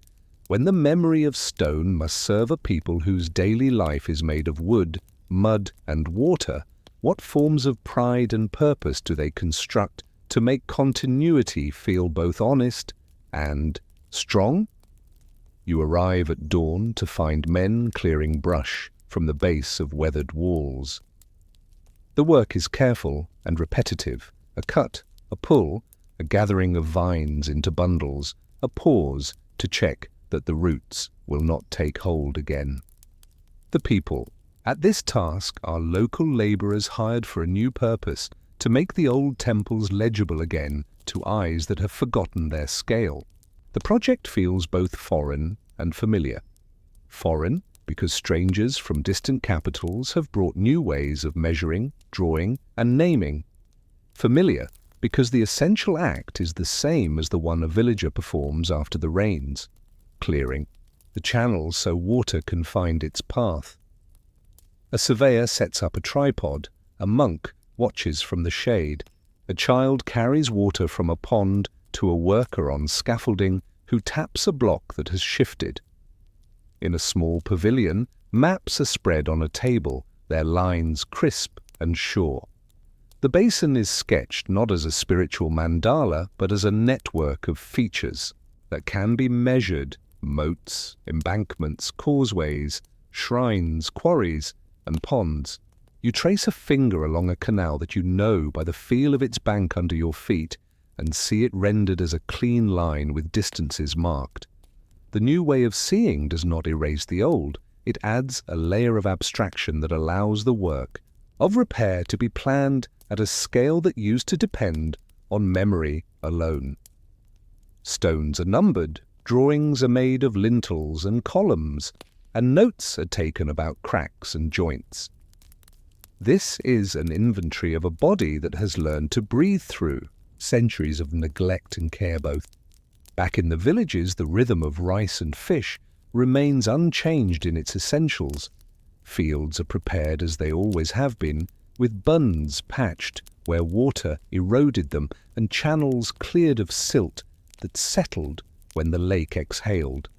When the memory of stone must serve a people whose daily life is made of wood, mud, and water, what forms of pride and purpose do they construct to make continuity feel both honest and strong? You arrive at dawn to find men clearing brush from the base of weathered walls. The work is careful and repetitive, a cut, a pull, a gathering of vines into bundles, a pause to check that the roots will not take hold again. The people. At this task are local labourers hired for a new purpose, to make the old temples legible again to eyes that have forgotten their scale. The project feels both foreign and familiar. Foreign, because strangers from distant capitals have brought new ways of measuring, drawing, and naming. Familiar, because the essential act is the same as the one a villager performs after the rains, clearing the channels so water can find its path. A surveyor sets up a tripod, a monk watches from the shade, a child carries water from a pond to a worker on scaffolding who taps a block that has shifted. In a small pavilion, maps are spread on a table, their lines crisp and sure. The basin is sketched not as a spiritual mandala, but as a network of features that can be measured: moats, embankments, causeways, shrines, quarries, and ponds. You trace a finger along a canal that you know by the feel of its bank under your feet, and see it rendered as a clean line with distances marked. The new way of seeing does not erase the old. It adds a layer of abstraction that allows the work of repair to be planned at a scale that used to depend on memory alone. Stones are numbered, drawings are made of lintels and columns, and notes are taken about cracks and joints. This is an inventory of a body that has learned to breathe through centuries of neglect and care both. Back in the villages, the rhythm of rice and fish remains unchanged in its essentials. Fields are prepared as they always have been, with bunds patched where water eroded them and channels cleared of silt that settled when the lake exhaled.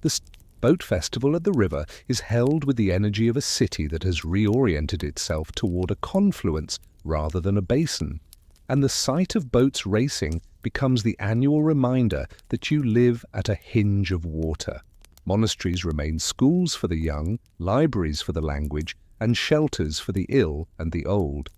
The boat festival at the river is held with the energy of a city that has reoriented itself toward a confluence rather than a basin, and the sight of boats racing becomes the annual reminder that you live at a hinge of water. Monasteries remain schools for the young, libraries for the language, and shelters for the ill and the old.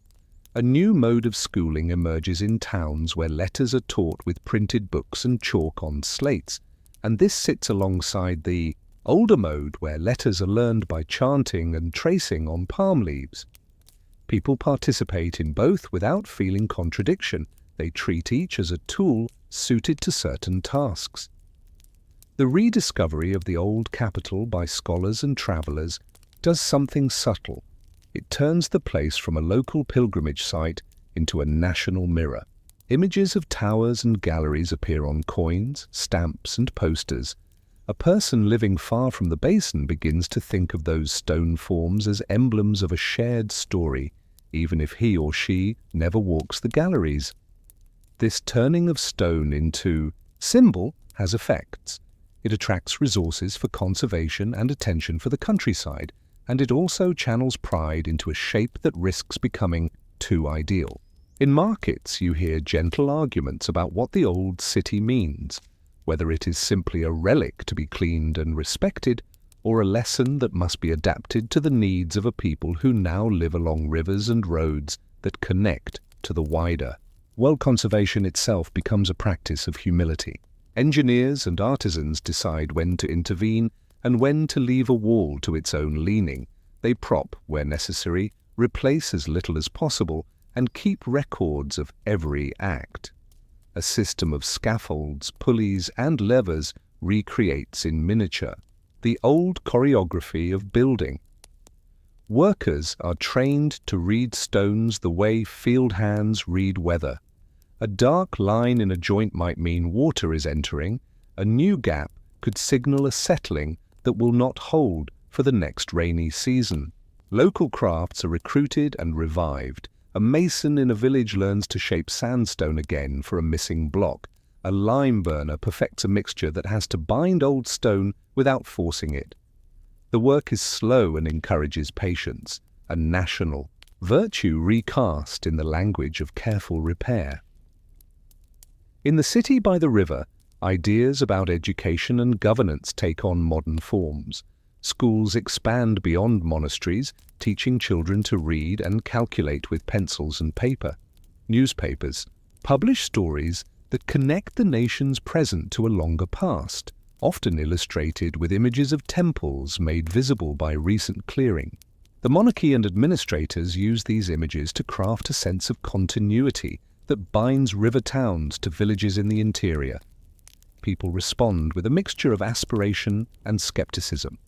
A new mode of schooling emerges in towns where letters are taught with printed books and chalk on slates, and this sits alongside the older mode where letters are learned by chanting and tracing on palm leaves. People participate in both without feeling contradiction. They treat each as a tool suited to certain tasks. The rediscovery of the old capital by scholars and travellers does something subtle. It turns the place from a local pilgrimage site into a national mirror. Images of towers and galleries appear on coins, stamps, and posters. A person living far from the basin begins to think of those stone forms as emblems of a shared story, even if he or she never walks the galleries. This turning of stone into symbol has effects. It attracts resources for conservation and attention for the countryside, and it also channels pride into a shape that risks becoming too ideal. In markets, you hear gentle arguments about what the old city means, whether it is simply a relic to be cleaned and respected, or a lesson that must be adapted to the needs of a people who now live along rivers and roads that connect to the wider. World conservation itself becomes a practice of humility. Engineers and artisans decide when to intervene and when to leave a wall to its own leaning. They prop where necessary, replace as little as possible, and keep records of every act. A system of scaffolds, pulleys, and levers recreates in miniature the old choreography of building. Workers are trained to read stones the way field hands read weather. A dark line in a joint might mean water is entering. A new gap could signal a settling that will not hold for the next rainy season. Local crafts are recruited and revived. A mason in a village learns to shape sandstone again for a missing block. A lime burner perfects a mixture that has to bind old stone without forcing it. The work is slow and encourages patience, a national virtue recast in the language of careful repair. In the city by the river, ideas about education and governance take on modern forms. Schools expand beyond monasteries, teaching children to read and calculate with pencils and paper. Newspapers publish stories that connect the nation's present to a longer past, often illustrated with images of temples made visible by recent clearing. The monarchy and administrators use these images to craft a sense of continuity that binds river towns to villages in the interior. People respond with a mixture of aspiration and skepticism.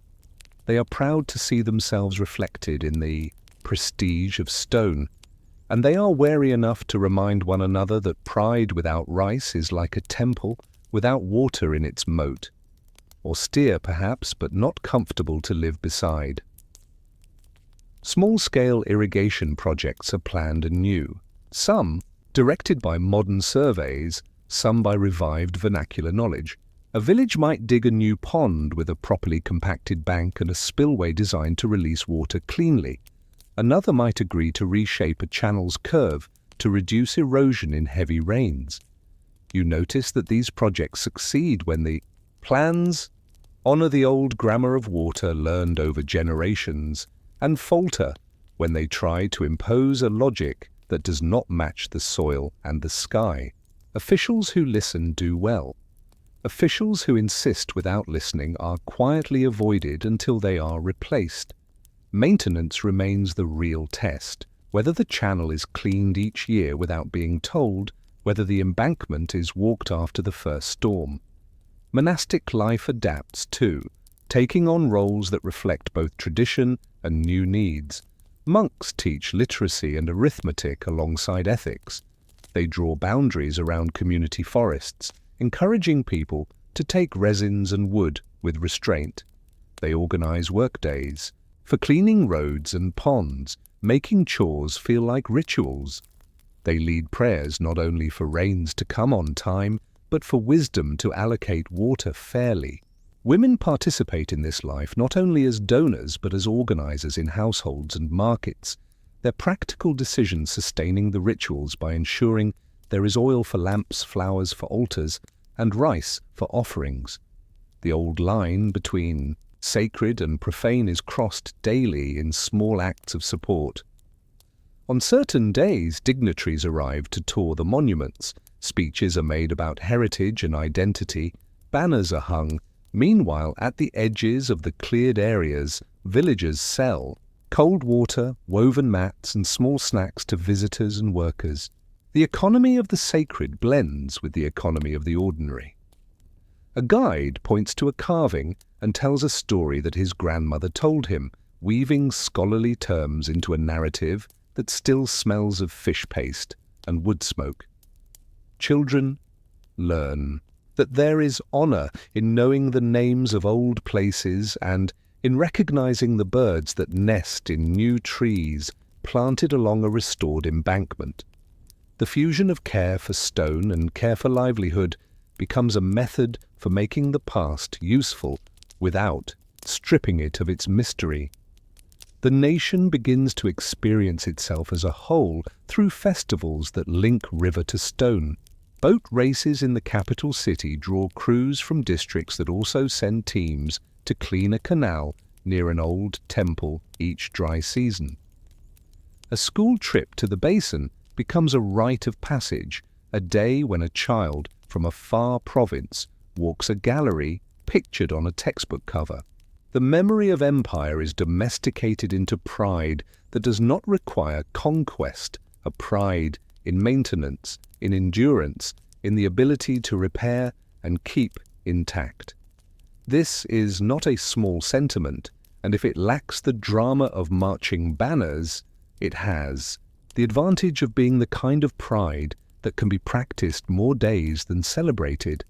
They are proud to see themselves reflected in the prestige of stone, and they are wary enough to remind one another that pride without rice is like a temple without water in its moat. Austere, perhaps, but not comfortable to live beside. Small-scale irrigation projects are planned anew, some directed by modern surveys, some by revived vernacular knowledge. A village might dig a new pond with a properly compacted bank and a spillway designed to release water cleanly. Another might agree to reshape a channel's curve to reduce erosion in heavy rains. You notice that these projects succeed when the plans honor the old grammar of water learned over generations and falter when they try to impose a logic that does not match the soil and the sky. Officials who listen do well. Officials who insist without listening are quietly avoided until they are replaced. Maintenance remains the real test, whether the channel is cleaned each year without being told, whether the embankment is walked after the first storm. Monastic life adapts too, taking on roles that reflect both tradition and new needs. Monks teach literacy and arithmetic alongside ethics. They draw boundaries around community forests, encouraging people to take resins and wood with restraint. They organize workdays for cleaning roads and ponds, making chores feel like rituals. They lead prayers not only for rains to come on time, but for wisdom to allocate water fairly. Women participate in this life not only as donors but as organizers in households and markets, their practical decisions sustaining the rituals by ensuring there is oil for lamps, flowers for altars, and rice for offerings. The old line between sacred and profane is crossed daily in small acts of support. On certain days, dignitaries arrive to tour the monuments. Speeches are made about heritage and identity. Banners are hung. Meanwhile, at the edges of the cleared areas, villagers sell cold water, woven mats, and small snacks to visitors and workers. The economy of the sacred blends with the economy of the ordinary. A guide points to a carving and tells a story that his grandmother told him, weaving scholarly terms into a narrative that still smells of fish paste and wood smoke. Children learn that there is honor in knowing the names of old places and in recognizing the birds that nest in new trees planted along a restored embankment. The fusion of care for stone and care for livelihood becomes a method for making the past useful without stripping it of its mystery. The nation begins to experience itself as a whole through festivals that link river to stone. Boat races in the capital city draw crews from districts that also send teams to clean a canal near an old temple each dry season. A school trip to the basin becomes a rite of passage, a day when a child from a far province walks a gallery pictured on a textbook cover. The memory of empire is domesticated into pride that does not require conquest, a pride in maintenance, in endurance, in the ability to repair and keep intact. This is not a small sentiment, and if it lacks the drama of marching banners, it has the advantage of being the kind of pride that can be practiced more days than celebrated.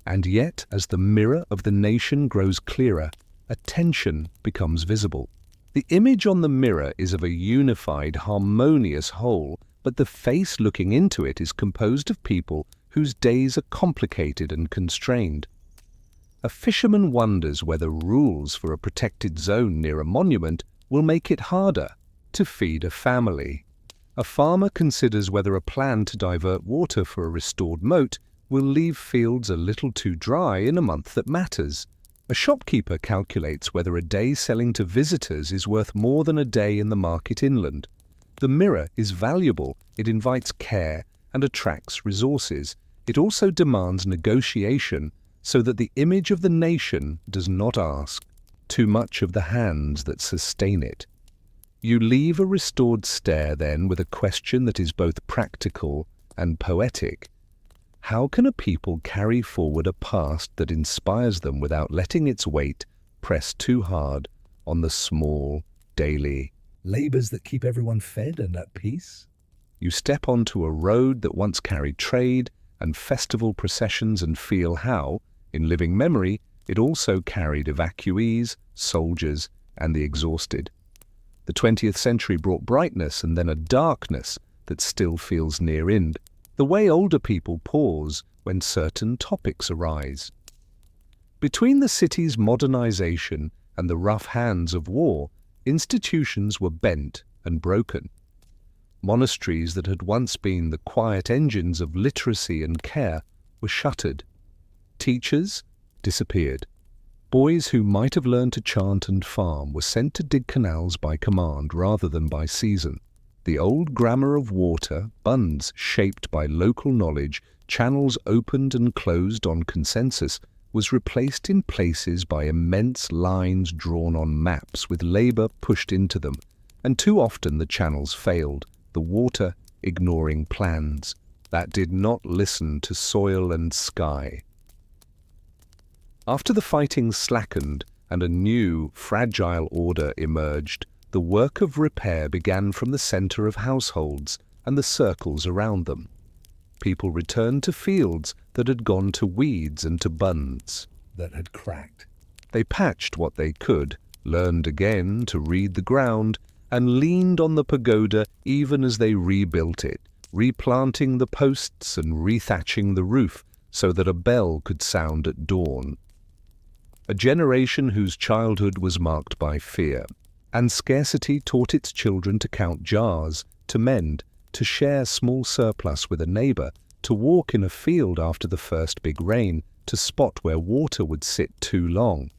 And yet, as the mirror of the nation grows clearer, a tension becomes visible. The image on the mirror is of a unified, harmonious whole, but the face looking into it is composed of people whose days are complicated and constrained. A fisherman wonders whether rules for a protected zone near a monument will make it harder to feed a family. A farmer considers whether a plan to divert water for a restored moat will leave fields a little too dry in a month that matters. A shopkeeper calculates whether a day selling to visitors is worth more than a day in the market inland. The mirror is valuable. It invites care and attracts resources. It also demands negotiation so that the image of the nation does not ask too much of the hands that sustain it. You leave a restored stare then with a question that is both practical and poetic. How can a people carry forward a past that inspires them without letting its weight press too hard on the small, daily labors that keep everyone fed and at peace? You step onto a road that once carried trade and festival processions and feel how, in living memory, it also carried evacuees, soldiers, and the exhausted. The 20th century brought brightness and then a darkness that still feels near-end, the way older people pause when certain topics arise. Between the city's modernization and the rough hands of war, institutions were bent and broken. Monasteries that had once been the quiet engines of literacy and care were shuttered. Teachers disappeared. Boys who might have learned to chant and farm were sent to dig canals by command rather than by season. The old grammar of water, bunds shaped by local knowledge, channels opened and closed on consensus, was replaced in places by immense lines drawn on maps with labour pushed into them, and too often the channels failed, the water ignoring plans that did not listen to soil and sky. After the fighting slackened and a new, fragile order emerged, the work of repair began from the centre of households and the circles around them. People returned to fields that had gone to weeds and to bunds that had cracked. They patched what they could, learned again to read the ground, and leaned on the pagoda even as they rebuilt it, replanting the posts and rethatching the roof so that a bell could sound at dawn. A generation whose childhood was marked by fear, and scarcity taught its children to count jars, to mend, to share small surplus with a neighbour, to walk in a field after the first big rain, to spot where water would sit too long.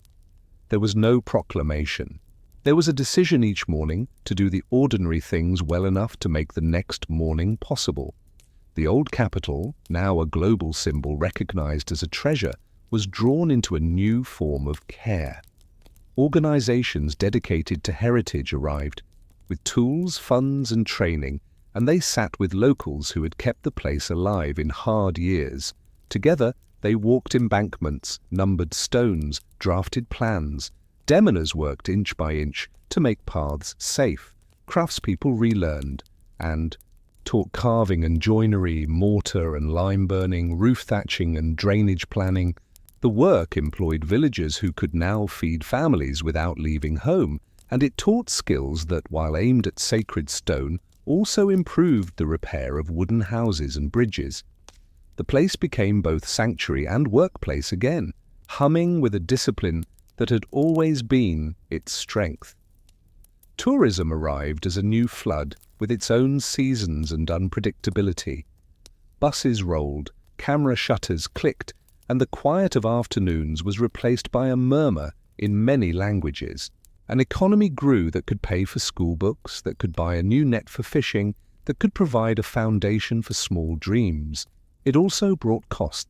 There was no proclamation. There was a decision each morning to do the ordinary things well enough to make the next morning possible. The old capital, now a global symbol recognized as a treasure, was drawn into a new form of care. Organizations dedicated to heritage arrived, with tools, funds, and training, and they sat with locals who had kept the place alive in hard years. Together, they walked embankments, numbered stones, drafted plans. Demoners worked inch by inch to make paths safe. Craftspeople relearned and taught carving and joinery, mortar and lime burning, roof thatching and drainage planning. The work employed villagers who could now feed families without leaving home, and it taught skills that, while aimed at sacred stone, also improved the repair of wooden houses and bridges. The place became both sanctuary and workplace again, humming with a discipline that had always been its strength. Tourism arrived as a new flood with its own seasons and unpredictability. Buses rolled, camera shutters clicked, and the quiet of afternoons was replaced by a murmur in many languages. An economy grew that could pay for school books, that could buy a new net for fishing, that could provide a foundation for small dreams. It also brought costs.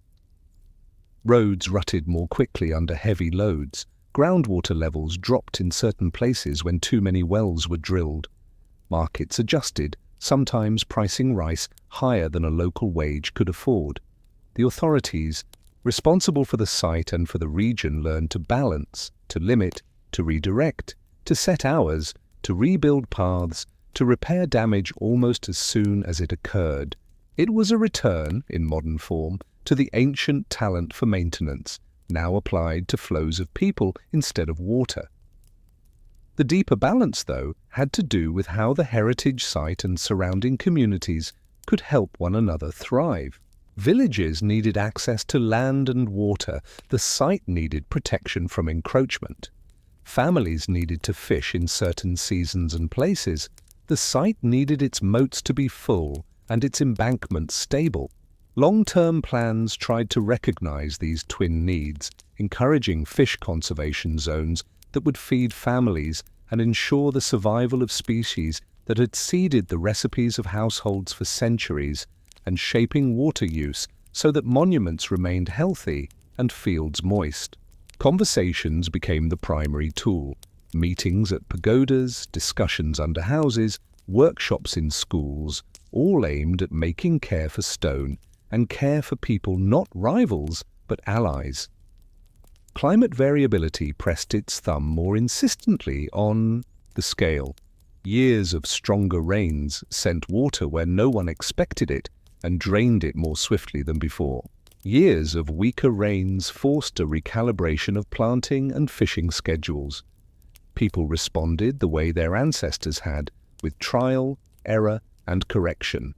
Roads rutted more quickly under heavy loads. Groundwater levels dropped in certain places when too many wells were drilled. Markets adjusted, sometimes pricing rice higher than a local wage could afford. The authorities, responsible for the site and for the region, learned to balance, to limit, to redirect, to set hours, to rebuild paths, to repair damage almost as soon as it occurred. It was a return, in modern form, to the ancient talent for maintenance, now applied to flows of people instead of water. The deeper balance, though, had to do with how the heritage site and surrounding communities could help one another thrive. Villages needed access to land and water. The site needed protection from encroachment. Families needed to fish in certain seasons and places. The site needed its moats to be full and its embankments stable. Long-term plans tried to recognize these twin needs, encouraging fish conservation zones that would feed families and ensure the survival of species that had seeded the recipes of households for centuries, and shaping water use so that monuments remained healthy and fields moist. Conversations became the primary tool. Meetings at pagodas, discussions under houses, workshops in schools, all aimed at making care for stone and care for people not rivals but allies. Climate variability pressed its thumb more insistently on the scale. Years of stronger rains sent water where no one expected it and drained it more swiftly than before. Years of weaker rains forced a recalibration of planting and fishing schedules. People responded the way their ancestors had, with trial, error, and correction.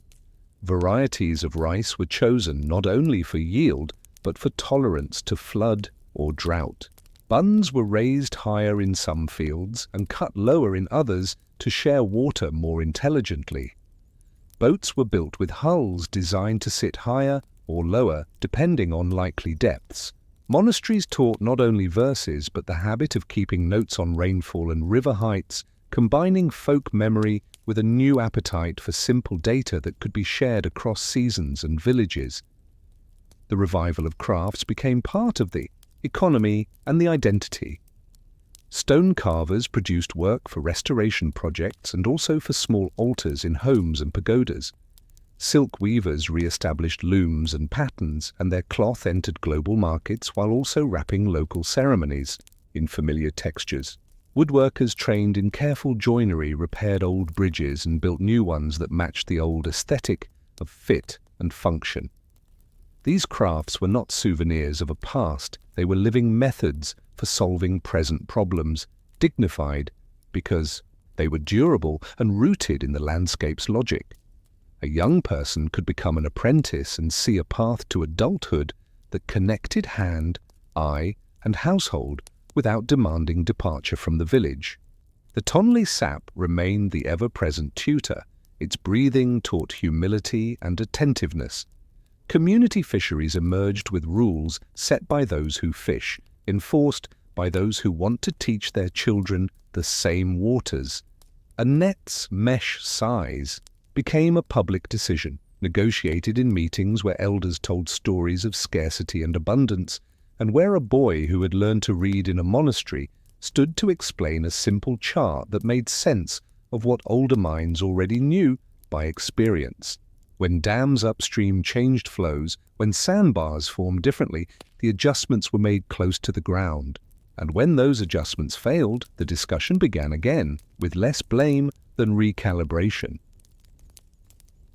Varieties of rice were chosen not only for yield, but for tolerance to flood or drought. Bunds were raised higher in some fields and cut lower in others to share water more intelligently. Boats were built with hulls designed to sit higher or lower depending on likely depths. Monasteries taught not only verses but the habit of keeping notes on rainfall and river heights, combining folk memory with a new appetite for simple data that could be shared across seasons and villages. The revival of crafts became part of the economy and the identity. Stone carvers produced work for restoration projects and also for small altars in homes and pagodas. Silk weavers re-established looms and patterns, and their cloth entered global markets while also wrapping local ceremonies in familiar textures. Woodworkers trained in careful joinery repaired old bridges and built new ones that matched the old aesthetic of fit and function. These crafts were not souvenirs of a past, they were living methods for solving present problems, dignified because they were durable and rooted in the landscape's logic. A young person could become an apprentice and see a path to adulthood that connected hand, eye, and household without demanding departure from the village. The Tonley sap remained the ever-present tutor. Its breathing taught humility and attentiveness. Community fisheries emerged with rules set by those who fish, enforced by those who want to teach their children the same waters. A net's mesh size became a public decision, negotiated in meetings where elders told stories of scarcity and abundance, and where a boy who had learned to read in a monastery stood to explain a simple chart that made sense of what older minds already knew by experience. When dams upstream changed flows, when sandbars formed differently, the adjustments were made close to the ground. And when those adjustments failed, the discussion began again, with less blame than recalibration.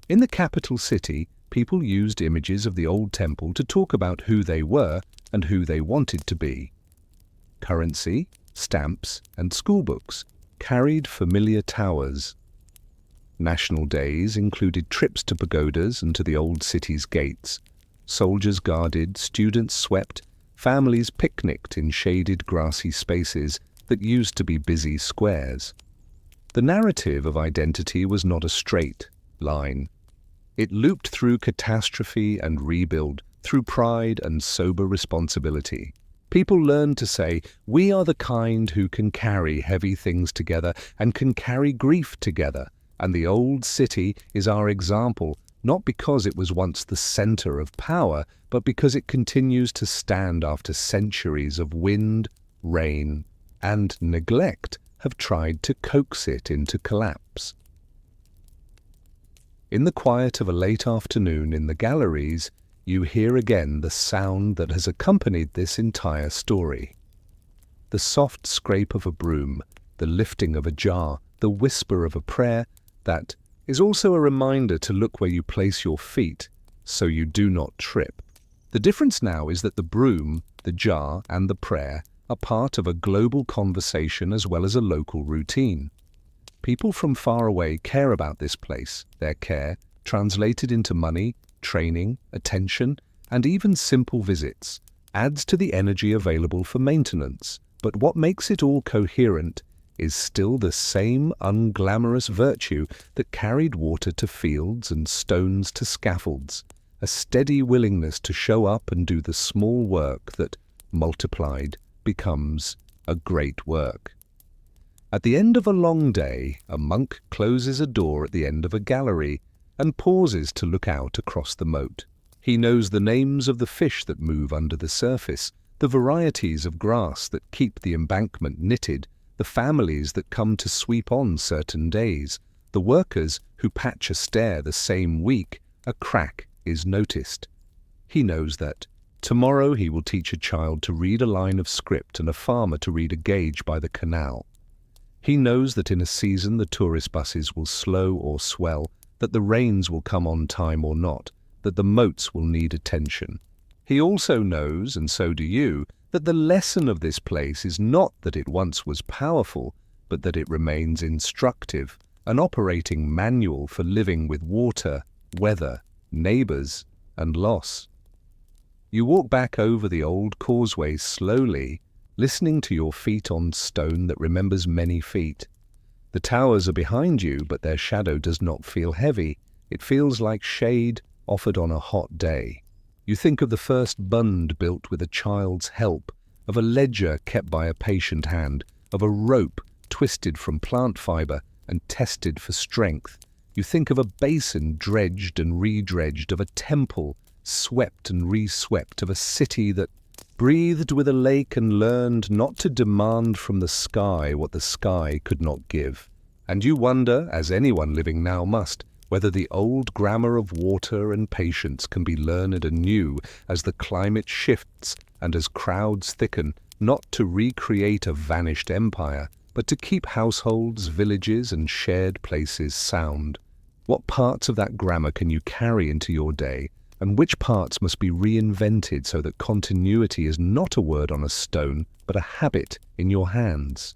In the capital city, people used images of the old temple to talk about who they were and who they wanted to be. Currency, stamps, and schoolbooks carried familiar towers. National days included trips to pagodas and to the old city's gates. Soldiers guarded, students swept, families picnicked in shaded grassy spaces that used to be busy squares. The narrative of identity was not a straight line. It looped through catastrophe and rebuild, through pride and sober responsibility. People learned to say, "We are the kind who can carry heavy things together and can carry grief together." And the old city is our example, not because it was once the center of power, but because it continues to stand after centuries of wind, rain, and neglect have tried to coax it into collapse. In the quiet of a late afternoon in the galleries, you hear again the sound that has accompanied this entire story. The soft scrape of a broom, the lifting of a jar, the whisper of a prayer that is also a reminder to look where you place your feet so you do not trip. The difference now is that the broom, the jar, and the prayer are part of a global conversation as well as a local routine. People from far away care about this place, their care translated into money, training, attention, and even simple visits, adds to the energy available for maintenance. But what makes it all coherent is still the same unglamorous virtue that carried water to fields and stones to scaffolds, a steady willingness to show up and do the small work that, multiplied, becomes a great work. At the end of a long day, a monk closes a door at the end of a gallery and pauses to look out across the moat. He knows the names of the fish that move under the surface, the varieties of grass that keep the embankment knitted, the families that come to sweep on certain days, the workers who patch a stair the same week a crack is noticed. He knows that tomorrow he will teach a child to read a line of script and a farmer to read a gauge by the canal. He knows that in a season the tourist buses will slow or swell, that the rains will come on time or not, that the moats will need attention. He also knows, and so do you, that the lesson of this place is not that it once was powerful, but that it remains instructive, an operating manual for living with water, weather, neighbours, and loss. You walk back over the old causeway slowly, listening to your feet on stone that remembers many feet. The towers are behind you, but their shadow does not feel heavy. It feels like shade offered on a hot day. You think of the first bund built with a child's help, of a ledger kept by a patient hand, of a rope twisted from plant fibre and tested for strength. You think of a basin dredged and redredged, of a temple swept and reswept, of a city that breathed with a lake and learned not to demand from the sky what the sky could not give. And you wonder, as anyone living now must, whether the old grammar of water and patience can be learned anew as the climate shifts and as crowds thicken, not to recreate a vanished empire, but to keep households, villages, and shared places sound. What parts of that grammar can you carry into your day, and which parts must be reinvented so that continuity is not a word on a stone, but a habit in your hands?